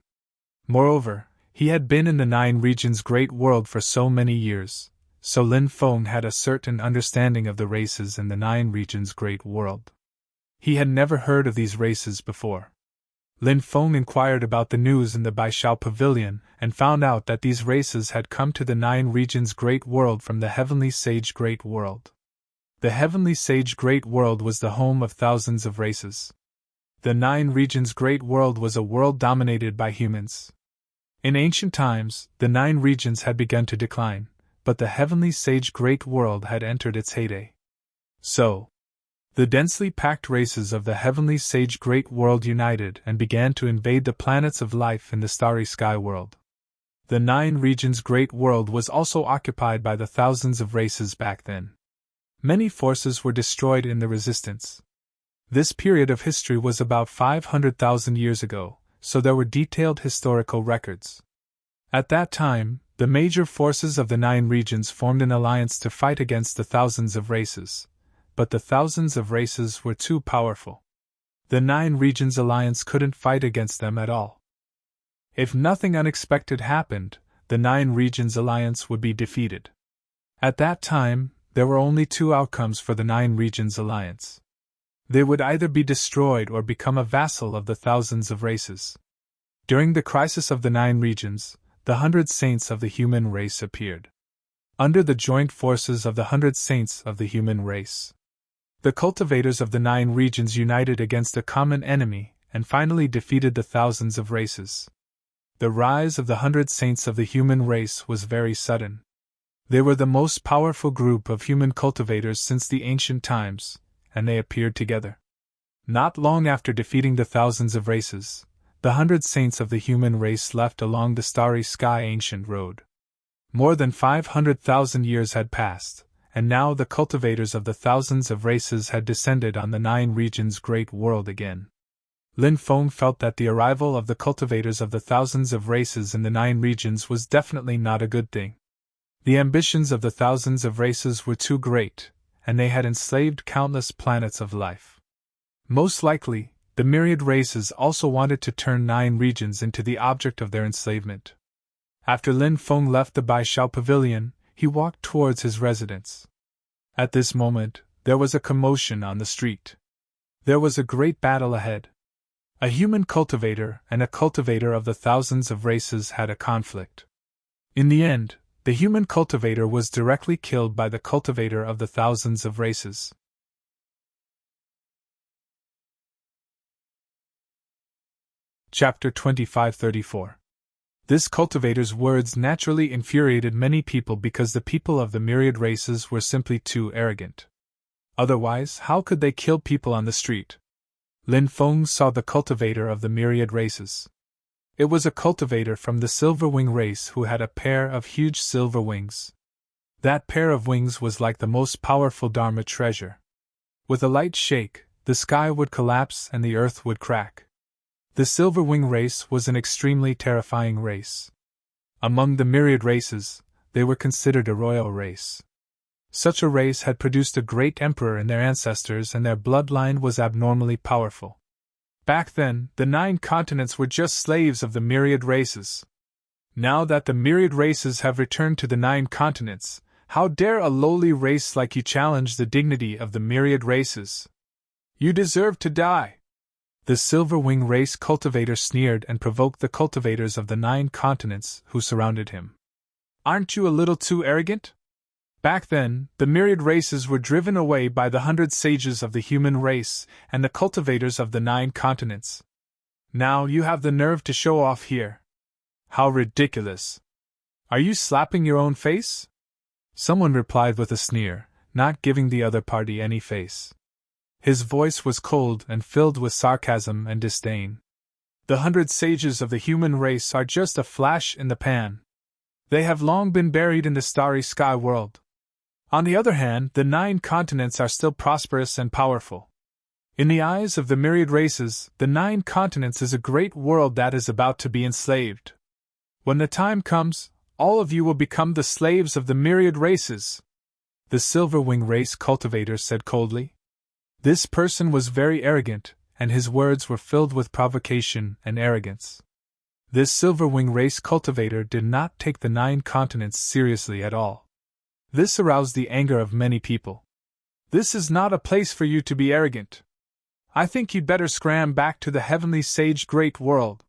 Moreover, he had been in the 9 regions Great World for so many years, so Lin Feng had a certain understanding of the races in the 9 regions Great World. He had never heard of these races before. Lin Feng inquired about the news in the Baishao Pavilion and found out that these races had come to the 9 regions Great World from the Heavenly Sage Great World. The Heavenly Sage Great World was the home of thousands of races. The 9 regions Great World was a world dominated by humans. In ancient times, the 9 regions had begun to decline, but the Heavenly Sage Great World had entered its heyday. So, the densely packed races of the Heavenly Sage Great World united and began to invade the planets of life in the starry sky world. The 9 regions Great World was also occupied by the thousands of races back then. Many forces were destroyed in the resistance. This period of history was about 500,000 years ago, so there were detailed historical records. At that time, the major forces of the 9 regions formed an alliance to fight against the thousands of races, but the thousands of races were too powerful. The 9 regions alliance couldn't fight against them at all. If nothing unexpected happened, the the Nine Regions Alliance would be defeated. At that time, there were only two outcomes for the Nine Regions Alliance. They would either be destroyed or become a vassal of the thousands of races. During the crisis of the Nine Regions, the 100 Saints of the human race appeared. Under the joint forces of the 100 Saints of the human race, the cultivators of the Nine Regions united against a common enemy and finally defeated the thousands of races. The rise of the 100 Saints of the human race was very sudden. They were the most powerful group of human cultivators since the ancient times, and they appeared together. Not long after defeating the thousands of races, the 100 Saints of the human race left along the starry sky ancient road. More than 500,000 years had passed, and now the cultivators of the thousands of races had descended on the Nine Regions' great world again. Lin Feng felt that the arrival of the cultivators of the thousands of races in the Nine Regions was definitely not a good thing. The ambitions of the thousands of races were too great, and they had enslaved countless planets of life. Most likely, the myriad races also wanted to turn Nine Regions into the object of their enslavement. After Lin Feng left the Baishao Pavilion, he walked towards his residence. At this moment, there was a commotion on the street. There was a great battle ahead. A human cultivator and a cultivator of the thousands of races had a conflict. In the end, the human cultivator was directly killed by the cultivator of the thousands of races. Chapter 2534. This cultivator's words naturally infuriated many people because the people of the myriad races were simply too arrogant. Otherwise, how could they kill people on the street? Lin Feng saw the cultivator of the myriad races. It was a cultivator from the silver wing race who had a pair of huge silver wings. That pair of wings was like the most powerful Dharma treasure. With a light shake, the sky would collapse and the earth would crack. The silver wing race was an extremely terrifying race. Among the myriad races, they were considered a royal race. Such a race had produced a great emperor in their ancestors, and their bloodline was abnormally powerful. Back then, the 9 continents were just slaves of the myriad races. Now that the myriad races have returned to the 9 continents, how dare a lowly race like you challenge the dignity of the myriad races? You deserve to die! The silver wing race cultivator sneered and provoked the cultivators of the 9 continents who surrounded him. Aren't you a little too arrogant? Back then, the myriad races were driven away by the 100 sages of the human race and the cultivators of the 9 continents. Now you have the nerve to show off here. How ridiculous! Are you slapping your own face? Someone replied with a sneer, not giving the other party any face. His voice was cold and filled with sarcasm and disdain. The 100 sages of the human race are just a flash in the pan. They have long been buried in the starry sky world. On the other hand, the 9 continents are still prosperous and powerful. In the eyes of the myriad races, the 9 continents is a great world that is about to be enslaved. When the time comes, all of you will become the slaves of the myriad races. The silver wing race cultivator said coldly. This person was very arrogant, and his words were filled with provocation and arrogance. This silver wing race cultivator did not take the 9 continents seriously at all. This aroused the anger of many people. This is not a place for you to be arrogant. I think you'd better scram back to the heavenly sage great world.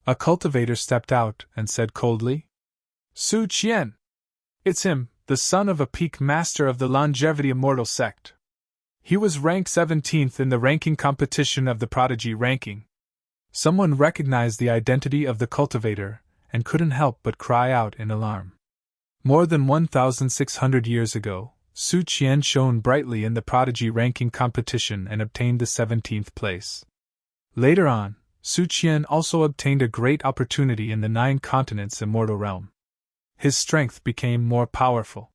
A cultivator stepped out and said coldly. Su Qian. It's him, the son of a peak master of the longevity immortal sect. He was ranked 17th in the ranking competition of the prodigy ranking. Someone recognized the identity of the cultivator and couldn't help but cry out in alarm. More than 1,600 years ago, Su Qian shone brightly in the prodigy ranking competition and obtained the 17th place. Later on, Su Qian also obtained a great opportunity in the 9 continents immortal realm. His strength became more powerful.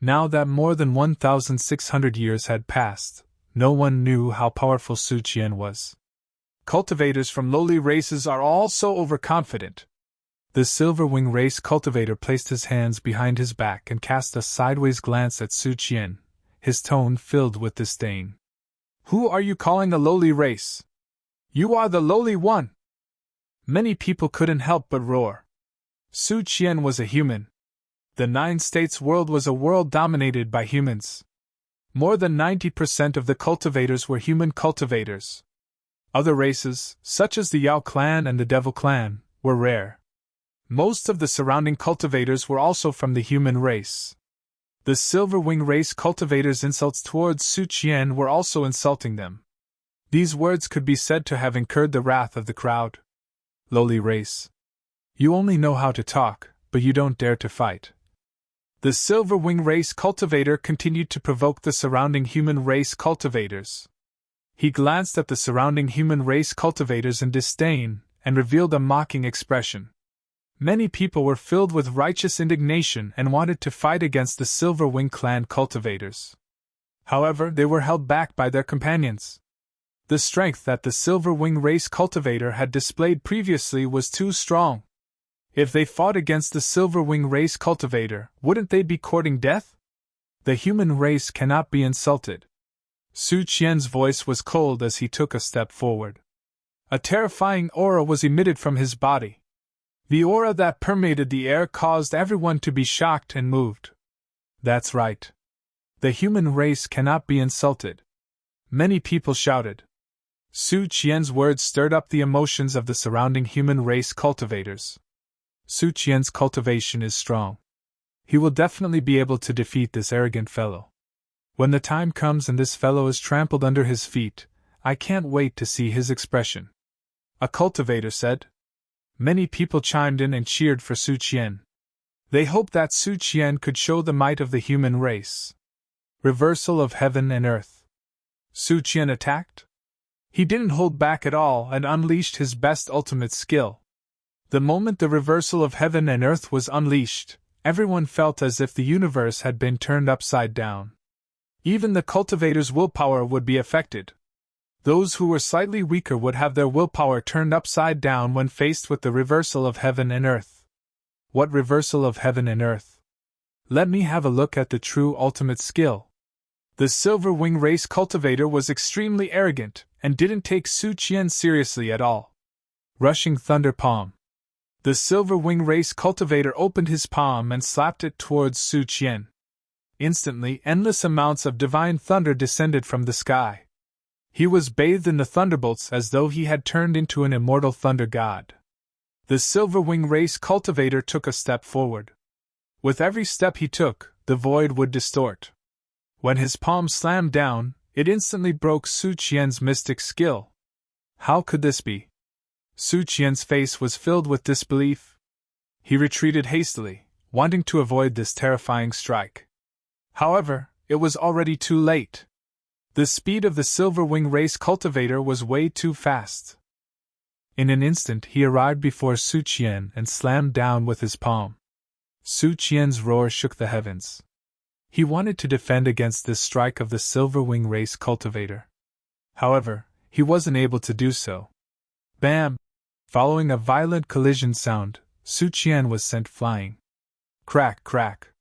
Now that more than 1,600 years had passed, no one knew how powerful Su Qian was. Cultivators from lowly races are all so overconfident. The silver wing race cultivator placed his hands behind his back and cast a sideways glance at Su Qian, his tone filled with disdain. Who are you calling a lowly race? You are the lowly one! Many people couldn't help but roar. Su Qian was a human. The Nine States world was a world dominated by humans. More than 90% of the cultivators were human cultivators. Other races, such as the Yao clan and the Devil clan, were rare. Most of the surrounding cultivators were also from the human race. The Silver Wing race cultivators' insults towards Su Qian were also insulting them. These words could be said to have incurred the wrath of the crowd. Lowly race. You only know how to talk, but you don't dare to fight. The Silver Wing race cultivator continued to provoke the surrounding human race cultivators. He glanced at the surrounding human race cultivators in disdain and revealed a mocking expression. Many people were filled with righteous indignation and wanted to fight against the Silver Wing clan cultivators. However, they were held back by their companions. The strength that the Silver Wing race cultivator had displayed previously was too strong. If they fought against the Silver Wing race cultivator, wouldn't they be courting death? The human race cannot be insulted. Su Qian's voice was cold as he took a step forward. A terrifying aura was emitted from his body. The aura that permeated the air caused everyone to be shocked and moved. That's right. The human race cannot be insulted. Many people shouted. Su Qian's words stirred up the emotions of the surrounding human race cultivators. Su Qian's cultivation is strong. He will definitely be able to defeat this arrogant fellow. When the time comes and this fellow is trampled under his feet, I can't wait to see his expression. A cultivator said. Many people chimed in and cheered for Su Qian. They hoped that Su Qian could show the might of the human race. Reversal of heaven and earth. Su Qian attacked? He didn't hold back at all and unleashed his best ultimate skill. The moment the reversal of heaven and earth was unleashed, everyone felt as if the universe had been turned upside down. Even the cultivator's willpower would be affected. Those who were slightly weaker would have their willpower turned upside down when faced with the reversal of heaven and earth. What reversal of heaven and earth? Let me have a look at the true ultimate skill. The Silver Wing race cultivator was extremely arrogant and didn't take Su Qian seriously at all. Rushing Thunder Palm. The Silver Wing race cultivator opened his palm and slapped it towards Su Qian. Instantly, endless amounts of divine thunder descended from the sky. He was bathed in the thunderbolts as though he had turned into an immortal thunder god. The Silver Wing race cultivator took a step forward. With every step he took, the void would distort. When his palm slammed down, it instantly broke Su Qian's mystic skill. How could this be? Su Qian's face was filled with disbelief. He retreated hastily, wanting to avoid this terrifying strike. However, it was already too late. The speed of the Silver Wing race cultivator was way too fast. In an instant he arrived before Su Qian and slammed down with his palm. Su Qian's roar shook the heavens. He wanted to defend against this strike of the Silver Wing race cultivator. However, he wasn't able to do so. Bam! Following a violent collision sound, Su Qian was sent flying. Crack, crack.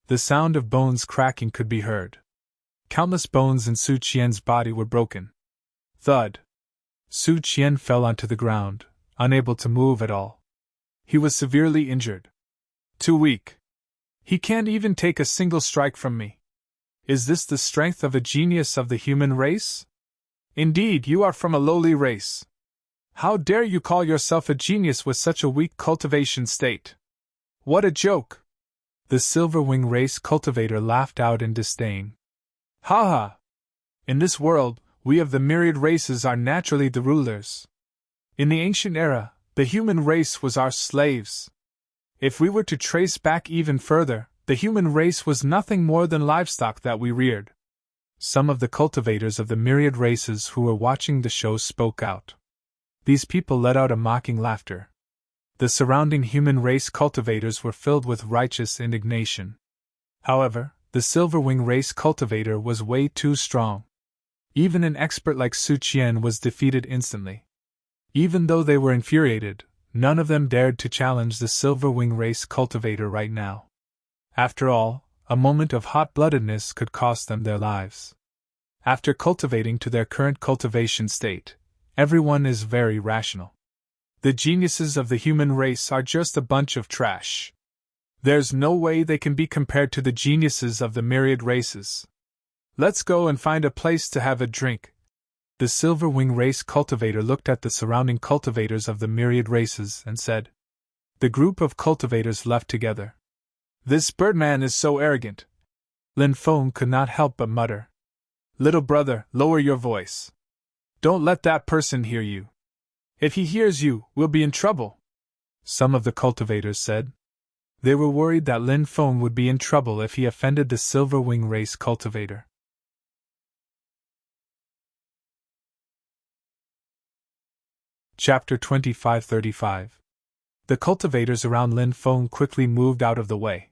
The sound of bones cracking could be heard. Countless bones in Su Qian's body were broken. Thud. Su Qian fell onto the ground, unable to move at all. He was severely injured. Too weak. He can't even take a single strike from me. Is this the strength of a genius of the human race? Indeed, you are from a lowly race. How dare you call yourself a genius with such a weak cultivation state? What a joke! The Silver Wing race cultivator laughed out in disdain. Ha ha! In this world, we of the myriad races are naturally the rulers. In the ancient era, the human race was our slaves. If we were to trace back even further, the human race was nothing more than livestock that we reared. Some of the cultivators of the myriad races who were watching the show spoke out. These people let out a mocking laughter. The surrounding human race cultivators were filled with righteous indignation. However, the Silver Wing race cultivator was way too strong. Even an expert like Su Qian was defeated instantly. Even though they were infuriated, none of them dared to challenge the Silver Wing race cultivator right now. After all, a moment of hot-bloodedness could cost them their lives. After cultivating to their current cultivation state, everyone is very rational. The geniuses of the human race are just a bunch of trash. There's no way they can be compared to the geniuses of the myriad races. Let's go and find a place to have a drink. The Silverwing race cultivator looked at the surrounding cultivators of the myriad races and said. The group of cultivators left together. This birdman is so arrogant. Lin Feng could not help but mutter. Little brother, lower your voice. Don't let that person hear you. If he hears you, we'll be in trouble. Some of the cultivators said. They were worried that Lin Feng would be in trouble if he offended the Silverwing race cultivator. Chapter 2535. The cultivators around Lin Feng quickly moved out of the way.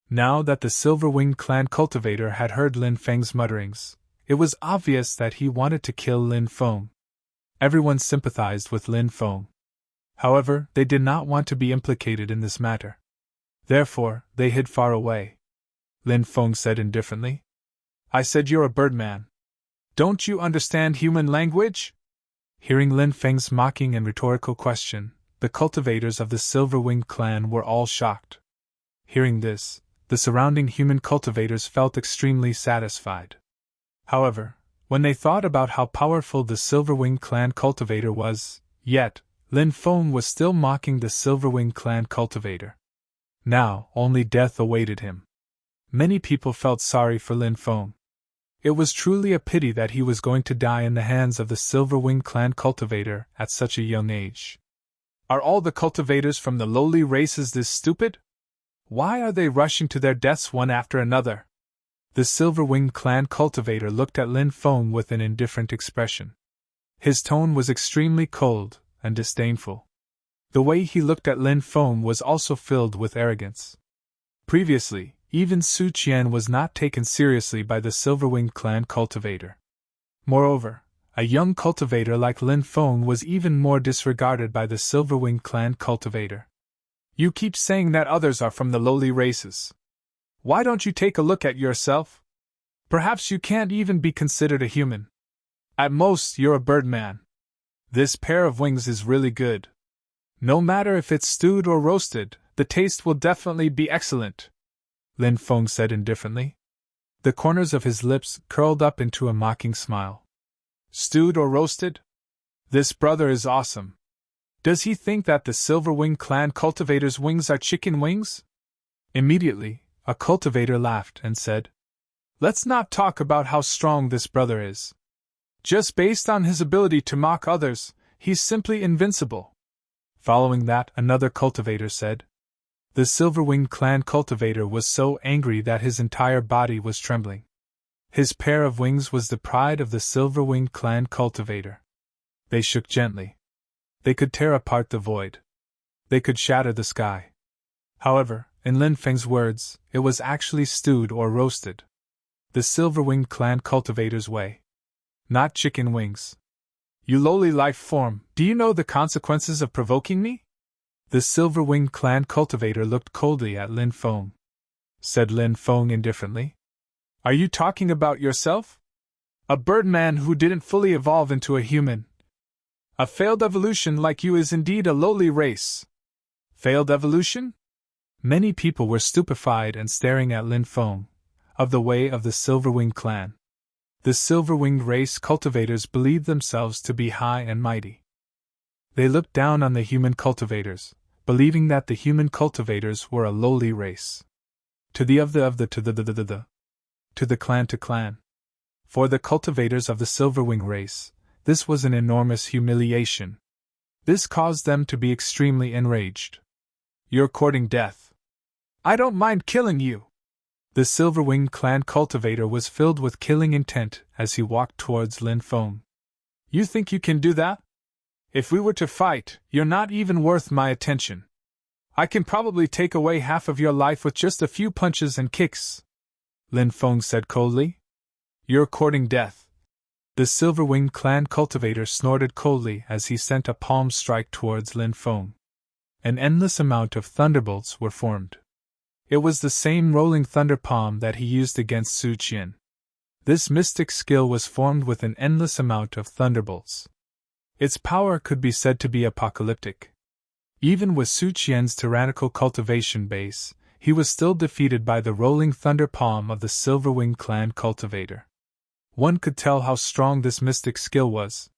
Now that the Silverwing clan cultivator had heard Lin Feng's mutterings, it was obvious that he wanted to kill Lin Feng. Everyone sympathized with Lin Feng. However, they did not want to be implicated in this matter. Therefore, they hid far away. Lin Feng said indifferently. I said you're a birdman. Don't you understand human language? Hearing Lin Feng's mocking and rhetorical question, the cultivators of the Silverwing clan were all shocked. Hearing this, the surrounding human cultivators felt extremely satisfied. However, when they thought about how powerful the Silverwing clan cultivator was, yet, Lin Feng was still mocking the Silverwing clan cultivator. Now, only death awaited him. Many people felt sorry for Lin Feng. It was truly a pity that he was going to die in the hands of the Silverwing clan cultivator at such a young age. Are all the cultivators from the lowly races this stupid? Why are they rushing to their deaths one after another? The Silverwing clan cultivator looked at Lin Feng with an indifferent expression. His tone was extremely cold and disdainful. The way he looked at Lin Feng was also filled with arrogance. Previously, even Su Qian was not taken seriously by the Silverwing clan cultivator. Moreover, a young cultivator like Lin Feng was even more disregarded by the Silverwing clan cultivator. You keep saying that others are from the lowly races. Why don't you take a look at yourself? Perhaps you can't even be considered a human. At most, you're a birdman. This pair of wings is really good. No matter if it's stewed or roasted, the taste will definitely be excellent, Lin Feng said indifferently. The corners of his lips curled up into a mocking smile. Stewed or roasted? This brother is awesome. Does he think that the Silverwing clan cultivator's wings are chicken wings? Immediately, a cultivator laughed and said, Let's not talk about how strong this brother is. Just based on his ability to mock others, he's simply invincible. Following that, another cultivator said. The Silverwing clan cultivator was so angry that his entire body was trembling. His pair of wings was the pride of the Silverwing clan cultivator. They shook gently. They could tear apart the void. They could shatter the sky. However, in Lin Feng's words, it was actually stewed or roasted. The Silverwing clan cultivator's way. Not chicken wings. You lowly life form, do you know the consequences of provoking me? The Silverwing clan cultivator looked coldly at Lin Feng. Said Lin Feng indifferently. Are you talking about yourself? A birdman who didn't fully evolve into a human. A failed evolution like you is indeed a lowly race. Failed evolution? Many people were stupefied and staring at Lin Feng, of the way of the Silverwing clan. The Silverwing race cultivators believed themselves to be high and mighty. They looked down on the human cultivators, believing that the human cultivators were a lowly race. To the to the clan to clan. For the cultivators of the Silverwing race, this was an enormous humiliation. This caused them to be extremely enraged. You're courting death. I don't mind killing you. The Silverwing clan cultivator was filled with killing intent as he walked towards Lin Feng. You think you can do that? If we were to fight, you're not even worth my attention. I can probably take away half of your life with just a few punches and kicks, Lin Feng said coldly. You're courting death. The Silverwing clan cultivator snorted coldly as he sent a palm strike towards Lin Feng. An endless amount of thunderbolts were formed. It was the same rolling thunder palm that he used against Su Qian. This mystic skill was formed with an endless amount of thunderbolts. Its power could be said to be apocalyptic. Even with Su Qian's tyrannical cultivation base, he was still defeated by the rolling thunder palm of the Silverwing clan cultivator. One could tell how strong this mystic skill was.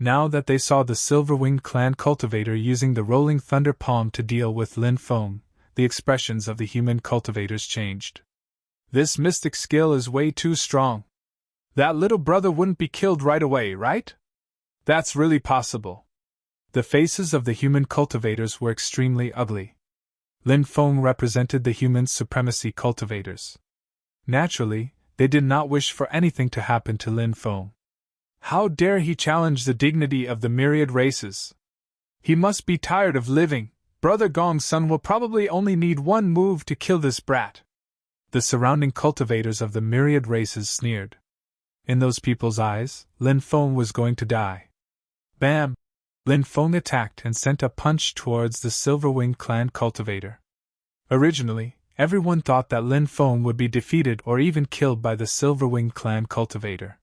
Now that they saw the Silverwing clan cultivator using the rolling thunder palm to deal with Lin Feng, the expressions of the human cultivators changed. This mystic skill is way too strong. That little brother wouldn't be killed right away, right? That's really possible. The faces of the human cultivators were extremely ugly. Lin Feng represented the human supremacy cultivators. Naturally, they did not wish for anything to happen to Lin Feng. How dare he challenge the dignity of the myriad races? He must be tired of living. Brother Gong's son will probably only need one move to kill this brat. The surrounding cultivators of the myriad races sneered. In those people's eyes, Lin Feng was going to die. Bam! Lin Feng attacked and sent a punch towards the Silverwing clan cultivator. Originally, everyone thought that Lin Feng would be defeated or even killed by the Silverwing clan cultivator.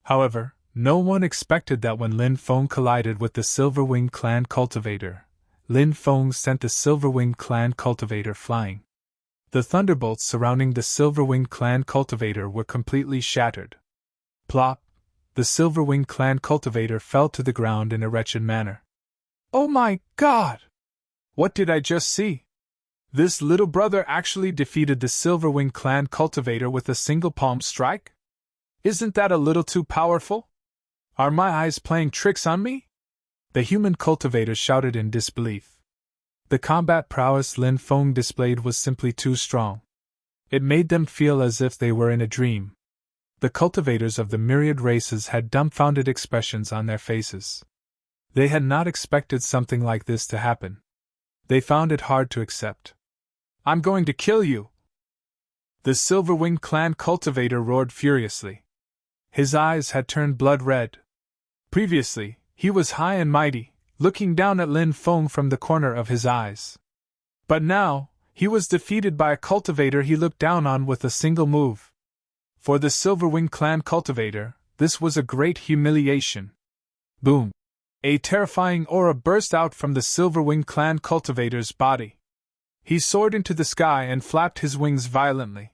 However, no one expected that when Lin Feng collided with the Silverwing clan cultivator, Lin Feng sent the Silverwing clan cultivator flying. The thunderbolts surrounding the Silverwing clan cultivator were completely shattered. Plop! The Silverwing clan cultivator fell to the ground in a wretched manner. Oh my God! What did I just see? This little brother actually defeated the Silverwing clan cultivator with a single palm strike? Isn't that a little too powerful? Are my eyes playing tricks on me? The human cultivators shouted in disbelief. The combat prowess Lin Feng displayed was simply too strong. It made them feel as if they were in a dream. The cultivators of the myriad races had dumbfounded expressions on their faces. They had not expected something like this to happen. They found it hard to accept. I'm going to kill you! The Silverwing clan cultivator roared furiously. His eyes had turned blood red. Previously, he was high and mighty, looking down at Lin Feng from the corner of his eyes. But now, he was defeated by a cultivator he looked down on with a single move. For the Silverwing clan cultivator, this was a great humiliation. Boom! A terrifying aura burst out from the Silverwing clan cultivator's body. He soared into the sky and flapped his wings violently.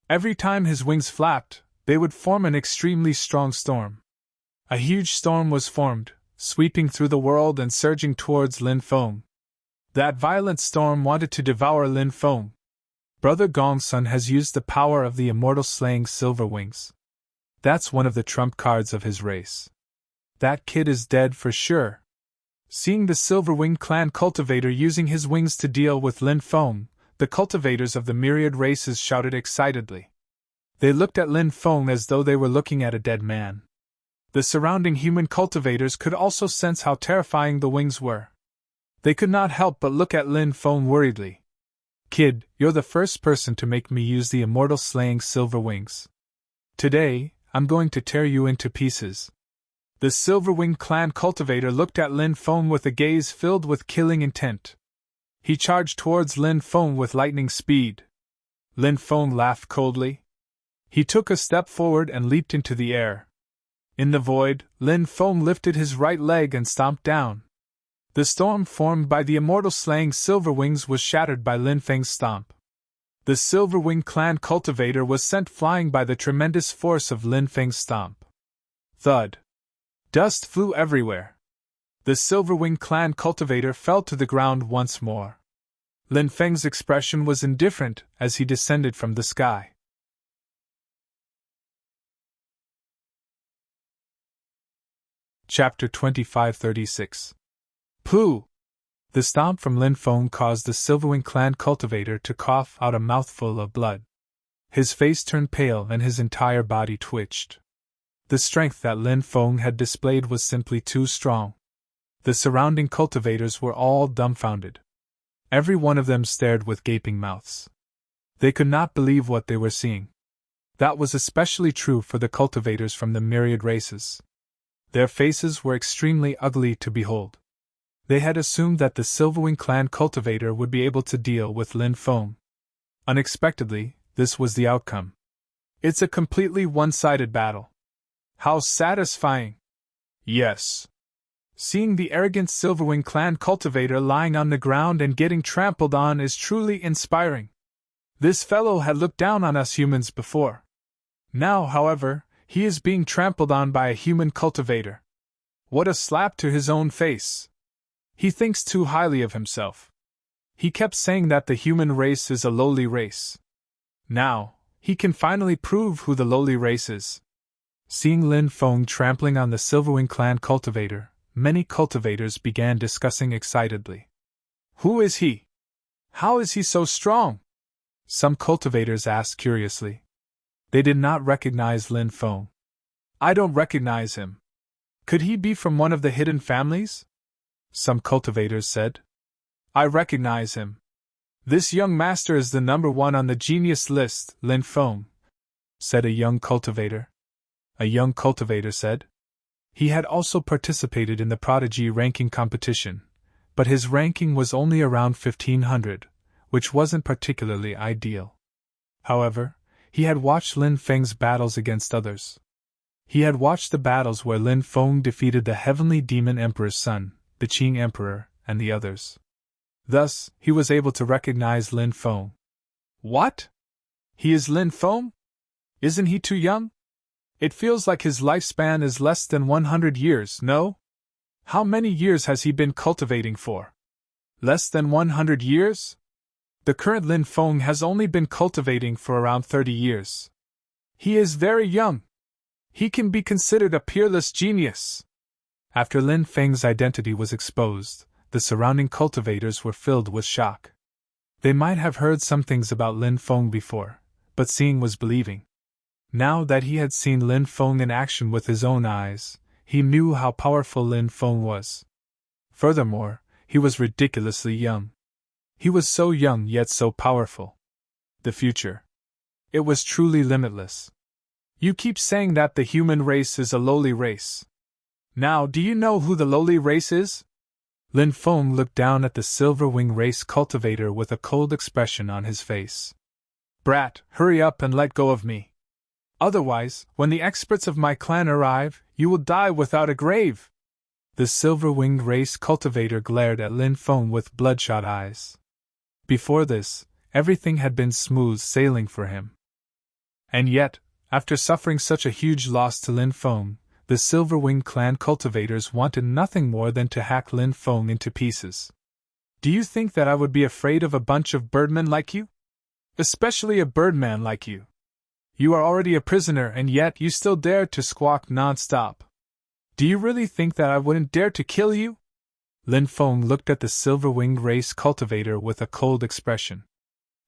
Every time his wings flapped, they would form an extremely strong storm. A huge storm was formed, sweeping through the world and surging towards Lin Feng. That violent storm wanted to devour Lin Feng. Brother Gong's son has used the power of the immortal slaying Silverwings. That's one of the trump cards of his race. That kid is dead for sure. Seeing the Silverwing clan cultivator using his wings to deal with Lin Feng, the cultivators of the myriad races shouted excitedly. They looked at Lin Feng as though they were looking at a dead man. The surrounding human cultivators could also sense how terrifying the wings were. They could not help but look at Lin Feng worriedly. Kid, you're the first person to make me use the immortal slaying Silverwings. Today, I'm going to tear you into pieces. The Silverwing clan cultivator looked at Lin Feng with a gaze filled with killing intent. He charged towards Lin Feng with lightning speed. Lin Feng laughed coldly. He took a step forward and leaped into the air. In the void, Lin Feng lifted his right leg and stomped down. The storm formed by the immortal slaying Silverwings was shattered by Lin Feng's stomp. The Silverwing clan cultivator was sent flying by the tremendous force of Lin Feng's stomp. Thud. Dust flew everywhere. The Silverwing clan cultivator fell to the ground once more. Lin Feng's expression was indifferent as he descended from the sky. Chapter 2536. Pooh! The stomp from Lin Feng caused the Silverwing clan cultivator to cough out a mouthful of blood. His face turned pale and his entire body twitched. The strength that Lin Feng had displayed was simply too strong. The surrounding cultivators were all dumbfounded. Every one of them stared with gaping mouths. They could not believe what they were seeing. That was especially true for the cultivators from the myriad races. Their faces were extremely ugly to behold. They had assumed that the Silverwing clan cultivator would be able to deal with Lin Feng. Unexpectedly, this was the outcome. It's a completely one-sided battle. How satisfying! Yes. Seeing the arrogant Silverwing clan cultivator lying on the ground and getting trampled on is truly inspiring. This fellow had looked down on us humans before. Now, however, he is being trampled on by a human cultivator. What a slap to his own face. He thinks too highly of himself. He kept saying that the human race is a lowly race. Now, he can finally prove who the lowly race is. Seeing Lin Feng trampling on the Silverwing clan cultivator, many cultivators began discussing excitedly. Who is he? How is he so strong? Some cultivators asked curiously. They did not recognize Lin Feng. I don't recognize him. Could he be from one of the hidden families? Some cultivators said. I recognize him. This young master is the #1 on the genius list, Lin Feng, said a young cultivator. A young cultivator said. He had also participated in the prodigy ranking competition, but his ranking was only around 1500, which wasn't particularly ideal. However, he had watched Lin Feng's battles against others. He had watched the battles where Lin Feng defeated the Heavenly Demon Emperor's son, the Qing Emperor, and the others. Thus, he was able to recognize Lin Feng. What? He is Lin Feng? Isn't he too young? It feels like his lifespan is less than 100 years, no? How many years has he been cultivating for? Less than 100 years? The current Lin Feng has only been cultivating for around 30 years. He is very young. He can be considered a peerless genius. After Lin Feng's identity was exposed, the surrounding cultivators were filled with shock. They might have heard some things about Lin Feng before, but seeing was believing. Now that he had seen Lin Feng in action with his own eyes, he knew how powerful Lin Feng was. Furthermore, he was ridiculously young. He was so young yet so powerful. The future. It was truly limitless. You keep saying that the human race is a lowly race. Now, do you know who the lowly race is? Lin Feng looked down at the Silverwing race cultivator with a cold expression on his face. Brat, hurry up and let go of me. Otherwise, when the experts of my clan arrive, you will die without a grave. The silver-winged race cultivator glared at Lin Feng with bloodshot eyes. Before this, everything had been smooth sailing for him. And yet, after suffering such a huge loss to Lin Feng, the silver-winged clan cultivators wanted nothing more than to hack Lin Feng into pieces. Do you think that I would be afraid of a bunch of birdmen like you? Especially a birdman like you. You are already a prisoner and yet you still dare to squawk non-stop. Do you really think that I wouldn't dare to kill you? Lin Feng looked at the silver-winged race cultivator with a cold expression.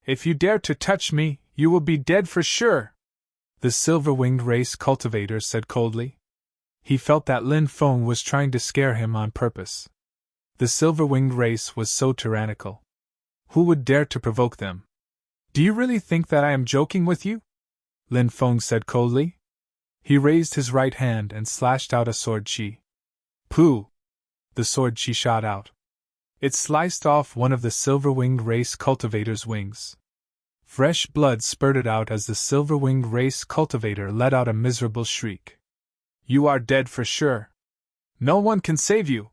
If you dare to touch me, you will be dead for sure, the silver-winged race cultivator said coldly. He felt that Lin Feng was trying to scare him on purpose. The silver-winged race was so tyrannical. Who would dare to provoke them? Do you really think that I am joking with you? Lin Feng said coldly. He raised his right hand and slashed out a sword chi. Pooh! The sword chi shot out. It sliced off one of the silver-winged race cultivator's wings. Fresh blood spurted out as the silver-winged race cultivator let out a miserable shriek. You are dead for sure. No one can save you.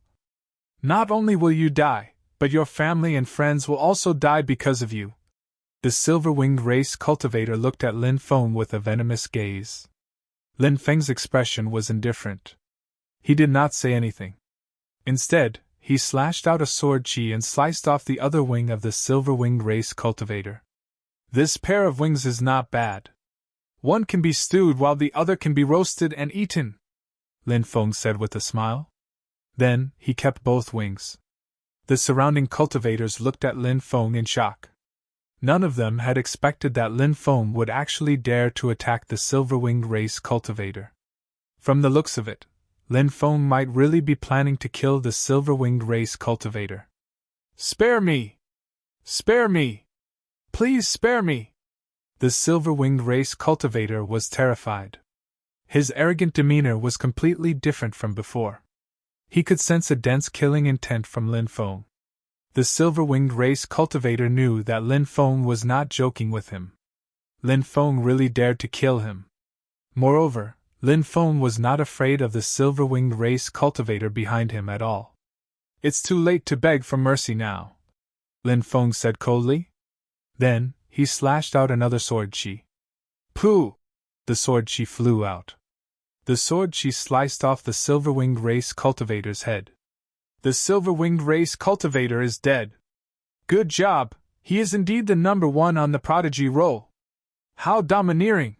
Not only will you die, but your family and friends will also die because of you. The silver-winged race cultivator looked at Lin Feng with a venomous gaze. Lin Feng's expression was indifferent. He did not say anything. Instead, he slashed out a sword chi and sliced off the other wing of the silver-winged race cultivator. This pair of wings is not bad. One can be stewed while the other can be roasted and eaten, Lin Feng said with a smile. Then, he kept both wings. The surrounding cultivators looked at Lin Feng in shock. None of them had expected that Lin Feng would actually dare to attack the silver-winged race cultivator. From the looks of it, Lin Feng might really be planning to kill the silver-winged race cultivator. Spare me! Spare me! Please spare me! The silver-winged race cultivator was terrified. His arrogant demeanor was completely different from before. He could sense a dense killing intent from Lin Feng. The silver-winged race cultivator knew that Lin Feng was not joking with him. Lin Feng really dared to kill him. Moreover, Lin Feng was not afraid of the silver-winged race cultivator behind him at all. "It's too late to beg for mercy now," Lin Feng said coldly. Then, he slashed out another sword chi. Pooh! The sword chi flew out. The sword chi sliced off the silver-winged race cultivator's head. "The silver-winged race cultivator is dead. Good job, he is indeed the number one on the prodigy roll. How domineering!"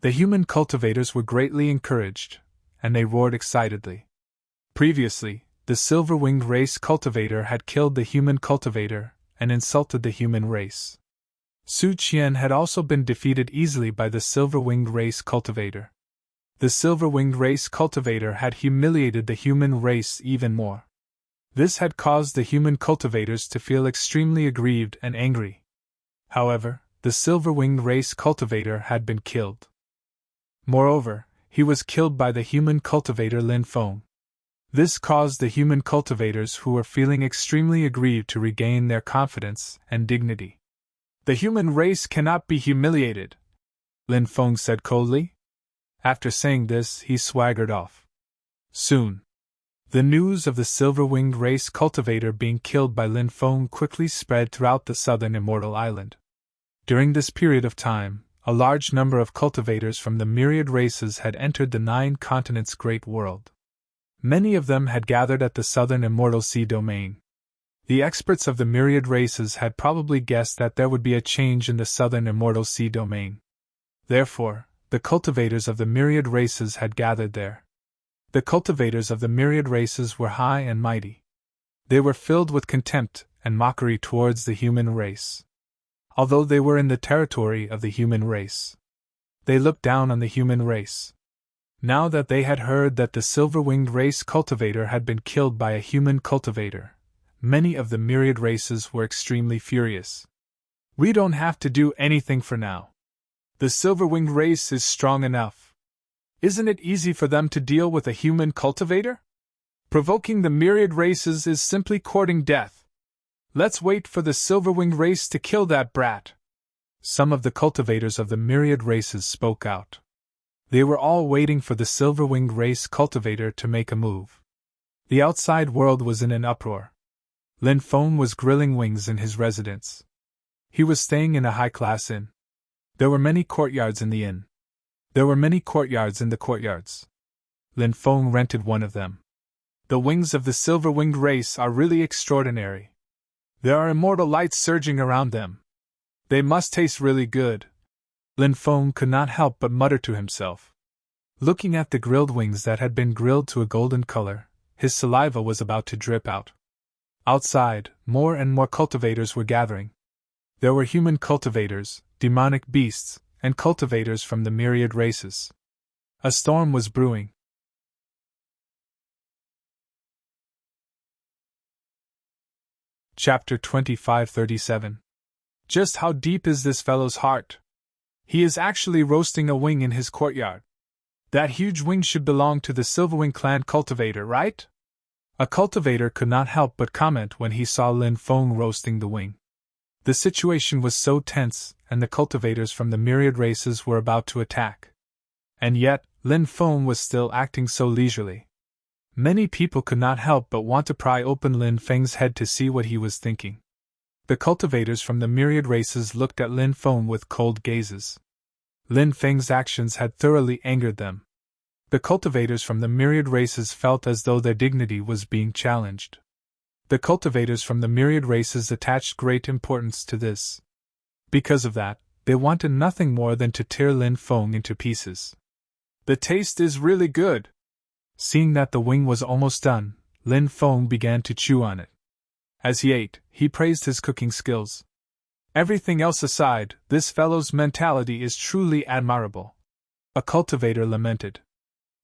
The human cultivators were greatly encouraged, and they roared excitedly. Previously, the silver-winged race cultivator had killed the human cultivator and insulted the human race. Su Qian had also been defeated easily by the silver-winged race cultivator. The silver-winged race cultivator had humiliated the human race even more. This had caused the human cultivators to feel extremely aggrieved and angry. However, the silver-winged race cultivator had been killed. Moreover, he was killed by the human cultivator Lin Feng. This caused the human cultivators who were feeling extremely aggrieved to regain their confidence and dignity. "The human race cannot be humiliated," Lin Feng said coldly. After saying this, he swaggered off. Soon, the news of the silver-winged race cultivator being killed by Lin Feng quickly spread throughout the southern Immortal Island. During this period of time, a large number of cultivators from the myriad races had entered the 9 continents' great world. Many of them had gathered at the southern Immortal Sea domain. The experts of the myriad races had probably guessed that there would be a change in the southern Immortal Sea domain. Therefore, the cultivators of the myriad races had gathered there. The cultivators of the myriad races were high and mighty. They were filled with contempt and mockery towards the human race. Although they were in the territory of the human race, they looked down on the human race. Now that they had heard that the silver-winged race cultivator had been killed by a human cultivator, many of the myriad races were extremely furious. "We don't have to do anything for now. The silver-winged race is strong enough. Isn't it easy for them to deal with a human cultivator? Provoking the myriad races is simply courting death. Let's wait for the silver-winged race to kill that brat." Some of the cultivators of the myriad races spoke out. They were all waiting for the silver-winged race cultivator to make a move. The outside world was in an uproar. Lin Feng was grilling wings in his residence. He was staying in a high-class inn. There were many courtyards in the inn. There were many courtyards in the courtyards. Lin Feng rented one of them. "The wings of the silver-winged race are really extraordinary. There are immortal lights surging around them. They must taste really good." Lin Feng could not help but mutter to himself. Looking at the grilled wings that had been grilled to a golden color, his saliva was about to drip out. Outside, more and more cultivators were gathering. There were human cultivators, demonic beasts, and cultivators from the myriad races. A storm was brewing. Chapter 2537. Just how deep is this fellow's heart? He is actually roasting a wing in his courtyard. That huge wing should belong to the Silverwing clan cultivator, right? A cultivator could not help but comment when he saw Lin Feng roasting the wing. The situation was so tense, and the cultivators from the myriad races were about to attack. And yet, Lin Feng was still acting so leisurely. Many people could not help but want to pry open Lin Feng's head to see what he was thinking. The cultivators from the myriad races looked at Lin Feng with cold gazes. Lin Feng's actions had thoroughly angered them. The cultivators from the myriad races felt as though their dignity was being challenged. The cultivators from the myriad races attached great importance to this. Because of that, they wanted nothing more than to tear Lin Feng into pieces. "The taste is really good." Seeing that the wing was almost done, Lin Feng began to chew on it. As he ate, he praised his cooking skills. "Everything else aside, this fellow's mentality is truly admirable," a cultivator lamented.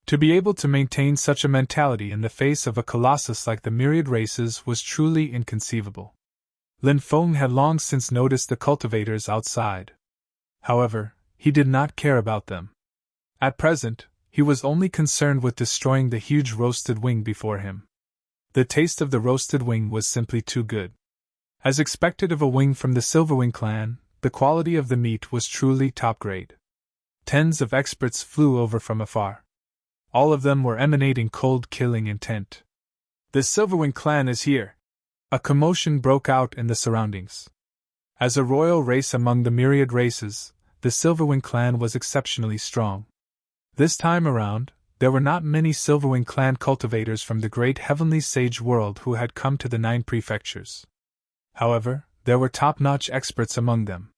To be able to maintain such a mentality in the face of a colossus like the myriad races was truly inconceivable. Lin Feng had long since noticed the cultivators outside. However, he did not care about them. At present, he was only concerned with destroying the huge roasted wing before him. The taste of the roasted wing was simply too good. As expected of a wing from the Silverwing clan, the quality of the meat was truly top grade. Tens of experts flew over from afar. All of them were emanating cold killing intent. The Silverwing clan is here! A commotion broke out in the surroundings. As a royal race among the myriad races, the Silverwing clan was exceptionally strong. This time around, there were not many Silverwing clan cultivators from the great heavenly sage world who had come to the 9 prefectures. However, there were top-notch experts among them.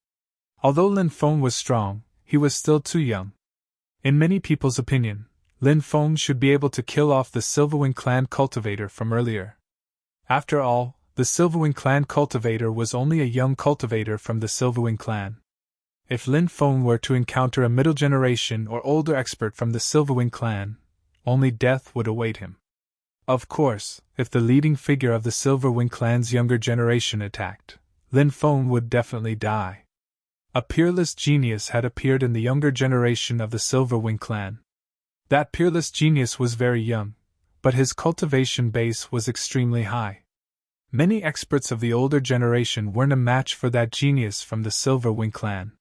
Although Lin Feng was strong, he was still too young. In many people's opinion, Lin Feng should be able to kill off the Silverwing clan cultivator from earlier. After all, the Silverwing clan cultivator was only a young cultivator from the Silverwing clan. If Lin Feng were to encounter a middle generation or older expert from the Silverwing clan, only death would await him. Of course, if the leading figure of the Silverwing clan's younger generation attacked, Lin Feng would definitely die. A peerless genius had appeared in the younger generation of the Silverwing clan. That peerless genius was very young, but his cultivation base was extremely high. Many experts of the older generation weren't a match for that genius from the Silverwing clan.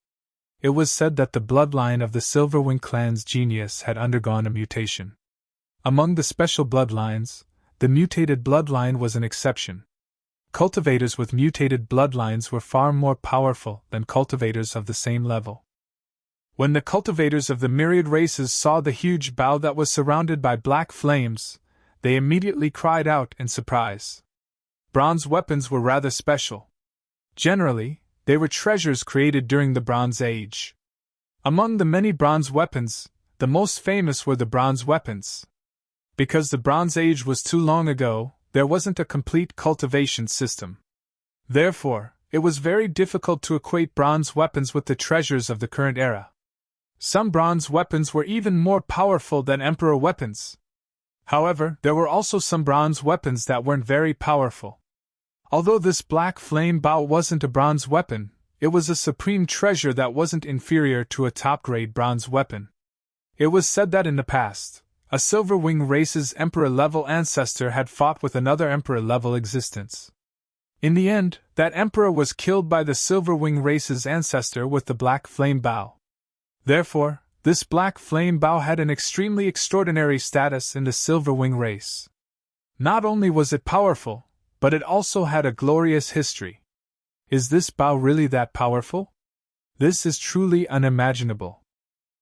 It was said that the bloodline of the Silverwing clan's genius had undergone a mutation. Among the special bloodlines, the mutated bloodline was an exception. Cultivators with mutated bloodlines were far more powerful than cultivators of the same level. When the cultivators of the myriad races saw the huge bow that was surrounded by black flames, they immediately cried out in surprise. Bronze weapons were rather special. Generally, they were treasures created during the Bronze Age. Among the many bronze weapons, the most famous were the bronze weapons. Because the Bronze Age was too long ago, there wasn't a complete cultivation system. Therefore, it was very difficult to equate bronze weapons with the treasures of the current era. Some bronze weapons were even more powerful than emperor weapons. However, there were also some bronze weapons that weren't very powerful. Although this black flame bow wasn't a bronze weapon, it was a supreme treasure that wasn't inferior to a top-grade bronze weapon. It was said that in the past, a Silverwing race's emperor-level ancestor had fought with another emperor-level existence. In the end, that emperor was killed by the Silverwing race's ancestor with the black flame bow. Therefore, this black flame bow had an extremely extraordinary status in the Silverwing race. Not only was it powerful, but it also had a glorious history. Is this bow really that powerful? This is truly unimaginable.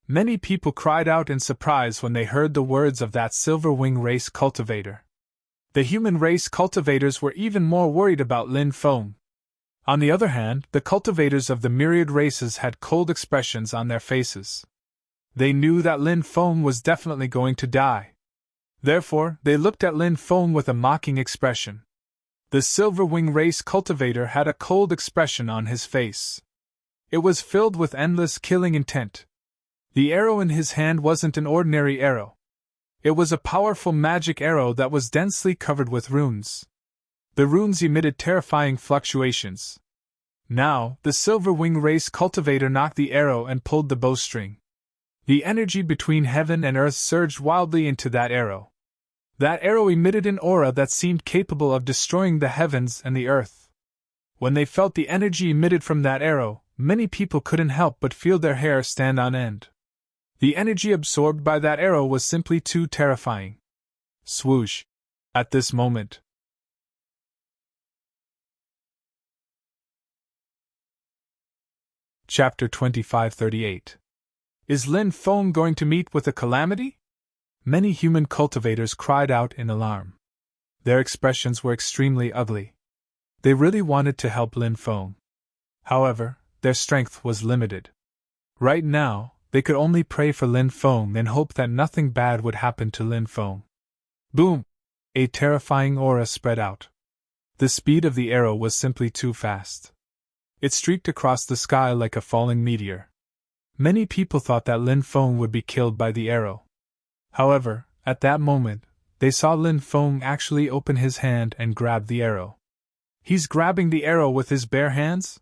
Many people cried out in surprise when they heard the words of that Silverwing race cultivator. The human race cultivators were even more worried about Lin Feng. On the other hand, the cultivators of the myriad races had cold expressions on their faces. They knew that Lin Feng was definitely going to die. Therefore, they looked at Lin Feng with a mocking expression. The Silverwing race cultivator had a cold expression on his face. It was filled with endless killing intent. The arrow in his hand wasn't an ordinary arrow. It was a powerful magic arrow that was densely covered with runes. The runes emitted terrifying fluctuations. Now, the Silverwing race cultivator knocked the arrow and pulled the bowstring. The energy between heaven and earth surged wildly into that arrow. That arrow emitted an aura that seemed capable of destroying the heavens and the earth. When they felt the energy emitted from that arrow, many people couldn't help but feel their hair stand on end. The energy absorbed by that arrow was simply too terrifying. Swoosh! At this moment, Chapter 2538. Is Lin Feng going to meet with a calamity? Many human cultivators cried out in alarm. Their expressions were extremely ugly. They really wanted to help Lin Feng. However, their strength was limited. Right now, they could only pray for Lin Feng and hope that nothing bad would happen to Lin Feng. Boom! A terrifying aura spread out. The speed of the arrow was simply too fast. It streaked across the sky like a falling meteor. Many people thought that Lin Feng would be killed by the arrow. However, at that moment, they saw Lin Feng actually open his hand and grab the arrow. He's grabbing the arrow with his bare hands?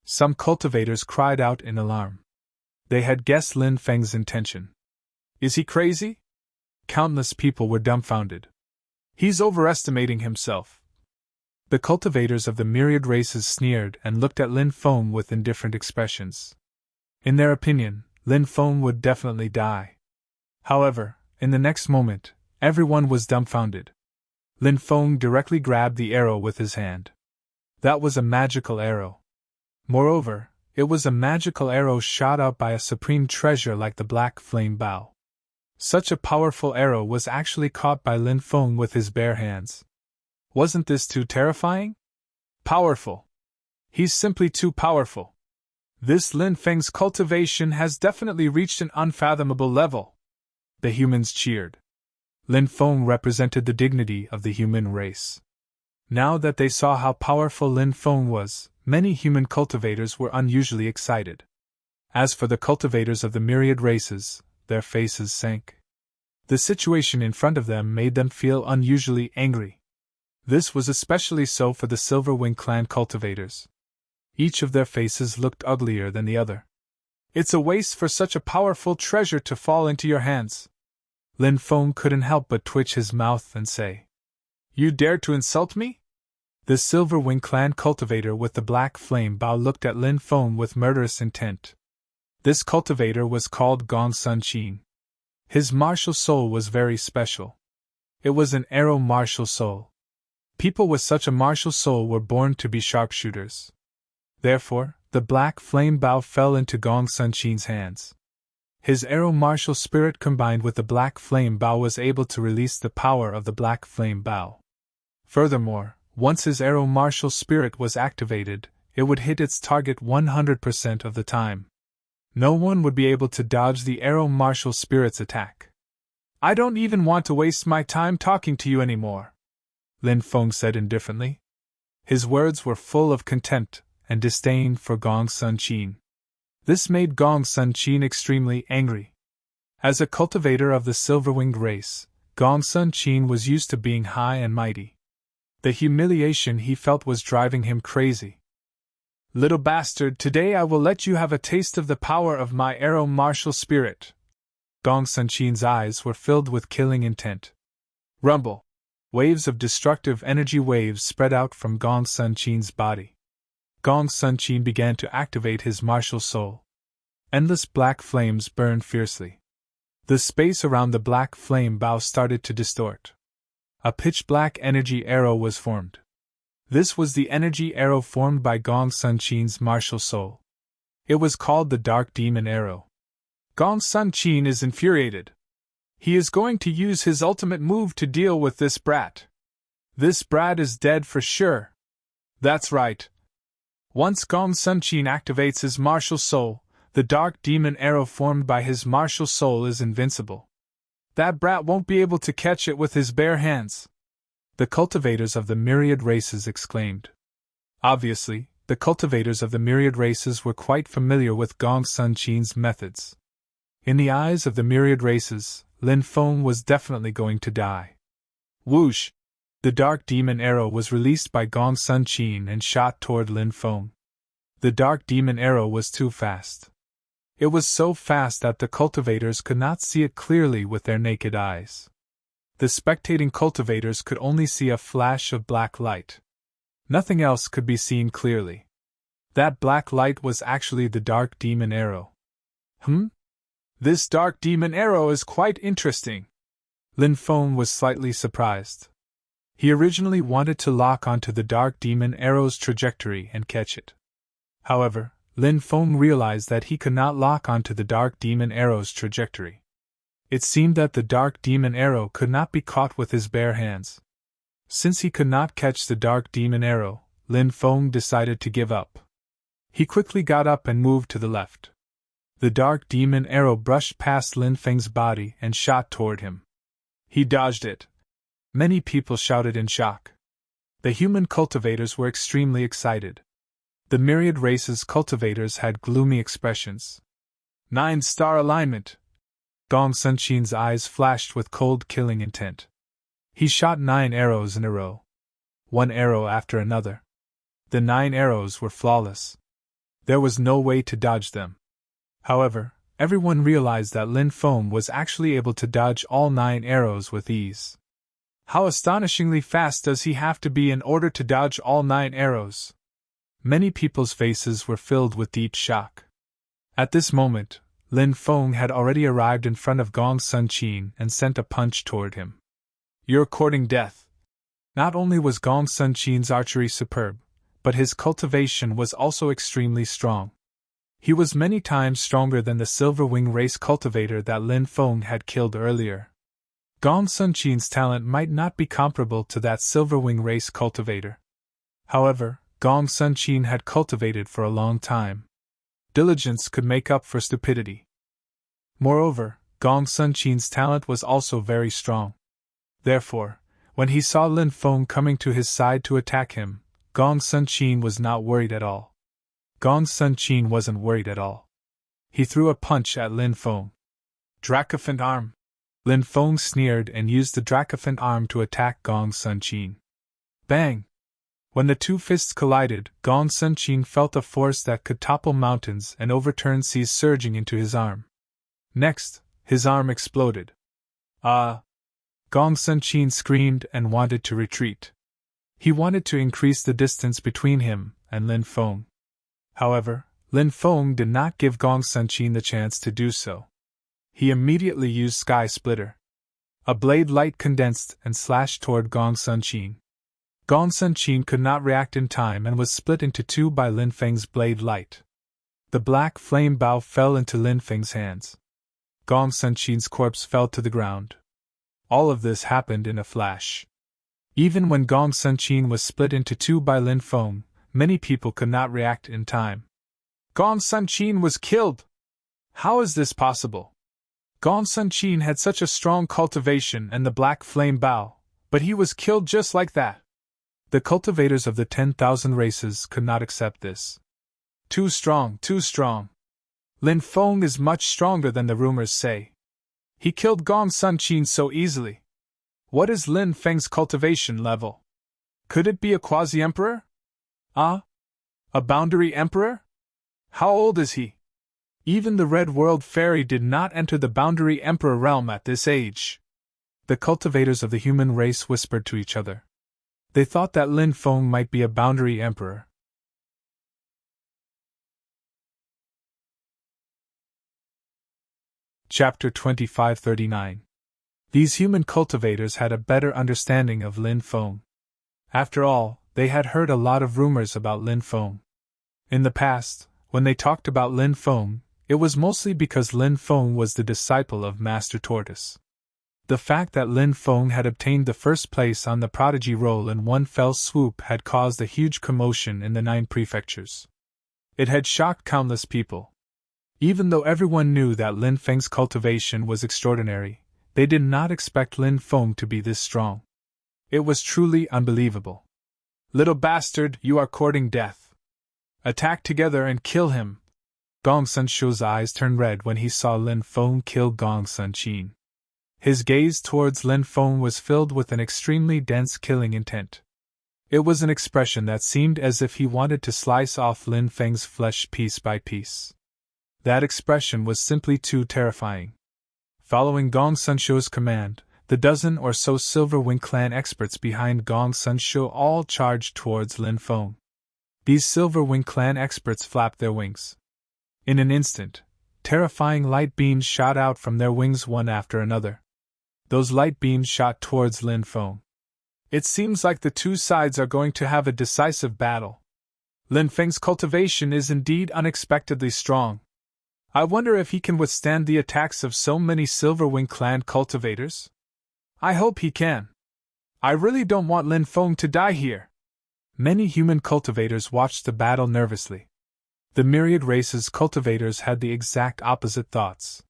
Some cultivators cried out in alarm. They had guessed Lin Feng's intention. Is he crazy? Countless people were dumbfounded. He's overestimating himself. The cultivators of the myriad races sneered and looked at Lin Feng with indifferent expressions. In their opinion, Lin Feng would definitely die. However, in the next moment, everyone was dumbfounded. Lin Feng directly grabbed the arrow with his hand. That was a magical arrow. Moreover, it was a magical arrow shot out by a supreme treasure like the black flame bow. Such a powerful arrow was actually caught by Lin Feng with his bare hands. Wasn't this too terrifying? Powerful. He's simply too powerful. This Lin Feng's cultivation has definitely reached an unfathomable level. The humans cheered. Lin Feng represented the dignity of the human race. Now that they saw how powerful Lin Feng was, many human cultivators were unusually excited. As for the cultivators of the myriad races, their faces sank. The situation in front of them made them feel unusually angry. This was especially so for the Silverwing clan cultivators. Each of their faces looked uglier than the other. It's a waste for such a powerful treasure to fall into your hands. Lin Feng couldn't help but twitch his mouth and say, "You dare to insult me?" The Silverwing clan cultivator with the black flame bow looked at Lin Feng with murderous intent. This cultivator was called Gong Sun Qin. His martial soul was very special. It was an arrow martial soul. People with such a martial soul were born to be sharpshooters. Therefore, the black flame bow fell into Gong Sun Qin's hands. His arrow martial spirit combined with the black flame bow was able to release the power of the black flame bow. Furthermore, once his arrow martial spirit was activated, it would hit its target 100% of the time. No one would be able to dodge the arrow martial spirit's attack. "I don't even want to waste my time talking to you anymore," Lin Feng said indifferently. His words were full of contempt and disdain for Gong Sun Qin. This made Gong Sun Qin extremely angry. As a cultivator of the Silverwinged race, Gong Sun Qin was used to being high and mighty. The humiliation he felt was driving him crazy. "Little bastard, today I will let you have a taste of the power of my arrow martial spirit." Gong Sun Qin's eyes were filled with killing intent. Rumble! Waves of destructive energy waves spread out from Gong Sun Qin's body. Gong Sun Qin began to activate his martial soul. Endless black flames burned fiercely. The space around the black flame bow started to distort. A pitch-black energy arrow was formed. This was the energy arrow formed by Gong Sun Qin's martial soul. It was called the Dark Demon Arrow. Gong Sun Qin is infuriated. He is going to use his ultimate move to deal with this brat. This brat is dead for sure. That's right. Once Gong Sun Qin activates his martial soul, the Dark Demon Arrow formed by his martial soul is invincible. That brat won't be able to catch it with his bare hands. The cultivators of the myriad races exclaimed. Obviously, the cultivators of the myriad races were quite familiar with Gong Sun Qin's methods. In the eyes of the myriad races, Lin Feng was definitely going to die. Whoosh! The Dark Demon Arrow was released by Gong Sun Qin and shot toward Lin Feng. The Dark Demon Arrow was too fast. It was so fast that the cultivators could not see it clearly with their naked eyes. The spectating cultivators could only see a flash of black light. Nothing else could be seen clearly. That black light was actually the Dark Demon Arrow. This Dark Demon Arrow is quite interesting. Lin Feng was slightly surprised. He originally wanted to lock onto the Dark Demon Arrow's trajectory and catch it. However, Lin Feng realized that he could not lock onto the Dark Demon Arrow's trajectory. It seemed that the Dark Demon Arrow could not be caught with his bare hands. Since he could not catch the Dark Demon Arrow, Lin Feng decided to give up. He quickly got up and moved to the left. The Dark Demon Arrow brushed past Lin Feng's body and shot toward him. He dodged it. Many people shouted in shock. The human cultivators were extremely excited. The myriad races cultivators had gloomy expressions. 9-star alignment! Gong Sun Qin's eyes flashed with cold killing intent. He shot 9 arrows in a row. One arrow after another. The 9 arrows were flawless. There was no way to dodge them. However, everyone realized that Lin Feng was actually able to dodge all 9 arrows with ease. How astonishingly fast does he have to be in order to dodge all 9 arrows? Many people's faces were filled with deep shock. At this moment, Lin Feng had already arrived in front of Gong Sun Qin and sent a punch toward him. "You're courting death." Not only was Gong Sun Qin's archery superb, but his cultivation was also extremely strong. He was many times stronger than the Silver Wing race cultivator that Lin Feng had killed earlier. Gong Sun Qin's talent might not be comparable to that Silver Wing race cultivator. However, Gong Sun Qin had cultivated for a long time. Diligence could make up for stupidity. Moreover, Gong Sun Qin's talent was also very strong. Therefore, when he saw Lin Feng coming to his side to attack him, Gong Sun Qin was not worried at all. Gong Sun Qin wasn't worried at all. He threw a punch at Lin Feng. "Dracophant arm!" Lin Feng sneered and used the Dracophant arm to attack Gong Sun Qin. Bang! When the two fists collided, Gong Sun Qin felt a force that could topple mountains and overturn seas surging into his arm. Next, his arm exploded. "Ah!" Gong Sun Qin screamed and wanted to retreat. He wanted to increase the distance between him and Lin Feng. However, Lin Feng did not give Gong Sun Qin the chance to do so. He immediately used Sky Splitter. A blade light condensed and slashed toward Gong Sun Qin. Gong Sun Qin could not react in time and was split into two by Lin Feng's blade light. The black flame bow fell into Lin Feng's hands. Gong Sun Qin's corpse fell to the ground. All of this happened in a flash. Even when Gong Sun Qin was split into two by Lin Feng, many people could not react in time. Gong Sun Qin was killed! How is this possible? Gong Sun Qin had such a strong cultivation and the black flame bow, but he was killed just like that. The cultivators of the 10,000 races could not accept this. Too strong, too strong. Lin Feng is much stronger than the rumors say. He killed Gong Sun Qin so easily. What is Lin Feng's cultivation level? Could it be a quasi-emperor? Ah? A boundary emperor? How old is he? Even the Red World Fairy did not enter the boundary emperor realm at this age. The cultivators of the human race whispered to each other. They thought that Lin Feng might be a boundary emperor. Chapter 2539. These human cultivators had a better understanding of Lin Feng. After all, they had heard a lot of rumors about Lin Feng. In the past, when they talked about Lin Feng, it was mostly because Lin Feng was the disciple of Master Tortoise. The fact that Lin Feng had obtained the first place on the prodigy roll in one fell swoop had caused a huge commotion in the 9 prefectures. It had shocked countless people. Even though everyone knew that Lin Feng's cultivation was extraordinary, they did not expect Lin Feng to be this strong. It was truly unbelievable. "Little bastard, you are courting death. Attack together and kill him." Gong Sun Shou's eyes turned red when he saw Lin Feng kill Gong Sun Qin. His gaze towards Lin Feng was filled with an extremely dense killing intent. It was an expression that seemed as if he wanted to slice off Lin Feng's flesh piece by piece. That expression was simply too terrifying. Following Gong Sun Shou's command, the dozen or so Silver Wing clan experts behind Gong Sun Shou all charged towards Lin Feng. These Silver Wing clan experts flapped their wings. In an instant, terrifying light beams shot out from their wings one after another. Those light beams shot towards Lin Feng. It seems like the two sides are going to have a decisive battle. Lin Feng's cultivation is indeed unexpectedly strong. I wonder if he can withstand the attacks of so many Silver Wing clan cultivators? I hope he can. I really don't want Lin Feng to die here. Many human cultivators watched the battle nervously. The myriad races cultivators had the exact opposite thoughts.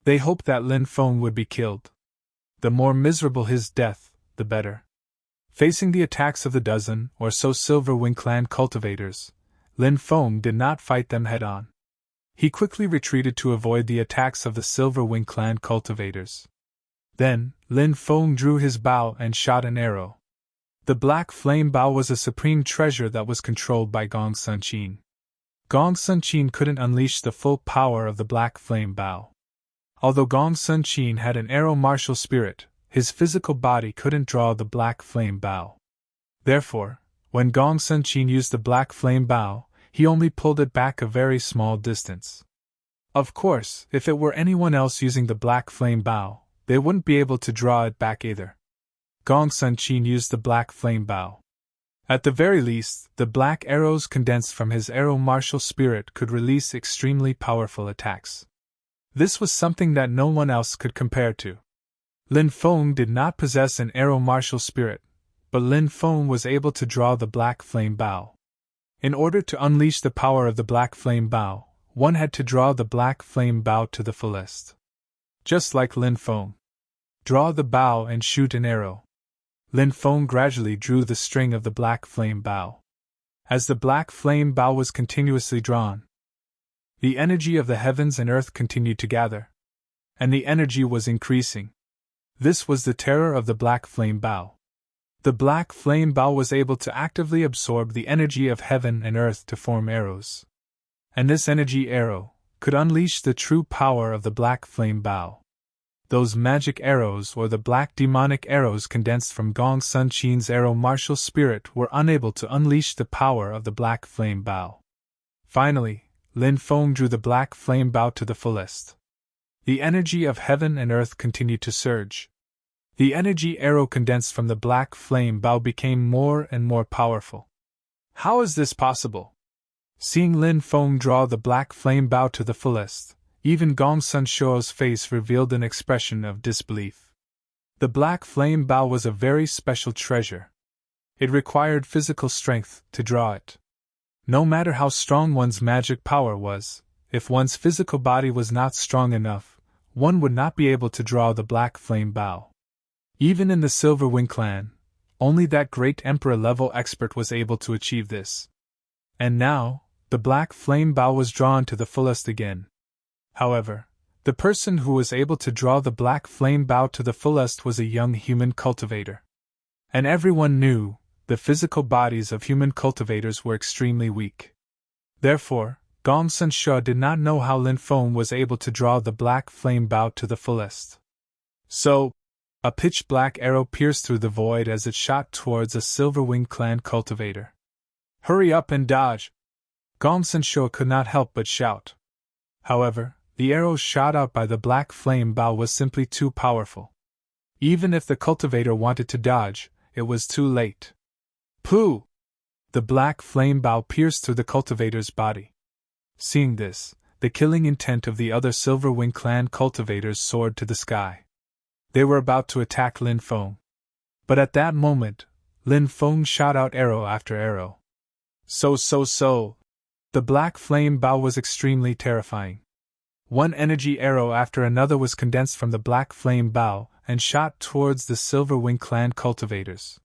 They hoped that Lin Feng would be killed. The more miserable his death, the better. Facing the attacks of the dozen or so Silver Wing clan cultivators, Lin Feng did not fight them head-on. He quickly retreated to avoid the attacks of the Silver Wing clan cultivators. Then, Lin Feng drew his bow and shot an arrow. The black flame bow was a supreme treasure that was controlled by Gong Sun Qin. Gong Sun Qin couldn't unleash the full power of the black flame bow. Although Gong Sun Qin had an arrow martial spirit, his physical body couldn't draw the black flame bow. Therefore, when Gong Sun Qin used the black flame bow, he only pulled it back a very small distance. Of course, if it were anyone else using the black flame bow, they wouldn't be able to draw it back either. Gong Sun Qin used the black flame bow. At the very least, the black arrows condensed from his arrow martial spirit could release extremely powerful attacks. This was something that no one else could compare to. Lin Feng did not possess an arrow martial spirit, but Lin Feng was able to draw the black flame bow. In order to unleash the power of the black flame bow, one had to draw the black flame bow to the fullest. Just like Lin Feng. Draw the bow and shoot an arrow. Lin Feng gradually drew the string of the black flame bow. As the black flame bow was continuously drawn, the energy of the heavens and earth continued to gather, and the energy was increasing. This was the terror of the black flame bow. The black flame bow was able to actively absorb the energy of heaven and earth to form arrows. And this energy arrow could unleash the true power of the black flame bow. Those magic arrows or the black demonic arrows condensed from Gong Sun Qin's arrow martial spirit were unable to unleash the power of the black flame bow. Finally, Lin Feng drew the black flame bow to the fullest. The energy of heaven and earth continued to surge. The energy arrow condensed from the black flame bow became more and more powerful. How is this possible? Seeing Lin Feng draw the black flame bow to the fullest, even Gong Sun Shou's face revealed an expression of disbelief. The black flame bow was a very special treasure. It required physical strength to draw it. No matter how strong one's magic power was, if one's physical body was not strong enough, one would not be able to draw the black flame bow. Even in the Silver Wing clan, only that great emperor-level expert was able to achieve this. And now, the black flame bow was drawn to the fullest again. However, the person who was able to draw the black flame bow to the fullest was a young human cultivator. And everyone knew, the physical bodies of human cultivators were extremely weak. Therefore, Gong Sun Shou did not know how Lin Feng was able to draw the black flame bow to the fullest. So, a pitch-black arrow pierced through the void as it shot towards a Silver Wing clan cultivator. "Hurry up and dodge!" Gong Sun Shou could not help but shout. However, the arrow shot out by the black flame bow was simply too powerful. Even if the cultivator wanted to dodge, it was too late. Pooh! The black flame bow pierced through the cultivator's body. Seeing this, the killing intent of the other Silver Wing clan cultivators soared to the sky. They were about to attack Lin Feng. But at that moment, Lin Feng shot out arrow after arrow. So. The black flame bow was extremely terrifying. One energy arrow after another was condensed from the black flame bow and shot towards the Silver Wing clan cultivators.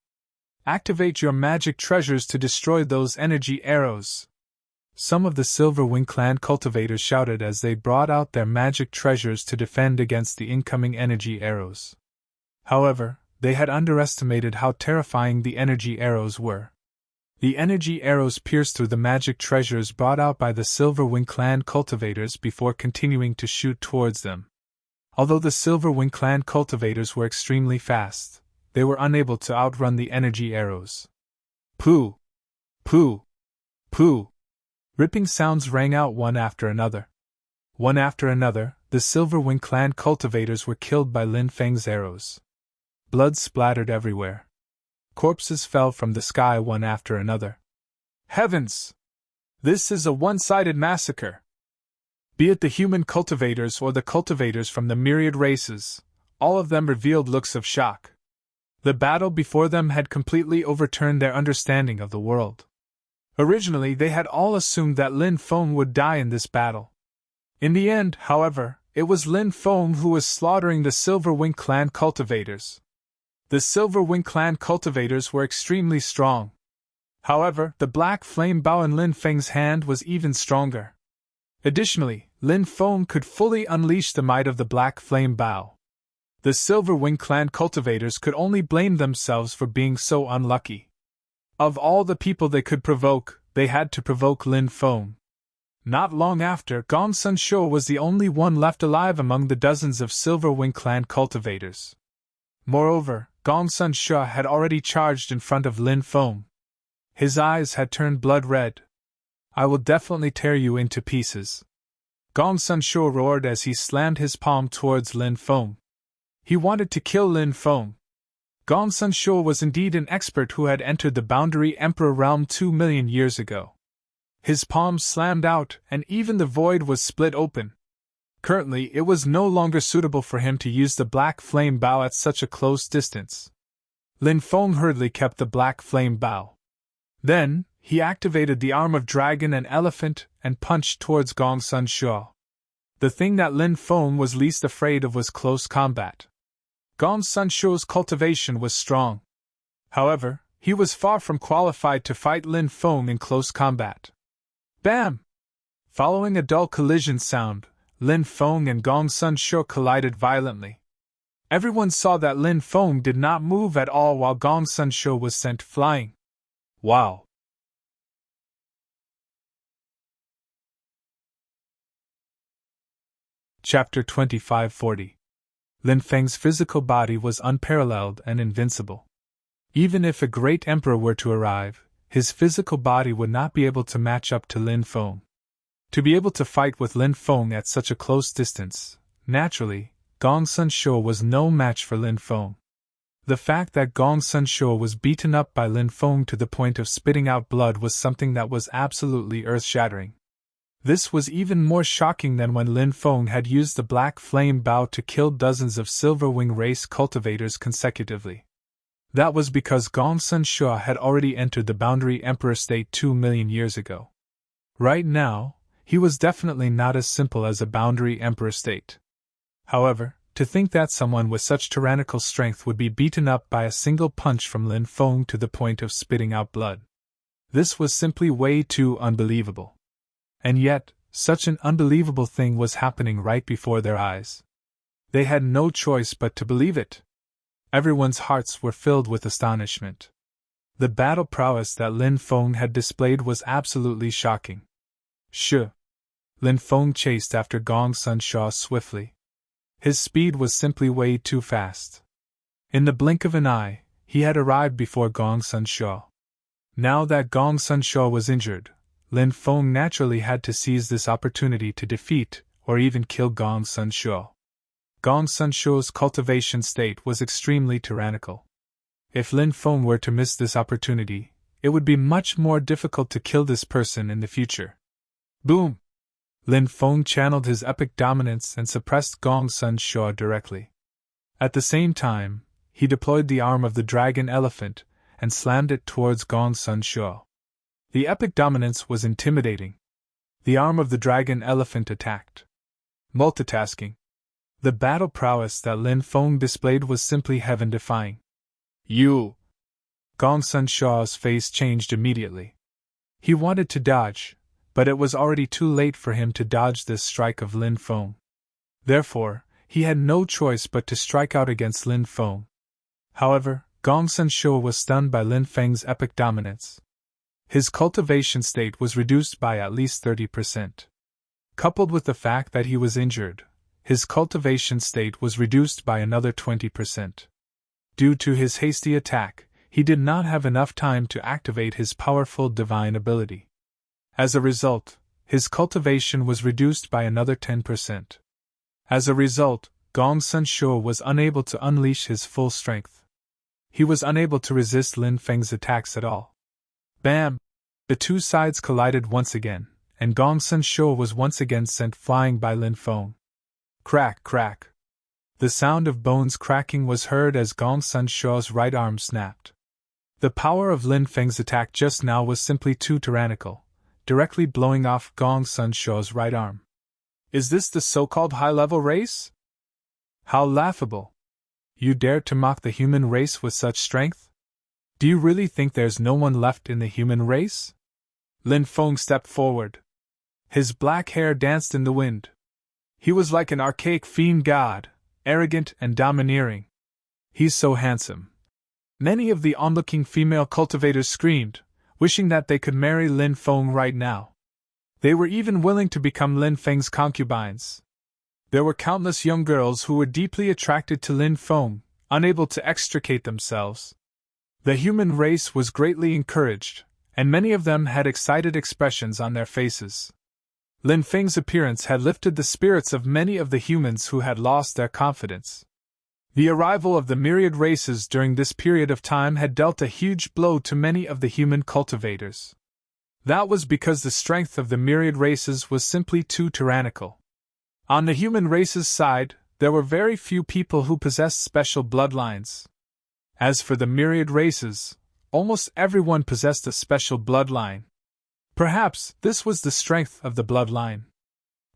"Activate your magic treasures to destroy those energy arrows!" Some of the Silver Wing clan cultivators shouted as they brought out their magic treasures to defend against the incoming energy arrows. However, they had underestimated how terrifying the energy arrows were. The energy arrows pierced through the magic treasures brought out by the Silver Wing clan cultivators before continuing to shoot towards them. Although the Silver Wing clan cultivators were extremely fast, they were unable to outrun the energy arrows. Pooh! Pooh! Pooh! Ripping sounds rang out one after another. One after another, the Silver Wing clan cultivators were killed by Lin Feng's arrows. Blood splattered everywhere. Corpses fell from the sky one after another. Heavens! This is a one-sided massacre! Be it the human cultivators or the cultivators from the myriad races, all of them revealed looks of shock. The battle before them had completely overturned their understanding of the world. Originally, they had all assumed that Lin Feng would die in this battle. In the end, however, it was Lin Feng who was slaughtering the Silver Wing clan cultivators. The Silver Wing clan cultivators were extremely strong. However, the black flame bow in Lin Feng's hand was even stronger. Additionally, Lin Feng could fully unleash the might of the black flame bow. The Silver Wing clan cultivators could only blame themselves for being so unlucky. Of all the people they could provoke, they had to provoke Lin Feng. Not long after, Gong Sun Shou was the only one left alive among the dozens of Silver Wing clan cultivators. Moreover, Gong Sun Shou had already charged in front of Lin Feng. His eyes had turned blood red. "I will definitely tear you into pieces." Gong Sun Shuo roared as he slammed his palm towards Lin Feng. He wanted to kill Lin Feng. Gong Sun Shuo was indeed an expert who had entered the Boundary Emperor realm 2 million years ago. His palm slammed out, and even the void was split open. Currently, it was no longer suitable for him to use the black flame bow at such a close distance. Lin Feng hurriedly kept the black flame bow. Then, he activated the arm of dragon and elephant and punched towards Gong Sun Shuo. The thing that Lin Feng was least afraid of was close combat. Gong Sun Shuo's cultivation was strong. However, he was far from qualified to fight Lin Feng in close combat. Bam! Following a dull collision sound, Lin Feng and Gong Sun Shuo collided violently. Everyone saw that Lin Feng did not move at all while Gong Sun Shuo was sent flying. Wow! Chapter 2540. Lin Feng's physical body was unparalleled and invincible. Even if a great emperor were to arrive, his physical body would not be able to match up to Lin Feng. To be able to fight with Lin Feng at such a close distance, naturally, Gong Sun Shuo was no match for Lin Feng. The fact that Gong Sun Shuo was beaten up by Lin Feng to the point of spitting out blood was something that was absolutely earth-shattering. This was even more shocking than when Lin Feng had used the black flame bow to kill dozens of Silverwing race cultivators consecutively. That was because Gong Sun Shuo had already entered the Boundary Emperor state 2 million years ago. Right now, he was definitely not as simple as a Boundary Emperor state. However, to think that someone with such tyrannical strength would be beaten up by a single punch from Lin Feng to the point of spitting out blood. This was simply way too unbelievable. And yet, such an unbelievable thing was happening right before their eyes. They had no choice but to believe it. Everyone's hearts were filled with astonishment. The battle prowess that Lin Feng had displayed was absolutely shocking. Lin Feng chased after Gong Sun Shuo swiftly. His speed was simply way too fast. In the blink of an eye, he had arrived before Gong Sun Shuo. Now that Gong Sun Shuo was injured, Lin Feng naturally had to seize this opportunity to defeat, or even kill Gong Sun Shuo. Gong Sun Shuo's cultivation state was extremely tyrannical. If Lin Feng were to miss this opportunity, it would be much more difficult to kill this person in the future. Boom! Lin Feng channeled his epic dominance and suppressed Gong Sun Shuo directly. At the same time, he deployed the arm of the dragon elephant and slammed it towards Gong Sun Shuo. The epic dominance was intimidating. The arm of the dragon elephant attacked. Multitasking. The battle prowess that Lin Feng displayed was simply heaven-defying. You! Gong Sun Shuo's face changed immediately. He wanted to dodge, but it was already too late for him to dodge this strike of Lin Feng. Therefore, he had no choice but to strike out against Lin Feng. However, Gong Sun Shuo was stunned by Lin Feng's epic dominance. His cultivation state was reduced by at least 30%. Coupled with the fact that he was injured, his cultivation state was reduced by another 20%. Due to his hasty attack, he did not have enough time to activate his powerful divine ability. As a result, his cultivation was reduced by another 10%. As a result, Gong Sun Shuo was unable to unleash his full strength. He was unable to resist Lin Feng's attacks at all. Bam! The two sides collided once again, and Gong Sun Shuo was once again sent flying by Lin Feng. Crack, crack. The sound of bones cracking was heard as Gong Sun Shuo's right arm snapped. The power of Lin Feng's attack just now was simply too tyrannical, directly blowing off Gong Sun Shuo's right arm. Is this the so-called high-level race? How laughable! You dare to mock the human race with such strength? Do you really think there's no one left in the human race? Lin Feng stepped forward. His black hair danced in the wind. He was like an archaic fiend god, arrogant and domineering. He's so handsome. Many of the onlooking female cultivators screamed, wishing that they could marry Lin Feng right now. They were even willing to become Lin Feng's concubines. There were countless young girls who were deeply attracted to Lin Feng, unable to extricate themselves. The human race was greatly encouraged, and many of them had excited expressions on their faces. Lin Feng's appearance had lifted the spirits of many of the humans who had lost their confidence. The arrival of the myriad races during this period of time had dealt a huge blow to many of the human cultivators. That was because the strength of the myriad races was simply too tyrannical. On the human race's side, there were very few people who possessed special bloodlines. As for the myriad races, almost everyone possessed a special bloodline. Perhaps this was the strength of the bloodline.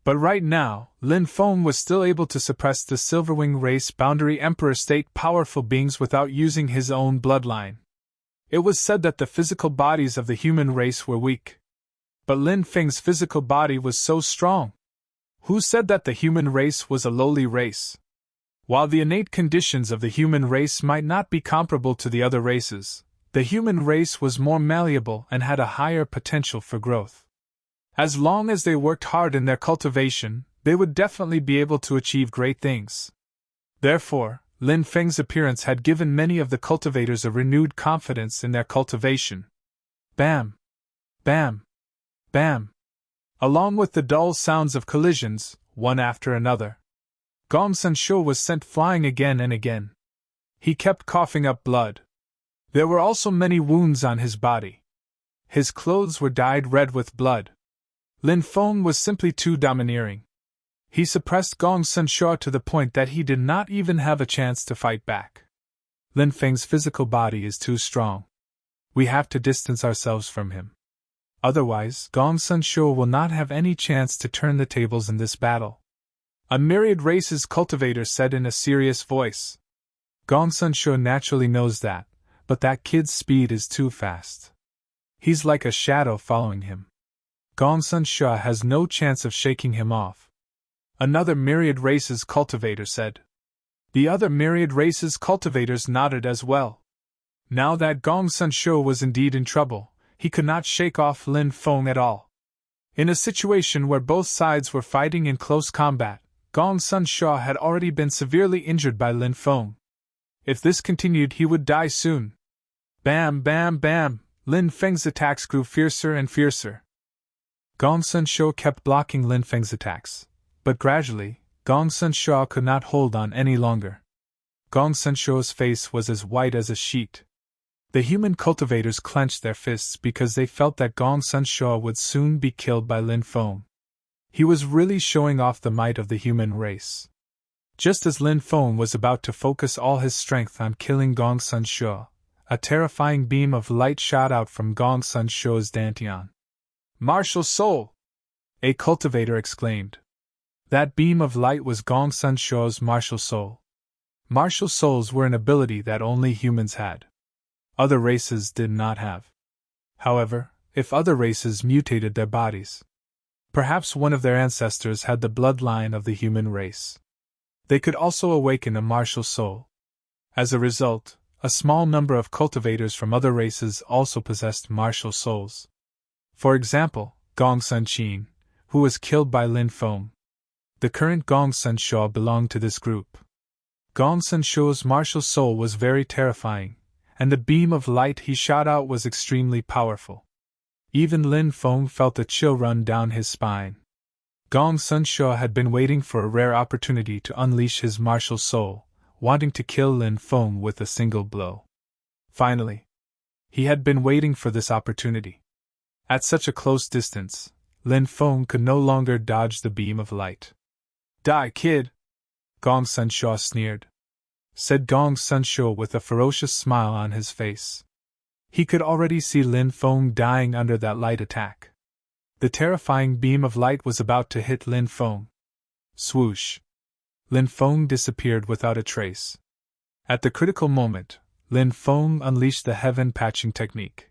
But right now, Lin Feng was still able to suppress the Silverwing race boundary Emperor state powerful beings without using his own bloodline. It was said that the physical bodies of the human race were weak. But Lin Feng's physical body was so strong. Who said that the human race was a lowly race? While the innate conditions of the human race might not be comparable to the other races, the human race was more malleable and had a higher potential for growth. As long as they worked hard in their cultivation, they would definitely be able to achieve great things. Therefore, Lin Feng's appearance had given many of the cultivators a renewed confidence in their cultivation. Bam! Bam! Bam! Along with the dull sounds of collisions, one after another, Gong Sun Shuo was sent flying again and again. He kept coughing up blood. There were also many wounds on his body. His clothes were dyed red with blood. Lin Feng was simply too domineering. He suppressed Gong Sun Shuo to the point that he did not even have a chance to fight back. Lin Feng's physical body is too strong. We have to distance ourselves from him. Otherwise, Gong Sun Shuo will not have any chance to turn the tables in this battle. A myriad races cultivator said in a serious voice. Gong Sun Shuo naturally knows that, but that kid's speed is too fast. He's like a shadow following him. Gong Sun Shuo has no chance of shaking him off. Another myriad races cultivator said. The other myriad races cultivators nodded as well. Now that Gong Sun Shuo was indeed in trouble, he could not shake off Lin Feng at all. In a situation where both sides were fighting in close combat, Gong Sun Shuo had already been severely injured by Lin Feng. If this continued, he would die soon. Bam, bam, bam! Lin Feng's attacks grew fiercer and fiercer. Gong Sun Shuo kept blocking Lin Feng's attacks, but gradually, Gong Sun Shuo could not hold on any longer. Gong Sun Shuo's face was as white as a sheet. The human cultivators clenched their fists because they felt that Gong Sun Shuo would soon be killed by Lin Feng. He was really showing off the might of the human race. Just as Lin Feng was about to focus all his strength on killing Gong Sun Shuo, a terrifying beam of light shot out from Gong Sun Shuo's dantian. Martial soul! A cultivator exclaimed. That beam of light was Gong Sun Shuo's martial soul. Martial souls were an ability that only humans had. Other races did not have. However, if other races mutated their bodies, perhaps one of their ancestors had the bloodline of the human race. They could also awaken a martial soul. As a result, a small number of cultivators from other races also possessed martial souls. For example, Gong Sun Qin, who was killed by Lin Feng. The current Gong Sun Shuo belonged to this group. Gong Sun Shuo's martial soul was very terrifying, and the beam of light he shot out was extremely powerful. Even Lin Feng felt a chill run down his spine. Gong Sun Shuo had been waiting for a rare opportunity to unleash his martial soul, wanting to kill Lin Feng with a single blow. Finally, he had been waiting for this opportunity. At such a close distance, Lin Feng could no longer dodge the beam of light. Die, kid! Gong Sun Shuo sneered. Said Gong Sun Shuo with a ferocious smile on his face. He could already see Lin Feng dying under that light attack. The terrifying beam of light was about to hit Lin Feng. Swoosh! Lin Feng disappeared without a trace. At the critical moment, Lin Feng unleashed the heaven patching technique.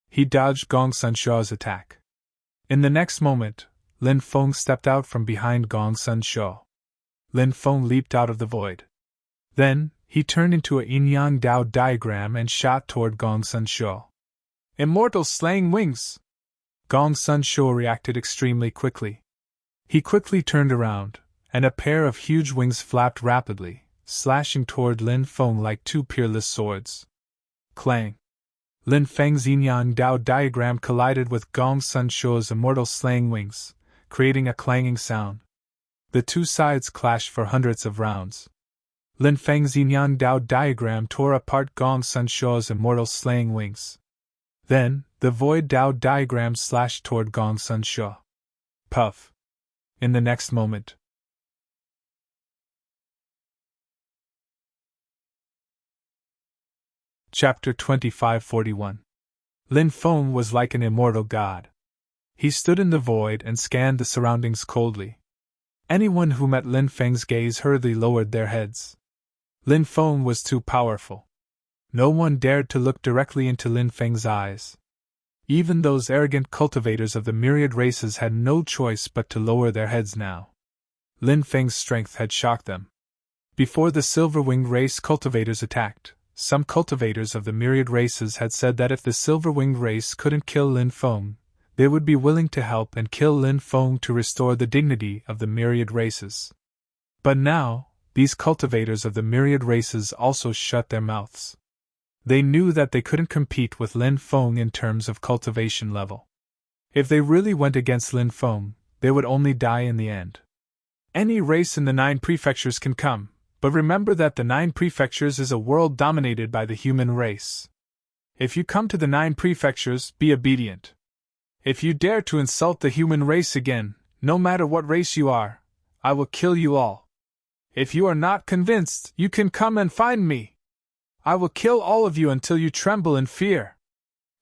He dodged Gong Sun Shuo's attack. In the next moment, Lin Feng stepped out from behind Gong Sun Shuo. Lin Feng leaped out of the void. Then, he turned into a yin-yang Dao diagram and shot toward Gong Sun Shuo. Immortal slaying wings! Gong Sun Shuo reacted extremely quickly. He quickly turned around, and a pair of huge wings flapped rapidly, slashing toward Lin Feng like two peerless swords. Clang! Lin Feng's yin-yang Dao diagram collided with Gong Sun Shuo's immortal slaying wings, creating a clanging sound. The two sides clashed for hundreds of rounds. Lin Feng's yin-yang Dao diagram tore apart Gong Sun Shuo's immortal slaying wings. Then, the void Dao diagram slashed toward Gong Sun Shuo. Puff. In the next moment. Chapter 2541. Lin Feng was like an immortal god. He stood in the void and scanned the surroundings coldly. Anyone who met Lin Feng's gaze hurriedly lowered their heads. Lin Feng was too powerful. No one dared to look directly into Lin Feng's eyes. Even those arrogant cultivators of the myriad races had no choice but to lower their heads now. Lin Feng's strength had shocked them. Before the silver-winged race cultivators attacked, some cultivators of the myriad races had said that if the silver-winged race couldn't kill Lin Feng, they would be willing to help and kill Lin Feng to restore the dignity of the myriad races. But now, these cultivators of the myriad races also shut their mouths. They knew that they couldn't compete with Lin Feng in terms of cultivation level. If they really went against Lin Feng, they would only die in the end. Any race in the 9 prefectures can come, but remember that the 9 prefectures is a world dominated by the human race. If you come to the 9 prefectures, be obedient. If you dare to insult the human race again, no matter what race you are, I will kill you all. If you are not convinced, you can come and find me. I will kill all of you until you tremble in fear.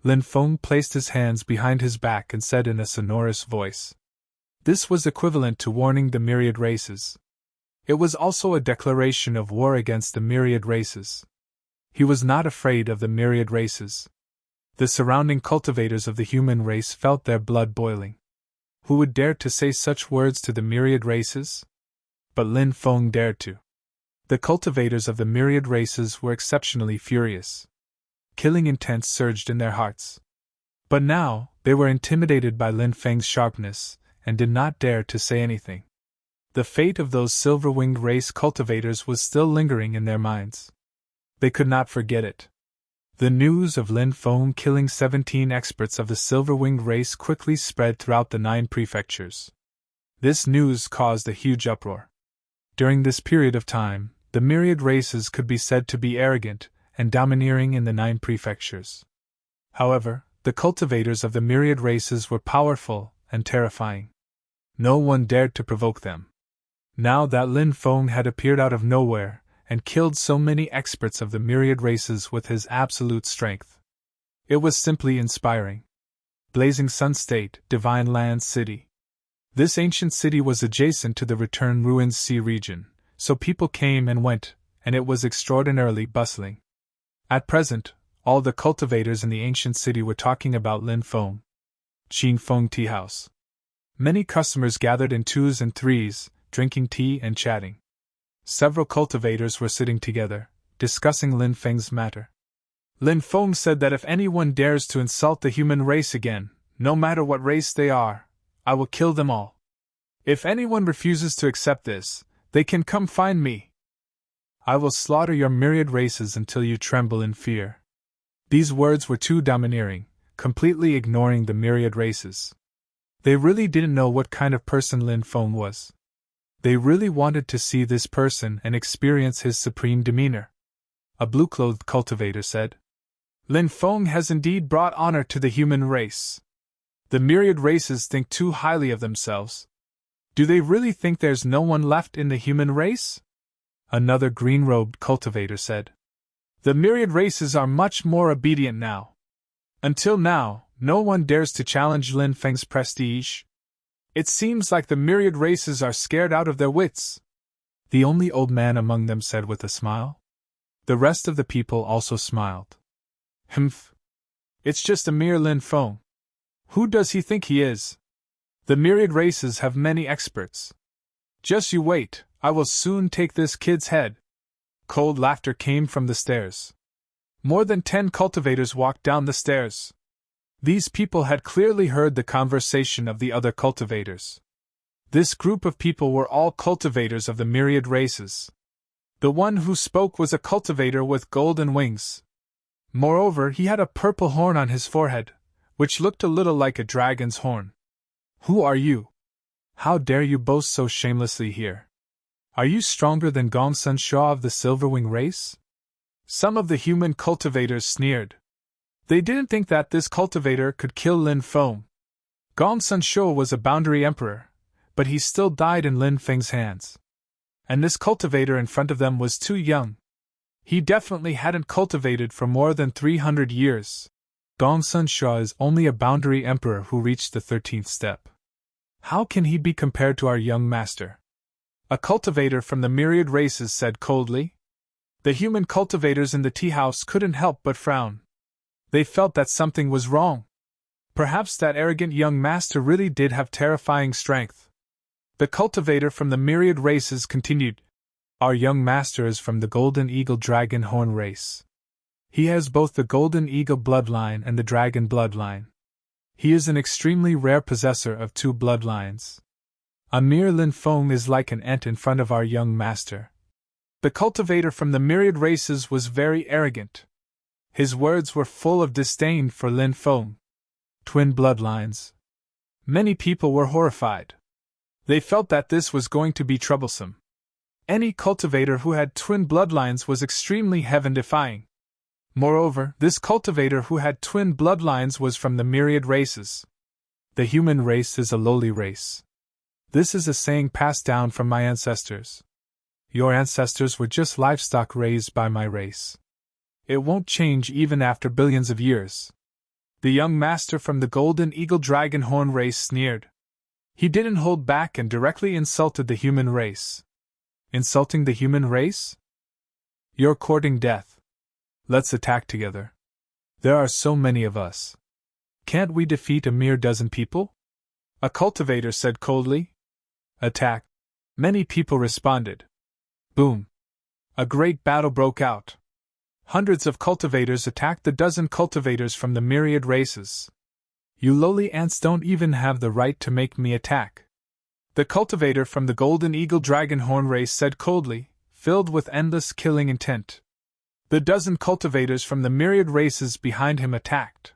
Lin Feng placed his hands behind his back and said in a sonorous voice. This was equivalent to warning the myriad races. It was also a declaration of war against the myriad races. He was not afraid of the myriad races. The surrounding cultivators of the human race felt their blood boiling. Who would dare to say such words to the myriad races? But Lin Feng dared to. The cultivators of the myriad races were exceptionally furious. Killing intent surged in their hearts. But now, they were intimidated by Lin Feng's sharpness, and did not dare to say anything. The fate of those silver-winged race cultivators was still lingering in their minds. They could not forget it. The news of Lin Feng killing 17 experts of the silver-winged race quickly spread throughout the 9 prefectures. This news caused a huge uproar. During this period of time, the myriad races could be said to be arrogant and domineering in the 9 prefectures. However, the cultivators of the myriad races were powerful and terrifying. No one dared to provoke them. Now that Lin Feng had appeared out of nowhere and killed so many experts of the myriad races with his absolute strength, it was simply inspiring. Blazing Sun State, Divine Land City. This ancient city was adjacent to the Return Ruins Sea region, so people came and went, and it was extraordinarily bustling. At present, all the cultivators in the ancient city were talking about Lin Feng. Qing Feng Tea House. Many customers gathered in 2s and 3s, drinking tea and chatting. Several cultivators were sitting together, discussing Lin Feng's matter. Lin Feng said that if anyone dares to insult the human race again, no matter what race they are, I will kill them all. If anyone refuses to accept this, they can come find me. I will slaughter your myriad races until you tremble in fear. These words were too domineering, completely ignoring the myriad races. They really didn't know what kind of person Lin Feng was. They really wanted to see this person and experience his supreme demeanor. A blue-clothed cultivator said, Lin Feng has indeed brought honor to the human race. The myriad races think too highly of themselves. Do they really think there's no one left in the human race? Another green-robed cultivator said. The myriad races are much more obedient now. Until now, no one dares to challenge Lin Feng's prestige. It seems like the myriad races are scared out of their wits. The only old man among them said with a smile. The rest of the people also smiled. Humph. It's just a mere Lin Feng. Who does he think he is? The myriad races have many experts. Just you wait, I will soon take this kid's head. Cold laughter came from the stairs. More than 10 cultivators walked down the stairs. These people had clearly heard the conversation of the other cultivators. This group of people were all cultivators of the myriad races. The one who spoke was a cultivator with golden wings. Moreover, he had a purple horn on his forehead, which looked a little like a dragon's horn. Who are you? How dare you boast so shamelessly here? Are you stronger than Gong Sun Shaw of the Silverwing race? Some of the human cultivators sneered. They didn't think that this cultivator could kill Lin Feng. Gong Sun Shou was a boundary emperor, but he still died in Lin Feng's hands. And this cultivator in front of them was too young. He definitely hadn't cultivated for more than 300 years. Gong Sun Shou is only a boundary emperor who reached the 13th step. How can he be compared to our young master? A cultivator from the myriad races said coldly. The human cultivators in the tea house couldn't help but frown. They felt that something was wrong. Perhaps that arrogant young master really did have terrifying strength. The cultivator from the myriad races continued. Our young master is from the Golden Eagle Dragon Horn race. He has both the Golden Eagle bloodline and the Dragon bloodline. He is an extremely rare possessor of two bloodlines. A mere Lin Feng is like an ant in front of our young master. The cultivator from the myriad races was very arrogant. His words were full of disdain for Lin Feng. Twin bloodlines. Many people were horrified. They felt that this was going to be troublesome. Any cultivator who had twin bloodlines was extremely heaven-defying. Moreover, this cultivator who had twin bloodlines was from the myriad races. The human race is a lowly race. This is a saying passed down from my ancestors. Your ancestors were just livestock raised by my race. It won't change even after billions of years. The young master from the Golden Eagle Dragon Horn race sneered. He didn't hold back and directly insulted the human race. Insulting the human race? You're courting death. Let's attack together. There are so many of us. Can't we defeat a mere dozen people? A cultivator said coldly. Attack. Many people responded. Boom. A great battle broke out. Hundreds of cultivators attacked the dozen cultivators from the myriad races. You lowly ants don't even have the right to make me attack. The cultivator from the Golden Eagle Dragon Horn race said coldly, filled with endless killing intent. The dozen cultivators from the myriad races behind him attacked.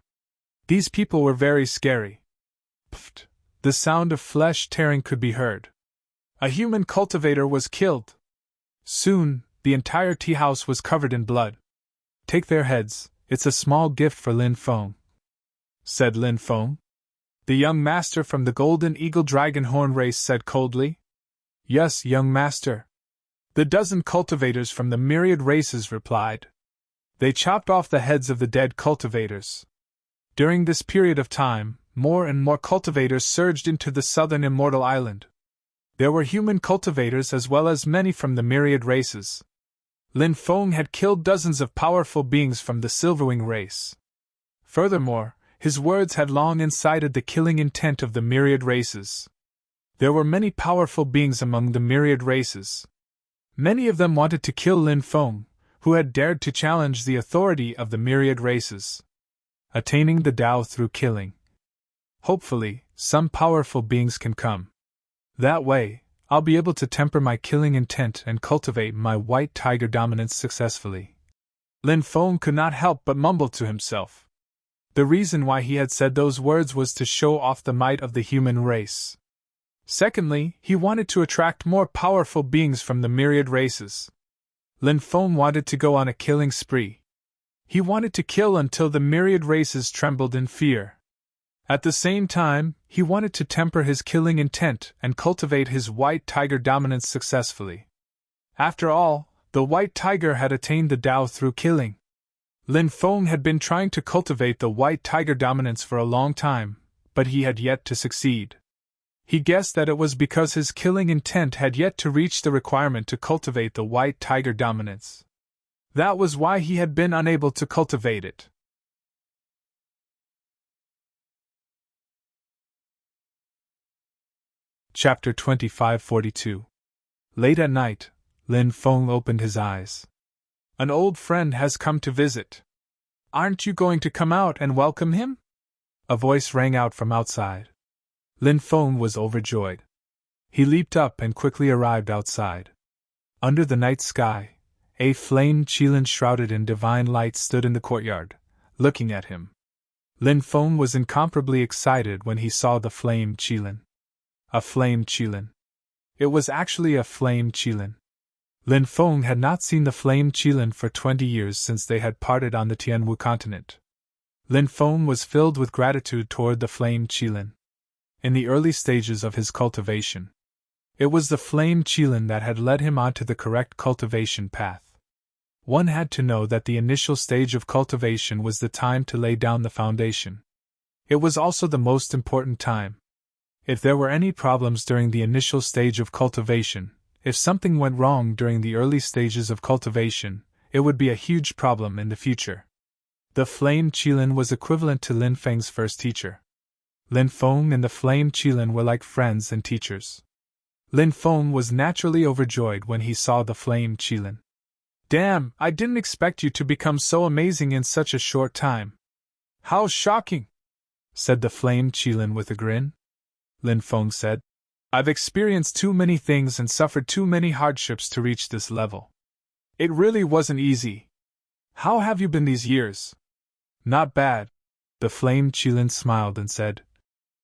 These people were very scary. Pfft! The sound of flesh tearing could be heard. A human cultivator was killed. Soon, the entire tea house was covered in blood. Take their heads, it's a small gift for Lin Feng, said Lin Feng. The young master from the Golden Eagle Dragon Horn race said coldly. Yes, young master. The dozen cultivators from the myriad races replied. They chopped off the heads of the dead cultivators. During this period of time, more and more cultivators surged into the southern immortal island. There were human cultivators as well as many from the myriad races. Lin Feng had killed dozens of powerful beings from the Silverwing race. Furthermore, his words had long incited the killing intent of the myriad races. There were many powerful beings among the myriad races. Many of them wanted to kill Lin Feng, who had dared to challenge the authority of the myriad races. Attaining the Tao through killing. Hopefully, some powerful beings can come. That way, I'll be able to temper my killing intent and cultivate my white tiger dominance successfully. Lin Feng could not help but mumble to himself. The reason why he had said those words was to show off the might of the human race. Secondly, he wanted to attract more powerful beings from the myriad races. Lin Feng wanted to go on a killing spree. He wanted to kill until the myriad races trembled in fear. At the same time, he wanted to temper his killing intent and cultivate his white tiger dominance successfully. After all, the white tiger had attained the Tao through killing. Lin Feng had been trying to cultivate the white tiger dominance for a long time, but he had yet to succeed. He guessed that it was because his killing intent had yet to reach the requirement to cultivate the white tiger dominance. That was why he had been unable to cultivate it. Chapter 2542. Late at night, Lin Feng opened his eyes. An old friend has come to visit. Aren't you going to come out and welcome him? A voice rang out from outside. Lin Feng was overjoyed. He leaped up and quickly arrived outside. Under the night sky, a flamed qilin shrouded in divine light stood in the courtyard, looking at him. Lin Feng was incomparably excited when he saw the flamed qilin. A flame qilin. It was actually a flame qilin. Lin Feng had not seen the flame qilin for 20 years since they had parted on the Tianwu continent. Lin Feng was filled with gratitude toward the flame qilin. In the early stages of his cultivation, it was the flame qilin that had led him onto the correct cultivation path. One had to know that the initial stage of cultivation was the time to lay down the foundation. It was also the most important time. If there were any problems during the initial stage of cultivation, if something went wrong during the early stages of cultivation, it would be a huge problem in the future. The flame qilin was equivalent to Lin Feng's first teacher. Lin Feng and the flame qilin were like friends and teachers. Lin Feng was naturally overjoyed when he saw the flame qilin. Damn, I didn't expect you to become so amazing in such a short time. How shocking! Said the flame qilin with a grin. Lin Feng said, I've experienced too many things and suffered too many hardships to reach this level. It really wasn't easy. How have you been these years? Not bad. The flame qilin smiled and said,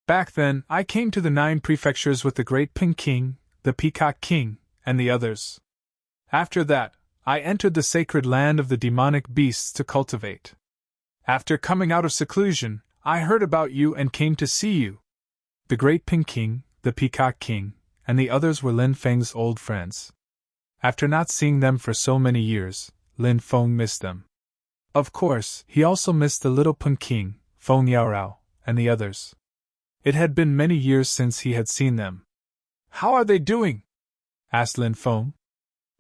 Back then, I came to the 9 prefectures with the Great Ping King, the Peacock King, and the others. After that, I entered the sacred land of the demonic beasts to cultivate. After coming out of seclusion, I heard about you and came to see you. The Great Ping King, the Peacock King, and the others were Lin Feng's old friends. After not seeing them for so many years, Lin Feng missed them. Of course, he also missed the little Peng King, Feng Yaorao, and the others. It had been many years since he had seen them. How are they doing? Asked Lin Feng.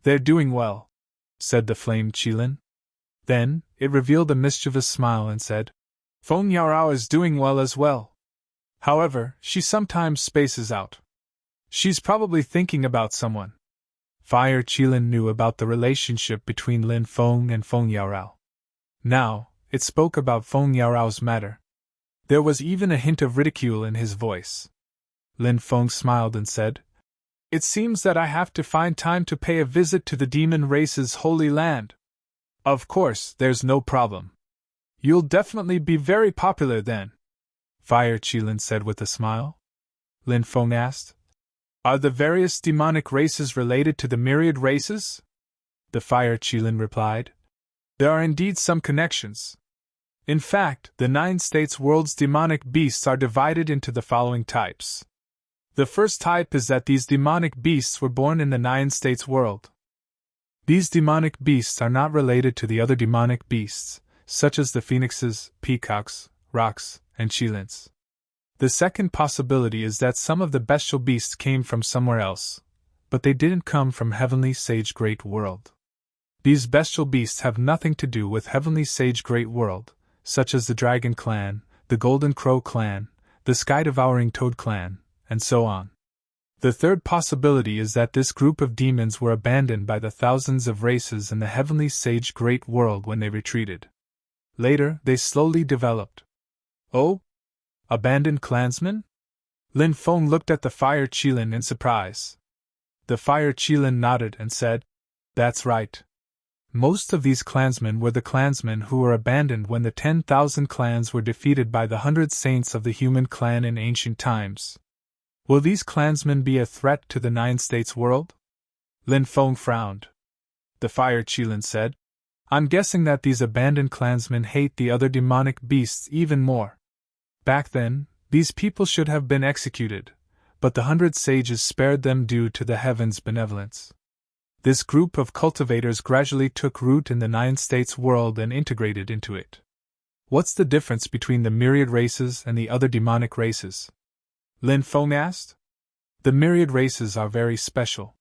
They're doing well, said the flame qilin. Then, it revealed a mischievous smile and said, Feng Yaorao is doing well as well. However, she sometimes spaces out. She's probably thinking about someone. Fire qilin knew about the relationship between Lin Feng and Feng Yaorao. Now, it spoke about Feng Yaorao's matter. There was even a hint of ridicule in his voice. Lin Feng smiled and said, It seems that I have to find time to pay a visit to the demon race's holy land. Of course, there's no problem. You'll definitely be very popular then. Fire qilin said with a smile. Lin Feng asked, Are the various demonic races related to the myriad races? The fire qilin replied, There are indeed some connections. In fact, the 9 states world's demonic beasts are divided into the following types. The first type is that these demonic beasts were born in the 9 states world. These demonic beasts are not related to the other demonic beasts, such as the phoenixes, peacocks, rocks, and qilins. The second possibility is that some of the bestial beasts came from somewhere else, but they didn't come from Heavenly Sage Great World. These bestial beasts have nothing to do with Heavenly Sage Great World, such as the Dragon Clan, the Golden Crow Clan, the Sky-Devouring Toad Clan, and so on. The third possibility is that this group of demons were abandoned by the thousands of races in the Heavenly Sage Great World when they retreated. Later, they slowly developed. Oh? Abandoned clansmen? Lin Feng looked at the fire qilin in surprise. The fire qilin nodded and said, That's right. Most of these clansmen were the clansmen who were abandoned when the 10,000 clans were defeated by the 100 saints of the human clan in ancient times. Will these clansmen be a threat to the 9 states world? Lin Feng frowned. The fire qilin said, I'm guessing that these abandoned clansmen hate the other demonic beasts even more. Back then, these people should have been executed, but the 100 sages spared them due to the heavens' benevolence. This group of cultivators gradually took root in the 9 states world and integrated into it. What's the difference between the myriad races and the other demonic races? Lin Feng asked. The myriad races are very special.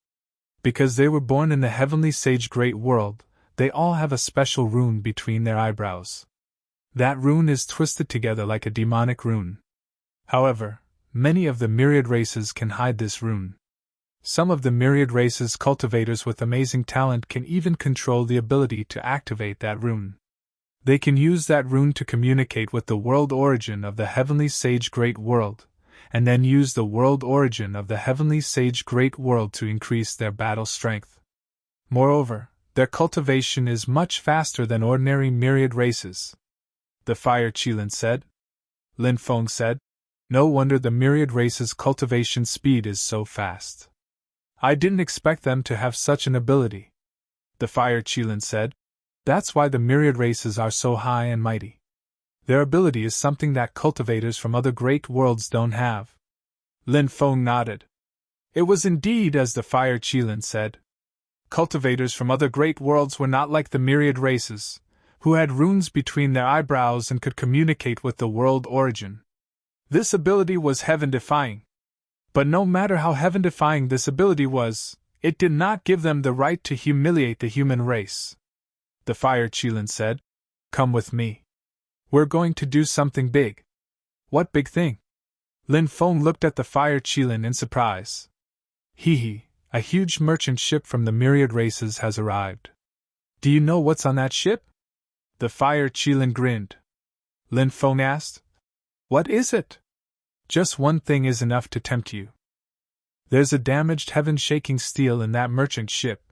Because they were born in the Heavenly Sage Great World, they all have a special rune between their eyebrows. That rune is twisted together like a demonic rune. However, many of the myriad races can hide this rune. Some of the myriad races' cultivators with amazing talent can even control the ability to activate that rune. They can use that rune to communicate with the world origin of the Heavenly Sage Great World, and then use the world origin of the Heavenly Sage Great World to increase their battle strength. Moreover, their cultivation is much faster than ordinary myriad races. The fire qilin said. Lin Feng said, No wonder the myriad races' cultivation speed is so fast. I didn't expect them to have such an ability, the Fire Qilin said. That's why the myriad races are so high and mighty. Their ability is something that cultivators from other great worlds don't have. Lin Feng nodded. It was indeed as the Fire Qilin said. Cultivators from other great worlds were not like the myriad races, who had runes between their eyebrows and could communicate with the world origin. This ability was heaven-defying. But no matter how heaven-defying this ability was, it did not give them the right to humiliate the human race. The Fire Qilin said, "Come with me. We're going to do something big." "What big thing?" Lin Feng looked at the Fire Qilin in surprise. "Hee, a huge merchant ship from the myriad races has arrived. Do you know what's on that ship?" The Fire Qilin grinned. Lin Feng asked, "What is it?" "Just one thing is enough to tempt you. There's a damaged heaven-shaking steel in that merchant ship,"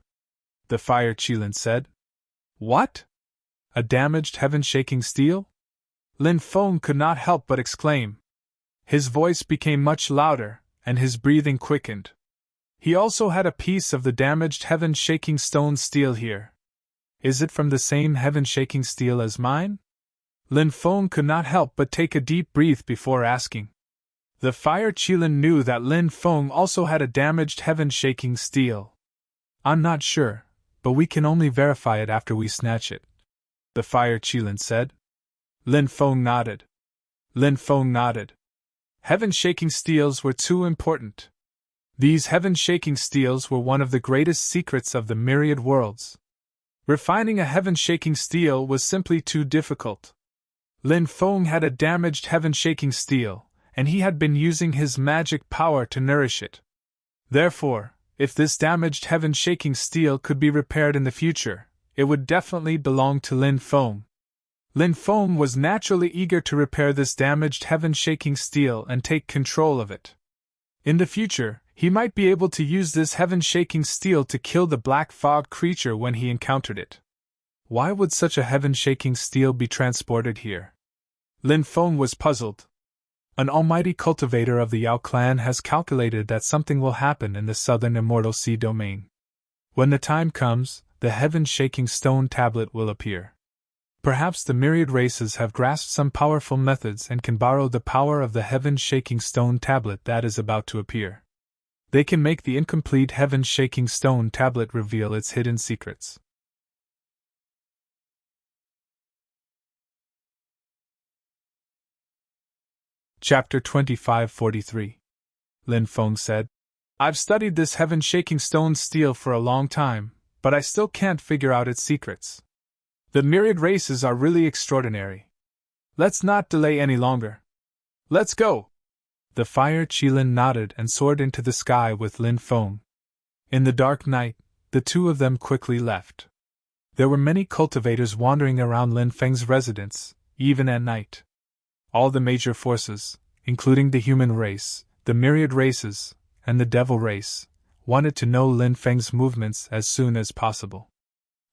the Fire Qilin said. "What? A damaged heaven-shaking steel?" Lin Feng could not help but exclaim. His voice became much louder, and his breathing quickened. He also had a piece of the damaged heaven-shaking stone steel here. "Is it from the same heaven-shaking steel as mine?" Lin Feng could not help but take a deep breath before asking. The Fire Qilin knew that Lin Feng also had a damaged heaven-shaking steel. "I'm not sure, but we can only verify it after we snatch it," the Fire Qilin said. Lin Feng nodded. Heaven-shaking steels were too important. These heaven-shaking steels were one of the greatest secrets of the myriad worlds. Refining a heaven-shaking steel was simply too difficult. Lin Feng had a damaged heaven-shaking steel, and he had been using his magic power to nourish it. Therefore, if this damaged heaven-shaking steel could be repaired in the future, it would definitely belong to Lin Feng. Lin Feng was naturally eager to repair this damaged heaven-shaking steel and take control of it. In the future, he might be able to use this heaven-shaking steel to kill the black fog creature when he encountered it. Why would such a heaven-shaking steel be transported here? Lin Feng was puzzled. An almighty cultivator of the Yao clan has calculated that something will happen in the southern immortal sea domain. When the time comes, the heaven-shaking stone tablet will appear. Perhaps the myriad races have grasped some powerful methods and can borrow the power of the heaven-shaking stone tablet that is about to appear. They can make the incomplete heaven-shaking stone tablet reveal its hidden secrets. Chapter 2543. Lin Feng said, "I've studied this heaven-shaking stone steel for a long time, but I still can't figure out its secrets. The myriad races are really extraordinary. Let's not delay any longer. Let's go!" The Fire Qilin nodded and soared into the sky with Lin Feng. In the dark night, the two of them quickly left. There were many cultivators wandering around Lin Feng's residence, even at night. All the major forces, including the human race, the myriad races, and the devil race, wanted to know Lin Feng's movements as soon as possible.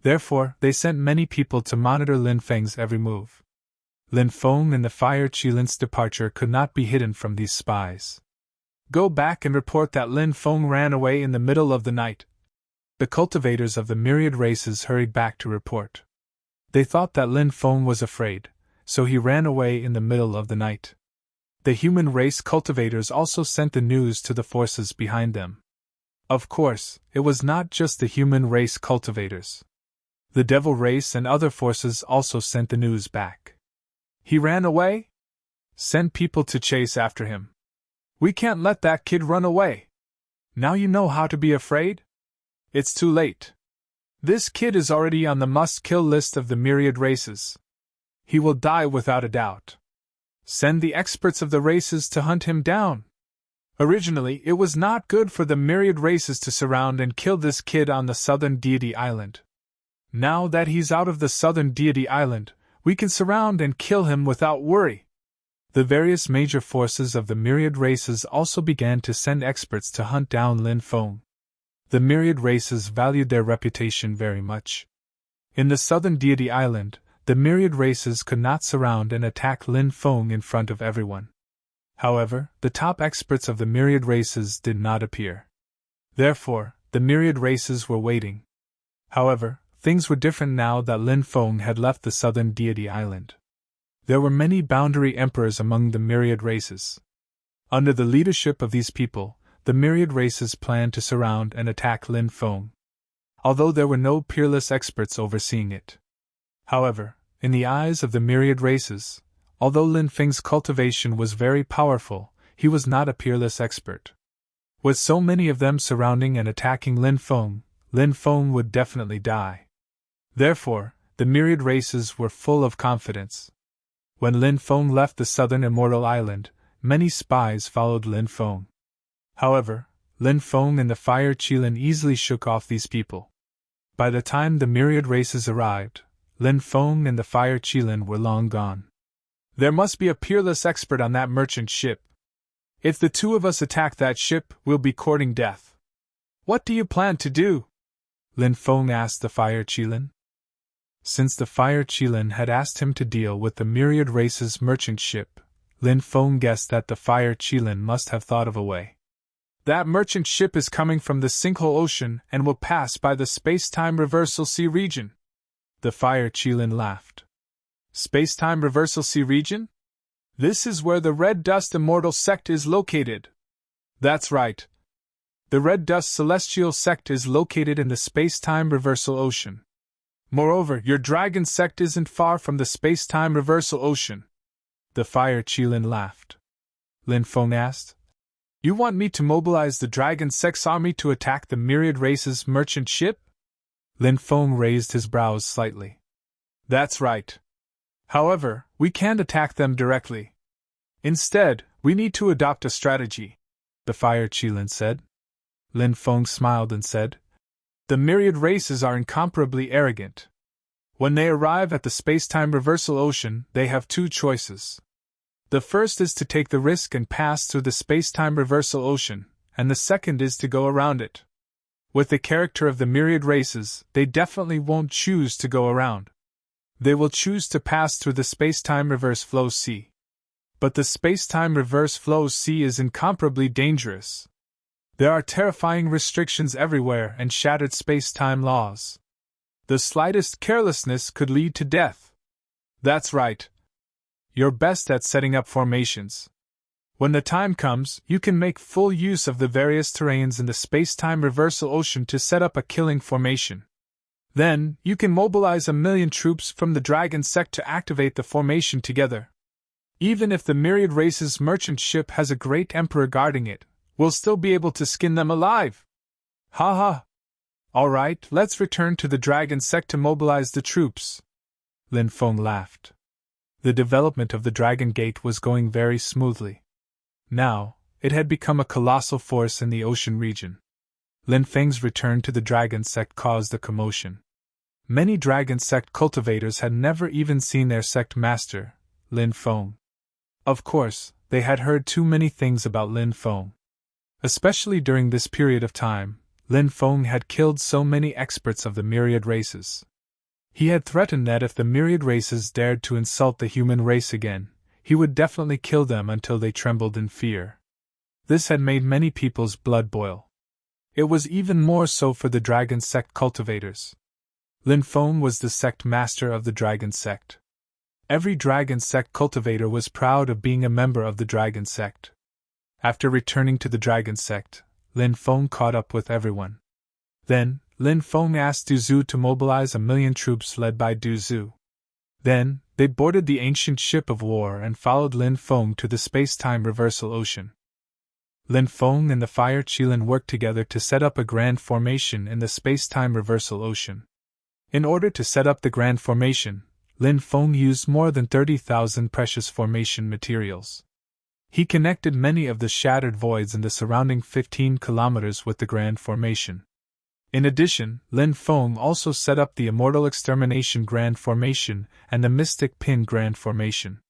Therefore, they sent many people to monitor Lin Feng's every move. Lin Feng and the Fire Qilin's departure could not be hidden from these spies. "Go back and report that Lin Feng ran away in the middle of the night." The cultivators of the myriad races hurried back to report. They thought that Lin Feng was afraid, so he ran away in the middle of the night. The human race cultivators also sent the news to the forces behind them. Of course, it was not just the human race cultivators. The devil race and other forces also sent the news back. "He ran away? Send people to chase after him. We can't let that kid run away. Now you know how to be afraid? It's too late. This kid is already on the must-kill list of the myriad races. He will die without a doubt. Send the experts of the races to hunt him down." Originally, it was not good for the myriad races to surround and kill this kid on the southern deity island. Now that he's out of the southern deity island, we can surround and kill him without worry. The various major forces of the myriad races also began to send experts to hunt down Lin Feng. The myriad races valued their reputation very much. In the southern deity island, the myriad races could not surround and attack Lin Feng in front of everyone. However, the top experts of the myriad races did not appear. Therefore, the myriad races were waiting. However, things were different now that Lin Feng had left the southern deity island. There were many boundary emperors among the myriad races. Under the leadership of these people, the myriad races planned to surround and attack Lin Feng, although there were no peerless experts overseeing it. However, in the eyes of the myriad races, although Lin Feng's cultivation was very powerful, he was not a peerless expert. With so many of them surrounding and attacking Lin Feng would definitely die. Therefore, the myriad races were full of confidence. When Lin Feng left the southern immortal island, many spies followed Lin Feng. However, Lin Feng and the Fire Qilin easily shook off these people. By the time the myriad races arrived, Lin Feng and the Fire Qilin were long gone. There must be a peerless expert on that merchant ship. If the two of us attack that ship, we'll be courting death. What do you plan to do? Lin Feng asked the Fire Qilin. Since the Fire Qilin had asked him to deal with the myriad race's merchant ship, Lin Feng guessed that the Fire Qilin must have thought of a way. That merchant ship is coming from the Sinkhole Ocean and will pass by the space-time reversal sea region. The Fire Qilin laughed. Space-time reversal sea region? This is where the Red Dust Immortal Sect is located. That's right. The Red Dust Celestial Sect is located in the space-time reversal ocean. Moreover, your Dragon Sect isn't far from the space-time reversal ocean. The Fire Qilin laughed. Lin Feng asked, You want me to mobilize the Dragon Sect's army to attack the myriad race's merchant ship? Lin Feng raised his brows slightly. That's right. However, we can't attack them directly. Instead, we need to adopt a strategy, the Fire Qilin said. Lin Feng smiled and said, The myriad races are incomparably arrogant. When they arrive at the space-time reversal ocean, they have two choices. The first is to take the risk and pass through the space-time reversal ocean, and the second is to go around it. With the character of the myriad races, they definitely won't choose to go around. They will choose to pass through the space-time reverse flow sea. But the space-time reverse flow sea is incomparably dangerous. There are terrifying restrictions everywhere and shattered space-time laws. The slightest carelessness could lead to death. That's right. You're best at setting up formations. When the time comes, you can make full use of the various terrains in the space-time reversal ocean to set up a killing formation. Then, you can mobilize 1,000,000 troops from the Dragon Sect to activate the formation together. Even if the myriad race's merchant ship has a great emperor guarding it, we'll still be able to skin them alive. Ha ha! Alright, let's return to the Dragon Sect to mobilize the troops. Lin Feng laughed. The development of the Dragon Gate was going very smoothly. Now, it had become a colossal force in the ocean region. Lin Feng's return to the Dragon Sect caused a commotion. Many Dragon Sect cultivators had never even seen their sect master, Lin Feng. Of course, they had heard too many things about Lin Feng. Especially during this period of time, Lin Feng had killed so many experts of the myriad races. He had threatened that if the myriad races dared to insult the human race again, he would definitely kill them until they trembled in fear. This had made many people's blood boil. It was even more so for the Dragon Sect cultivators. Lin Feng was the sect master of the Dragon Sect. Every Dragon Sect cultivator was proud of being a member of the Dragon Sect. After returning to the Dragon Sect, Lin Feng caught up with everyone. Then, Lin Feng asked Du Zhu to mobilize 1,000,000 troops led by Du Zhu. Then, they boarded the ancient ship of war and followed Lin Feng to the space-time reversal ocean. Lin Feng and the Fire Qilin worked together to set up a grand formation in the space-time reversal ocean. In order to set up the grand formation, Lin Feng used more than 30,000 precious formation materials. He connected many of the shattered voids in the surrounding 15 kilometers with the grand formation. In addition, Lin Feng also set up the Immortal Extermination Grand Formation and the Mystic Pin Grand Formation.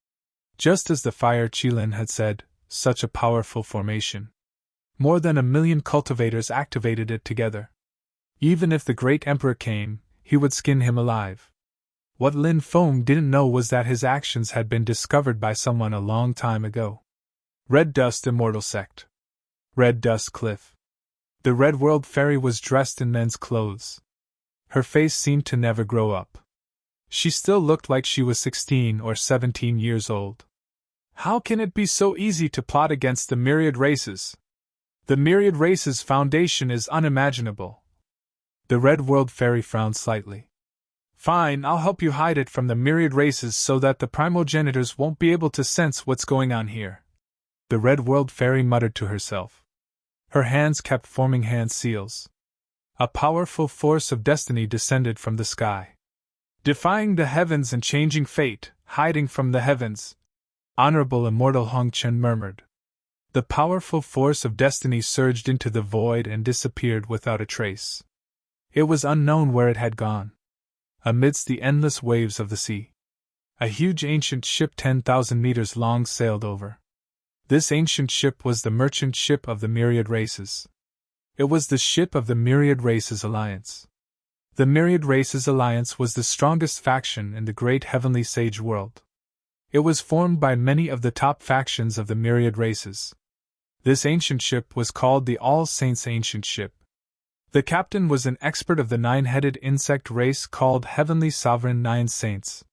Just as the Fire Qilin had said, such a powerful formation. More than 1,000,000 cultivators activated it together. Even if the Great Emperor came, he would skin him alive. What Lin Feng didn't know was that his actions had been discovered by someone a long time ago. Red Dust Immortal Sect. Red Dust Cliff. The Red World Fairy was dressed in men's clothes. Her face seemed to never grow up. She still looked like she was 16 or 17 years old. How can it be so easy to plot against the myriad races? The myriad races foundation is unimaginable. The Red World Fairy frowned slightly. Fine, I'll help you hide it from the myriad races so that the primogenitors won't be able to sense what's going on here. The Red World Fairy muttered to herself. Her hands kept forming hand seals. A powerful force of destiny descended from the sky. Defying the heavens and changing fate, hiding from the heavens, Honorable Immortal Hong Chen murmured. The powerful force of destiny surged into the void and disappeared without a trace. It was unknown where it had gone. Amidst the endless waves of the sea, a huge ancient ship 10,000 meters long sailed over. This ancient ship was the merchant ship of the Myriad Races. It was the ship of the Myriad Races Alliance. The Myriad Races Alliance was the strongest faction in the great heavenly sage world. It was formed by many of the top factions of the Myriad Races. This ancient ship was called the All Saints Ancient Ship. The captain was an expert of the nine-headed insect race called Heavenly Sovereign Nine Saints.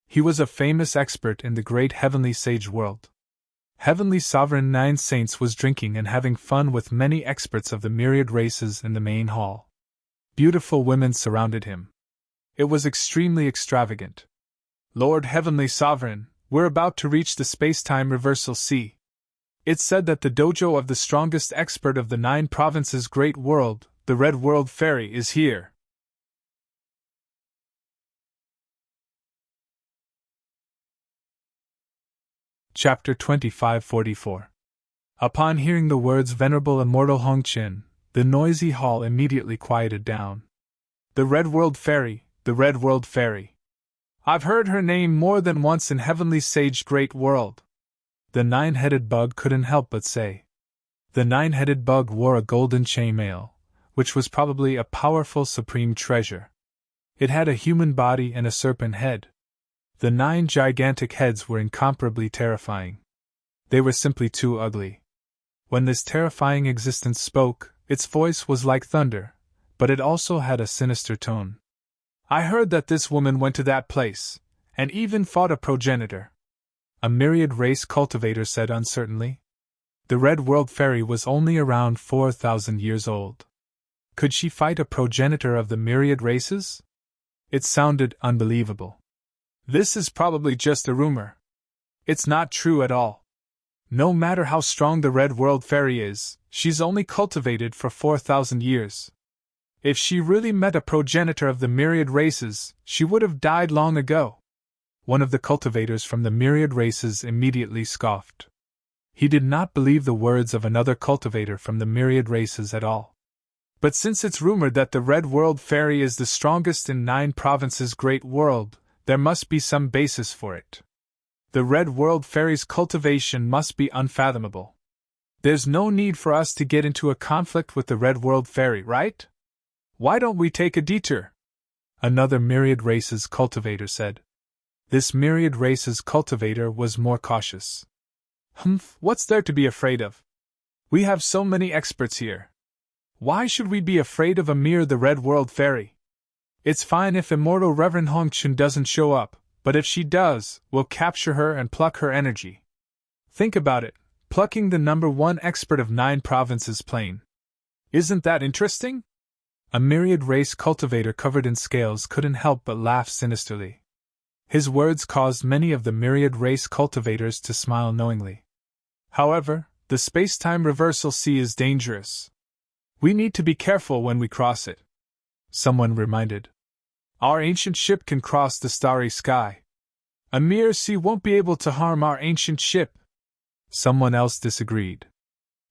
He was a famous expert in the great heavenly sage world. Heavenly Sovereign Nine Saints was drinking and having fun with many experts of the myriad races in the main hall. Beautiful women surrounded him. It was extremely extravagant. Lord Heavenly Sovereign, we're about to reach the space-time reversal sea. It's said that the dojo of the strongest expert of the 9 provinces' great world, the Red World Fairy, is here. Chapter 2544. Upon hearing the words Venerable Immortal Hong Qin, the noisy hall immediately quieted down. The Red World Fairy, the Red World Fairy. I've heard her name more than once in Heavenly Sage Great World. The nine-headed bug couldn't help but say. The nine-headed bug wore a golden chainmail, which was probably a powerful supreme treasure. It had a human body and a serpent head. The 9 gigantic heads were incomparably terrifying. They were simply too ugly. When this terrifying existence spoke, its voice was like thunder, but it also had a sinister tone. I heard that this woman went to that place, and even fought a progenitor. A myriad race cultivator said uncertainly. The Red World Fairy was only around 4,000 years old. Could she fight a progenitor of the myriad races? It sounded unbelievable. This is probably just a rumor. It's not true at all. No matter how strong the Red World Fairy is, she's only cultivated for 4,000 years. If she really met a progenitor of the myriad races, she would have died long ago. One of the cultivators from the myriad races immediately scoffed. He did not believe the words of another cultivator from the myriad races at all. But since it's rumored that the Red World Fairy is the strongest in 9 provinces' great world, there must be some basis for it. The Red World Fairy's cultivation must be unfathomable. There's no need for us to get into a conflict with the Red World Fairy, right? Why don't we take a detour? Another myriad races cultivator said. This myriad races cultivator was more cautious. What's there to be afraid of? We have so many experts here. Why should we be afraid of the Red World Fairy? It's fine if Immortal Reverend Hong Chun doesn't show up, but if she does, we'll capture her and pluck her energy. Think about it, plucking the number 1 expert of 9 provinces plain. Isn't that interesting? A myriad race cultivator covered in scales couldn't help but laugh sinisterly. His words caused many of the myriad race cultivators to smile knowingly. However, the space-time reversal sea is dangerous. We need to be careful when we cross it. Someone reminded. Our ancient ship can cross the starry sky. A mere sea won't be able to harm our ancient ship. Someone else disagreed.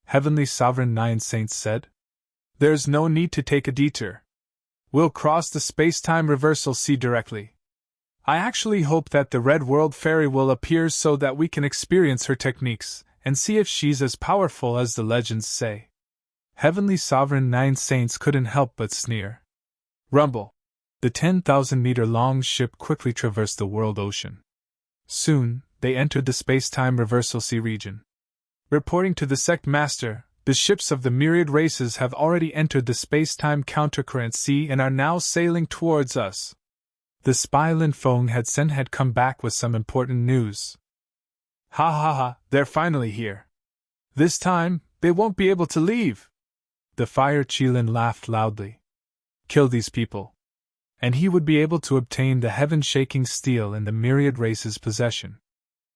Heavenly Sovereign 9 Saints said. There's no need to take a detour. We'll cross the space-time reversal sea directly. I actually hope that the Red World Fairy will appear so that we can experience her techniques and see if she's as powerful as the legends say. Heavenly Sovereign 9 Saints couldn't help but sneer. Rumble. The 10,000-meter-long ship quickly traversed the world ocean. Soon, they entered the space-time reversal sea region. Reporting to the sect master, the ships of the myriad races have already entered the space-time countercurrent sea and are now sailing towards us. The spy Lin Feng had sent had come back with some important news. Ha ha ha, they're finally here. This time, they won't be able to leave. The Fire Qilin laughed loudly. Kill these people, and he would be able to obtain the heaven-shaking steel in the myriad race's possession.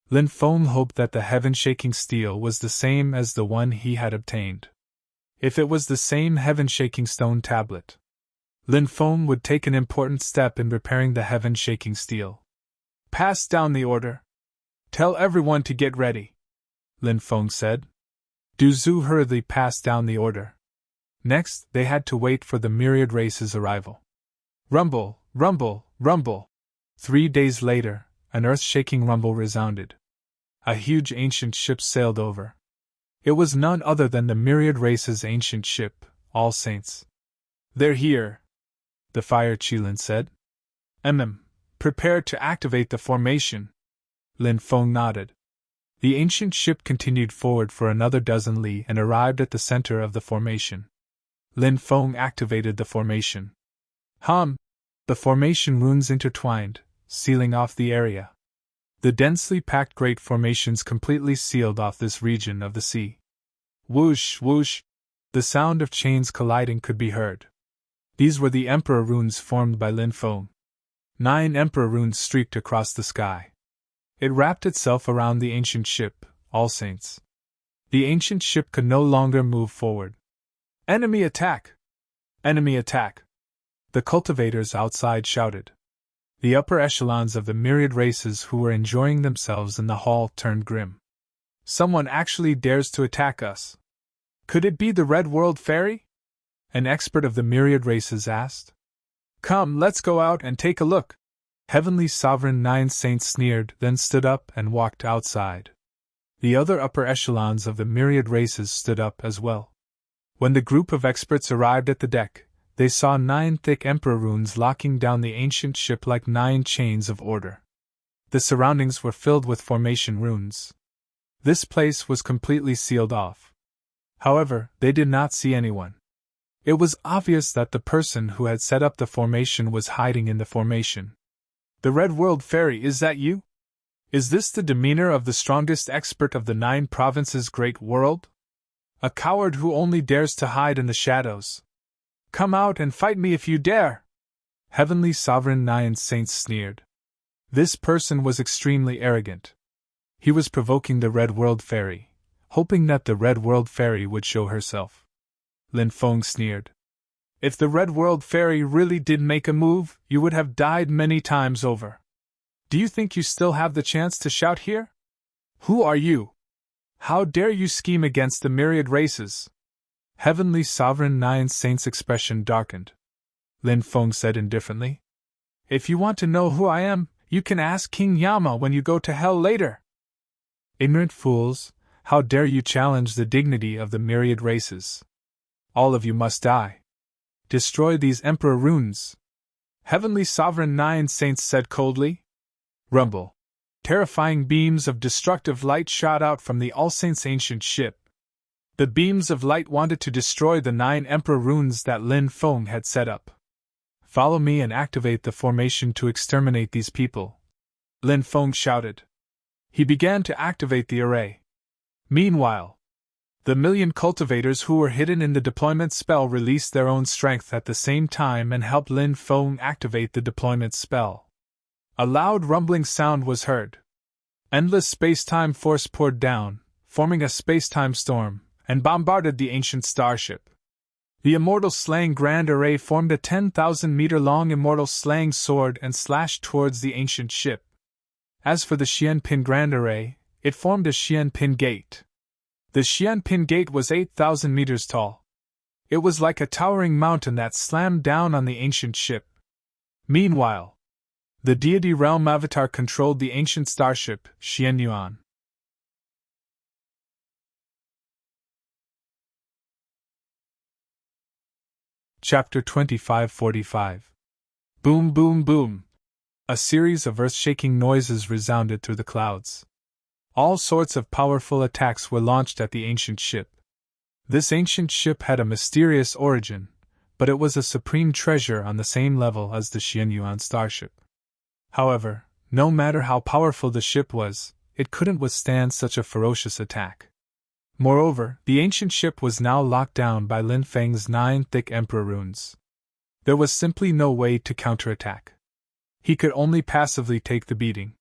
Lin Feng hoped that the heaven-shaking steel was the same as the one he had obtained. If it was the same heaven-shaking stone tablet, Lin Feng would take an important step in repairing the heaven-shaking steel. Pass down the order. Tell everyone to get ready, Lin Feng said. Du Zhu hurriedly passed down the order. Next, they had to wait for the myriad race's arrival. Rumble, rumble, rumble. 3 days later, an earth-shaking rumble resounded. A huge ancient ship sailed over. It was none other than the myriad race's ancient ship, All Saints. They're here, the Fire Qilin said. Prepare to activate the formation. Lin Feng nodded. The ancient ship continued forward for another dozen li and arrived at the center of the formation. Lin Feng activated the formation. The formation runes intertwined, sealing off the area. The densely packed great formations completely sealed off this region of the sea. Whoosh, whoosh! The sound of chains colliding could be heard. These were the Emperor runes formed by Lin Feng. 9 Emperor runes streaked across the sky. It wrapped itself around the ancient ship, All Saints. The ancient ship could no longer move forward. Enemy attack! Enemy attack! The cultivators outside shouted. The upper echelons of the myriad races who were enjoying themselves in the hall turned grim. Someone actually dares to attack us. Could it be the Red World Fairy? An expert of the myriad races asked. Come, let's go out and take a look. Heavenly Sovereign 9 Saints sneered, then stood up and walked outside. The other upper echelons of the myriad races stood up as well. When the group of experts arrived at the deck, they saw 9 thick Emperor runes locking down the ancient ship like 9 chains of order. The surroundings were filled with formation runes. This place was completely sealed off. However, they did not see anyone. It was obvious that the person who had set up the formation was hiding in the formation. The Red World Fairy, is that you? Is this the demeanor of the strongest expert of the 9 provinces' great world? A coward who only dares to hide in the shadows. Come out and fight me if you dare! Heavenly Sovereign 9 Saints sneered. This person was extremely arrogant. He was provoking the Red World Fairy, hoping that the Red World Fairy would show herself. Lin Feng sneered. If the Red World Fairy really did make a move, you would have died many times over. Do you think you still have the chance to shout here? Who are you? How dare you scheme against the myriad races? Heavenly Sovereign 9 Saints' expression darkened. Lin Feng said indifferently. If you want to know who I am, you can ask King Yama when you go to hell later. Ignorant fools, how dare you challenge the dignity of the myriad races? All of you must die. Destroy these Emperor runes. Heavenly Sovereign 9 Saints said coldly. Rumble. Terrifying beams of destructive light shot out from the All Saints' ancient ship. The beams of light wanted to destroy the 9 Emperor runes that Lin Feng had set up. Follow me and activate the formation to exterminate these people, Lin Feng shouted. He began to activate the array. Meanwhile, the million cultivators who were hidden in the deployment spell released their own strength at the same time and helped Lin Feng activate the deployment spell. A loud rumbling sound was heard. Endless space-time force poured down, forming a space-time storm, and bombarded the ancient starship. The Immortal Slaying Grand Array formed a 10,000-meter-long Immortal Slaying Sword and slashed towards the ancient ship. As for the Xianpin Grand Array, it formed a Xianpin Gate. The Xianpin Gate was 8,000 meters tall. It was like a towering mountain that slammed down on the ancient ship. Meanwhile, the deity realm avatar controlled the ancient starship, Xianyuan. Chapter 2545. Boom, boom, boom. A series of earth-shaking noises resounded through the clouds. All sorts of powerful attacks were launched at the ancient ship. This ancient ship had a mysterious origin, but it was a supreme treasure on the same level as the Xianyuan starship. However, no matter how powerful the ship was, it couldn't withstand such a ferocious attack. Moreover, the ancient ship was now locked down by Lin Feng's 9 thick Emperor runes. There was simply no way to counterattack. He could only passively take the beating.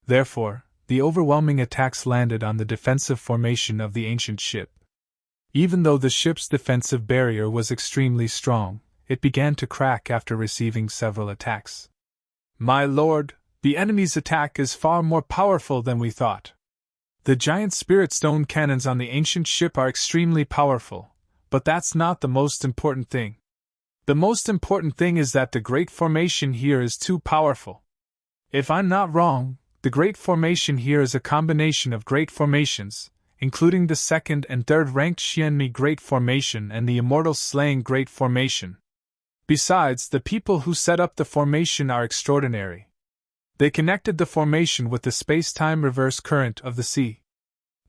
Therefore, the overwhelming attacks landed on the defensive formation of the ancient ship. Even though the ship's defensive barrier was extremely strong, it began to crack after receiving several attacks. "My lord, the enemy's attack is far more powerful than we thought. The giant spirit stone cannons on the ancient ship are extremely powerful, but that's not the most important thing. The most important thing is that the Great Formation here is too powerful. If I'm not wrong, the Great Formation here is a combination of Great Formations, including the second and third ranked Xianmi Great Formation and the Immortal Slaying Great Formation. Besides, the people who set up the formation are extraordinary. They connected the formation with the space-time reverse current of the sea.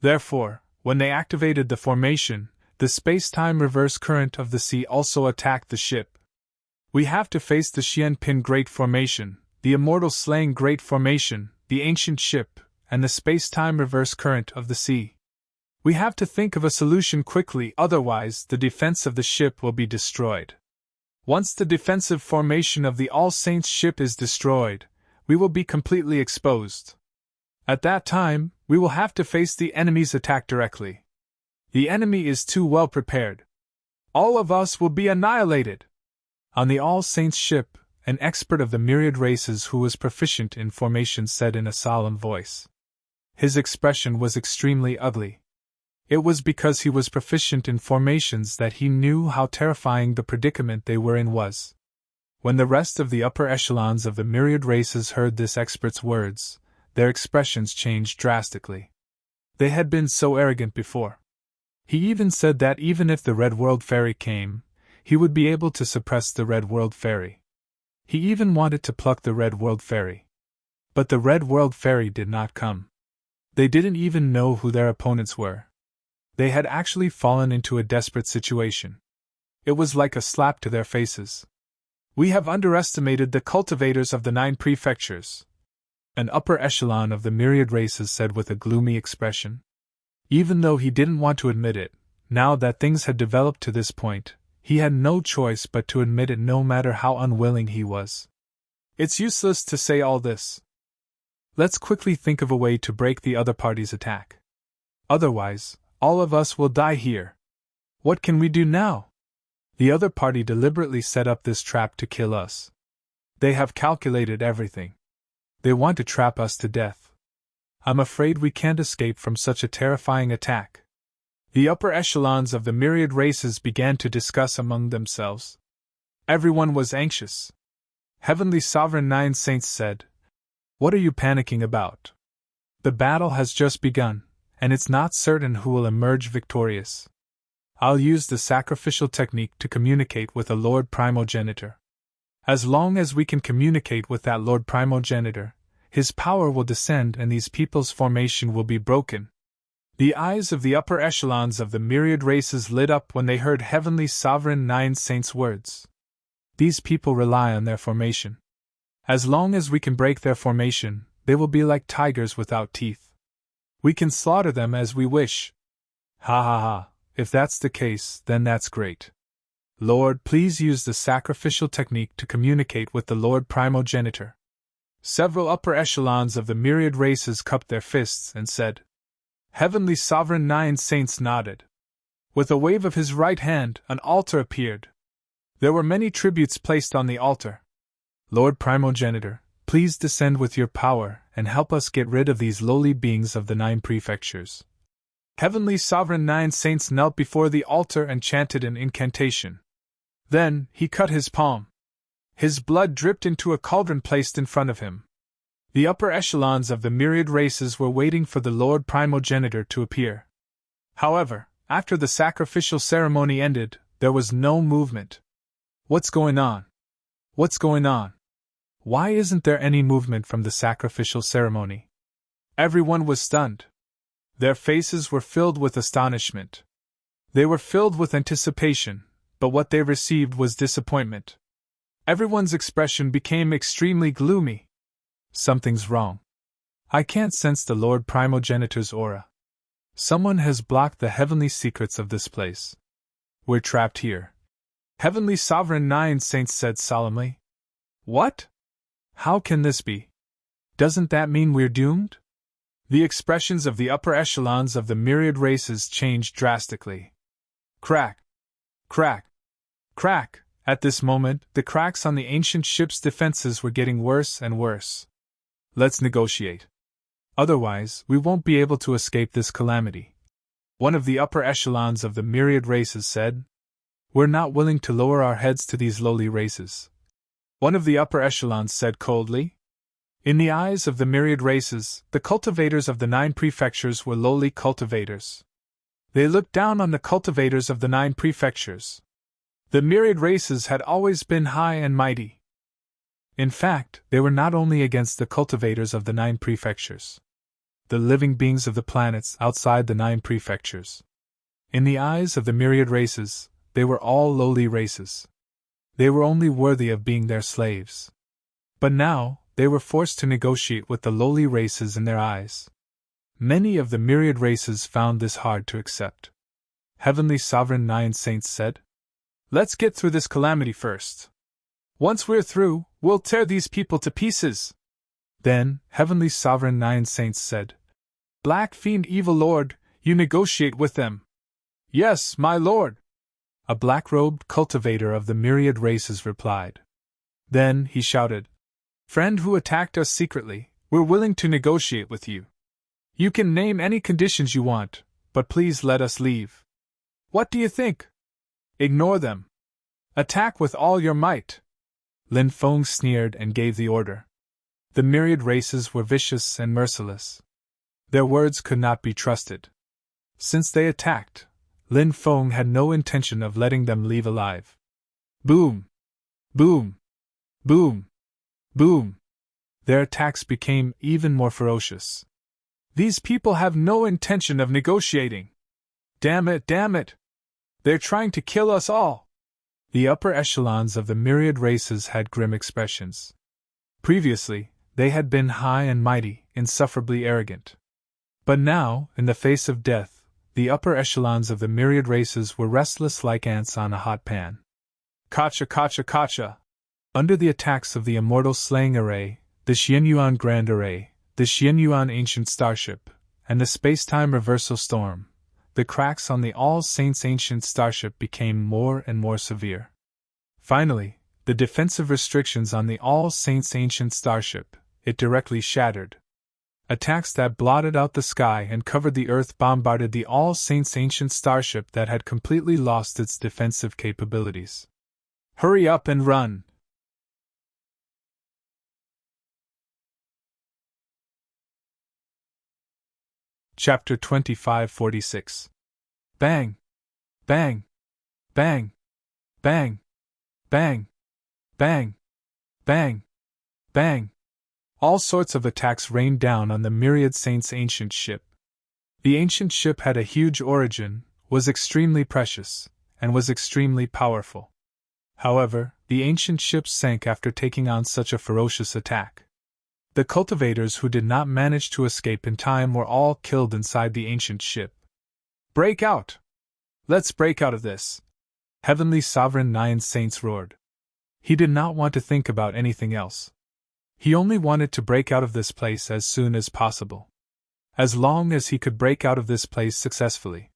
Therefore, when they activated the formation, the space-time reverse current of the sea also attacked the ship. We have to face the Xianpin Great Formation, the Immortal Slaying Great Formation, the ancient ship, and the space-time reverse current of the sea. We have to think of a solution quickly, otherwise the defense of the ship will be destroyed. Once the defensive formation of the All Saints ship is destroyed, we will be completely exposed. At that time, we will have to face the enemy's attack directly. The enemy is too well prepared. All of us will be annihilated." On the All Saints ship, an expert of the myriad races who was proficient in formation said in a solemn voice. His expression was extremely ugly. It was because he was proficient in formations that he knew how terrifying the predicament they were in was. When the rest of the upper echelons of the myriad races heard this expert's words, their expressions changed drastically. They had been so arrogant before. He even said that even if the Red World Fairy came, he would be able to suppress the Red World Fairy. He even wanted to pluck the Red World Fairy. But the Red World Fairy did not come. They didn't even know who their opponents were. They had actually fallen into a desperate situation. It was like a slap to their faces. "We have underestimated the cultivators of the 9 prefectures," an upper echelon of the myriad races said with a gloomy expression. Even though he didn't want to admit it, now that things had developed to this point, he had no choice but to admit it no matter how unwilling he was. "It's useless to say all this. Let's quickly think of a way to break the other party's attack. Otherwise, all of us will die here. What can we do now? The other party deliberately set up this trap to kill us. They have calculated everything. They want to trap us to death. I'm afraid we can't escape from such a terrifying attack." The upper echelons of the myriad races began to discuss among themselves. Everyone was anxious. Heavenly Sovereign 9 Saints said, "What are you panicking about? The battle has just begun, and it's not certain who will emerge victorious. I'll use the sacrificial technique to communicate with a Lord Primogenitor. As long as we can communicate with that Lord Primogenitor, his power will descend and these people's formation will be broken." The eyes of the upper echelons of the myriad races lit up when they heard Heavenly Sovereign 9 Saints' words. These people rely on their formation. As long as we can break their formation, they will be like tigers without teeth. We can slaughter them as we wish. Ha ha ha. If that's the case, then that's great. Lord, please use the sacrificial technique to communicate with the Lord Primogenitor. Several upper echelons of the myriad races cupped their fists and said. Heavenly Sovereign 9 Saints nodded. With a wave of his right hand, an altar appeared. There were many tributes placed on the altar. Lord Primogenitor, please descend with your power and help us get rid of these lowly beings of the 9 prefectures. Heavenly Sovereign 9 Saints knelt before the altar and chanted an incantation. Then, he cut his palm. His blood dripped into a cauldron placed in front of him. The upper echelons of the myriad races were waiting for the Lord Primogenitor to appear. However, after the sacrificial ceremony ended, there was no movement. What's going on? What's going on? Why isn't there any movement from the sacrificial ceremony? Everyone was stunned. Their faces were filled with astonishment. They were filled with anticipation, but what they received was disappointment. Everyone's expression became extremely gloomy. Something's wrong. I can't sense the Lord Primogenitor's aura. Someone has blocked the heavenly secrets of this place. We're trapped here. Heavenly Sovereign Nine Saints said solemnly. What? How can this be? Doesn't that mean we're doomed? The expressions of the upper echelons of the myriad races changed drastically. Crack! Crack! Crack! At this moment, the cracks on the ancient ship's defenses were getting worse and worse. Let's negotiate. Otherwise, we won't be able to escape this calamity. One of the upper echelons of the myriad races said. We're not willing to lower our heads to these lowly races. One of the upper echelons said coldly. In the eyes of the myriad races, the cultivators of the 9 prefectures were lowly cultivators. They looked down on the cultivators of the 9 prefectures. The myriad races had always been high and mighty. In fact, they were not only against the cultivators of the 9 prefectures, the living beings of the planets outside the 9 prefectures. In the eyes of the myriad races, they were all lowly races. They were only worthy of being their slaves. But now, they were forced to negotiate with the lowly races in their eyes. Many of the myriad races found this hard to accept. Heavenly Sovereign Nine Saints said, Let's get through this calamity first. Once we're through, we'll tear these people to pieces. Then, Heavenly Sovereign Nine Saints said, Black Fiend Evil Lord, you negotiate with them. Yes, my lord. A black-robed cultivator of the myriad races replied. Then he shouted, Friend who attacked us secretly, we're willing to negotiate with you. You can name any conditions you want, but please let us leave. What do you think? Ignore them. Attack with all your might. Lin Feng sneered and gave the order. The myriad races were vicious and merciless. Their words could not be trusted. Since they attacked, Lin Feng had no intention of letting them leave alive. Boom! Boom! Boom! Boom! Their attacks became even more ferocious. These people have no intention of negotiating. Damn it, damn it! They're trying to kill us all! The upper echelons of the myriad races had grim expressions. Previously, they had been high and mighty, insufferably arrogant. But now, in the face of death, the upper echelons of the myriad races were restless like ants on a hot pan. Kacha, kacha, kacha! Under the attacks of the Immortal Slaying Array, the Xianyuan Grand Array, the Xianyuan Ancient Starship, and the Space-Time Reversal Storm, the cracks on the All Saints Ancient Starship became more and more severe. Finally, the defensive restrictions on the All Saints Ancient Starship, it directly shattered. Attacks that blotted out the sky and covered the Earth bombarded the All Saints Ancient Starship that had completely lost its defensive capabilities. Hurry up and run! Chapter 2546. Bang! Bang! Bang! Bang! Bang! Bang! Bang! Bang! All sorts of attacks rained down on the Myriad Saints' ancient ship. The ancient ship had a huge origin, was extremely precious, and was extremely powerful. However, the ancient ship sank after taking on such a ferocious attack. The cultivators who did not manage to escape in time were all killed inside the ancient ship. Break out! Let's break out of this! Heavenly Sovereign Nine Saints roared. He did not want to think about anything else. He only wanted to break out of this place as soon as possible. As long as he could break out of this place successfully,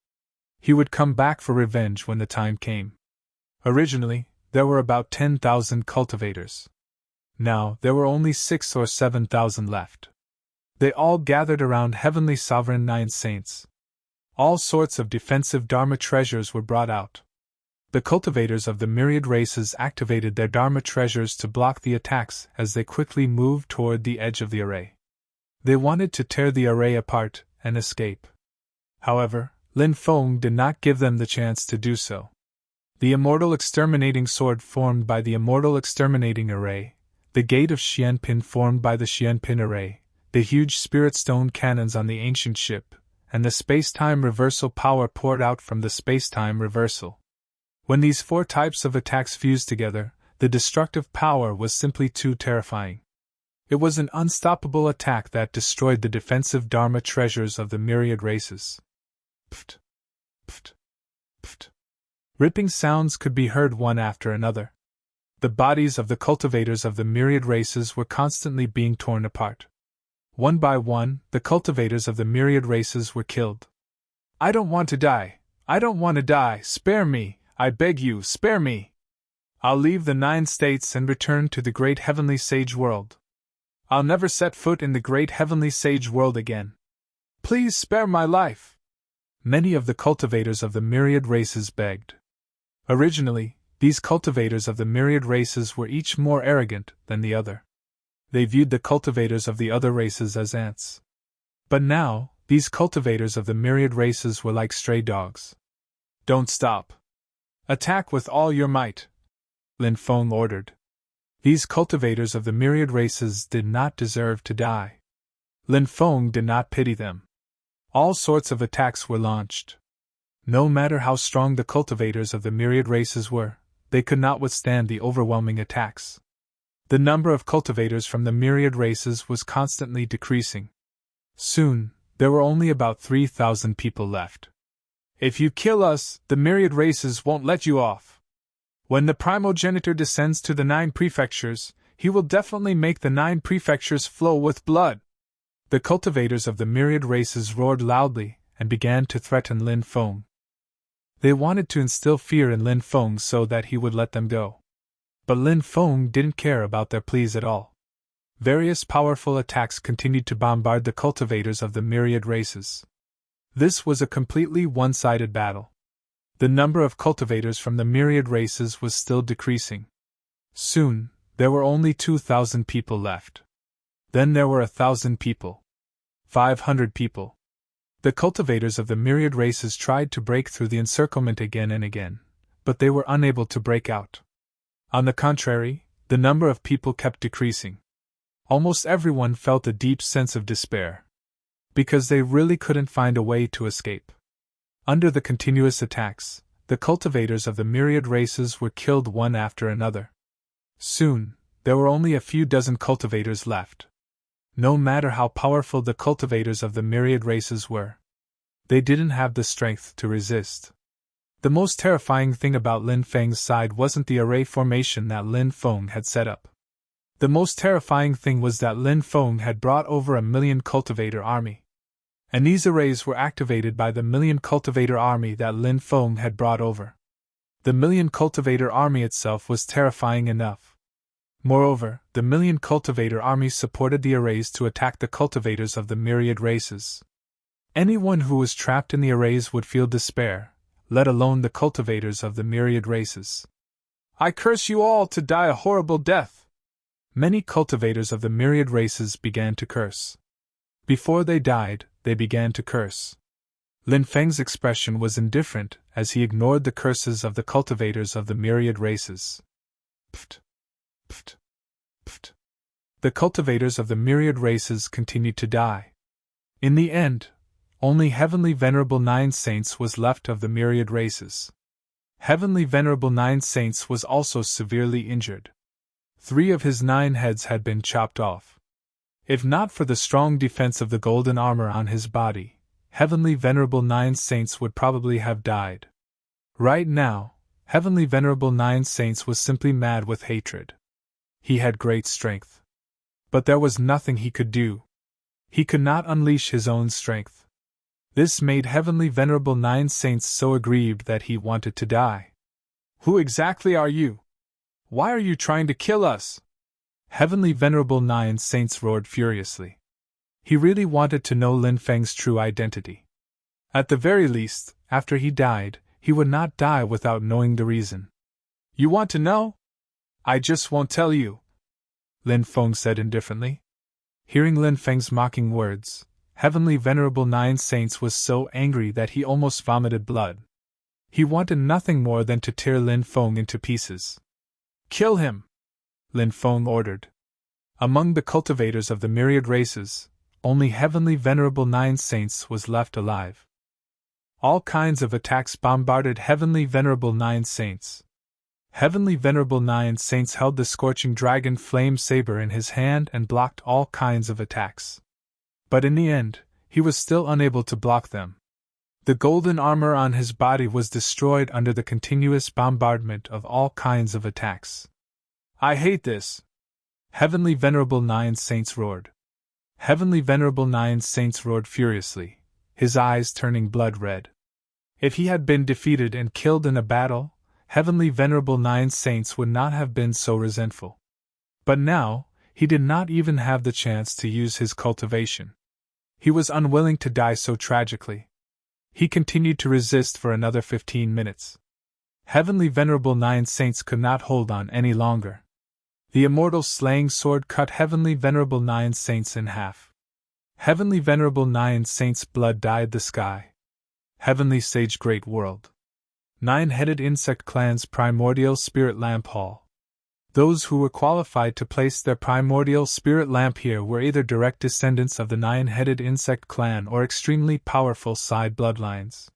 he would come back for revenge when the time came. Originally, there were about 10,000 cultivators. Now, there were only 6,000 or 7,000 left. They all gathered around Heavenly Sovereign Nine Saints. All sorts of defensive Dharma treasures were brought out. The cultivators of the myriad races activated their Dharma treasures to block the attacks as they quickly moved toward the edge of the array. They wanted to tear the array apart and escape. However, Lin Feng did not give them the chance to do so. The Immortal Exterminating Sword formed by the Immortal Exterminating Array, the Gate of Xianpin formed by the Xianpin Array, the huge Spirit Stone cannons on the ancient ship, and the space-time reversal power poured out from the space-time reversal. When these four types of attacks fused together, the destructive power was simply too terrifying. It was an unstoppable attack that destroyed the defensive Dharma treasures of the myriad races. Pft, pft, pft. Ripping sounds could be heard one after another. The bodies of the cultivators of the myriad races were constantly being torn apart. One by one, the cultivators of the myriad races were killed. "I don't want to die! I don't want to die! Spare me! I beg you, spare me! I'll leave the 9 states and return to the great heavenly sage world. I'll never set foot in the great heavenly sage world again. Please spare my life!" Many of the cultivators of the myriad races begged. Originally, these cultivators of the myriad races were each more arrogant than the other. They viewed the cultivators of the other races as ants. But now, these cultivators of the myriad races were like stray dogs. "Don't stop. Attack with all your might," Lin Feng ordered. These cultivators of the myriad races did not deserve to die. Lin Feng did not pity them. All sorts of attacks were launched. No matter how strong the cultivators of the myriad races were, they could not withstand the overwhelming attacks. The number of cultivators from the myriad races was constantly decreasing. Soon, there were only about 3,000 people left. "If you kill us, the myriad races won't let you off. When the primogenitor descends to the 9 prefectures, he will definitely make the 9 prefectures flow with blood." The cultivators of the myriad races roared loudly and began to threaten Lin Feng. They wanted to instill fear in Lin Feng so that he would let them go. But Lin Feng didn't care about their pleas at all. Various powerful attacks continued to bombard the cultivators of the myriad races. This was a completely one-sided battle. The number of cultivators from the myriad races was still decreasing. Soon, there were only 2,000 people left. Then there were 1,000 people. 500 people. The cultivators of the myriad races tried to break through the encirclement again and again, but they were unable to break out. On the contrary, the number of people kept decreasing. Almost everyone felt a deep sense of despair. Because they really couldn't find a way to escape. Under the continuous attacks, the cultivators of the myriad races were killed one after another. Soon, there were only a few dozen cultivators left. No matter how powerful the cultivators of the myriad races were, they didn't have the strength to resist. The most terrifying thing about Lin Feng's side wasn't the array formation that Lin Feng had set up. The most terrifying thing was that Lin Feng had brought over 1,000,000 cultivator army. And these arrays were activated by the 1,000,000 cultivator army that Lin Feng had brought over. The 1,000,000 cultivator army itself was terrifying enough. Moreover, the 1,000,000 cultivator army supported the arrays to attack the cultivators of the myriad races. Anyone who was trapped in the arrays would feel despair, let alone the cultivators of the myriad races. "I curse you all to die a horrible death!" Many cultivators of the myriad races began to curse. Before they died, they began to curse. Lin Feng's expression was indifferent as he ignored the curses of the cultivators of the myriad races. Pft. Pft. Pft. The cultivators of the myriad races continued to die. In the end, only Heavenly Venerable 9 Saints was left of the myriad races. Heavenly Venerable 9 Saints was also severely injured. 3 of his 9 heads had been chopped off. If not for the strong defense of the golden armor on his body, Heavenly Venerable 9 Saints would probably have died. Right now, Heavenly Venerable 9 Saints was simply mad with hatred. He had great strength. But there was nothing he could do. He could not unleash his own strength. This made Heavenly Venerable 9 Saints so aggrieved that he wanted to die. "Who exactly are you? Why are you trying to kill us?" Heavenly Venerable 9 Saints roared furiously. He really wanted to know Lin Feng's true identity. At the very least, after he died, he would not die without knowing the reason. "You want to know? I just won't tell you," Lin Feng said indifferently. Hearing Lin Feng's mocking words, Heavenly Venerable 9 Saints was so angry that he almost vomited blood. He wanted nothing more than to tear Lin Feng into pieces. "Kill him!" Lin Feng ordered. Among the cultivators of the myriad races, only Heavenly Venerable Nine Saints was left alive. All kinds of attacks bombarded Heavenly Venerable Nine Saints. Heavenly Venerable Nine Saints held the scorching dragon flame saber in his hand and blocked all kinds of attacks. But in the end, he was still unable to block them. The golden armor on his body was destroyed under the continuous bombardment of all kinds of attacks. "I hate this!" Heavenly Venerable Nine Saints roared. Heavenly Venerable Nine Saints roared furiously, his eyes turning blood red. If he had been defeated and killed in a battle, Heavenly Venerable Nine Saints would not have been so resentful. But now, he did not even have the chance to use his cultivation. He was unwilling to die so tragically. He continued to resist for another 15 minutes. Heavenly Venerable Nine Saints could not hold on any longer. The immortal slaying sword cut Heavenly Venerable Nine Saints in half. Heavenly Venerable Nine Saints' blood dyed the sky. Heavenly Sage Great World. Nine-Headed Insect Clan's Primordial Spirit Lamp Hall. Those who were qualified to place their primordial spirit lamp here were either direct descendants of the Nine-Headed Insect Clan or extremely powerful side bloodlines.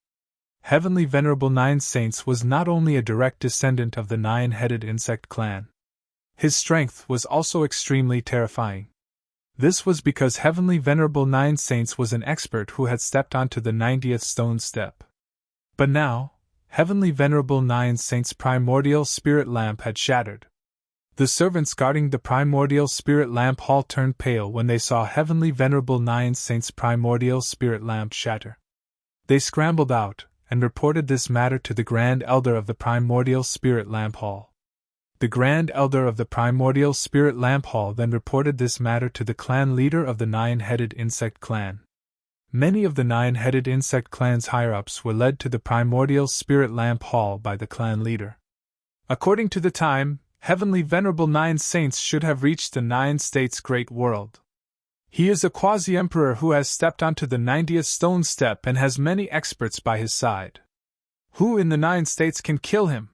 Heavenly Venerable Nine Saints was not only a direct descendant of the Nine-Headed Insect Clan. His strength was also extremely terrifying. This was because Heavenly Venerable Nine Saints was an expert who had stepped onto the 90th stone step. But now, Heavenly Venerable Nine Saints' primordial spirit lamp had shattered. The servants guarding the primordial spirit lamp hall turned pale when they saw Heavenly Venerable Nine Saints' primordial spirit lamp shatter. They scrambled out and reported this matter to the Grand Elder of the primordial spirit lamp hall. The Grand Elder of the primordial spirit lamp hall then reported this matter to the clan leader of the Nine-Headed Insect Clan. Many of the Nine-Headed Insect Clan's higher-ups were led to the primordial spirit lamp hall by the clan leader. According to the time, Heavenly Venerable Nine Saints should have reached the Nine States' Great World. He is a quasi-emperor who has stepped onto the 90th stone step and has many experts by his side. Who in the 9 states can kill him?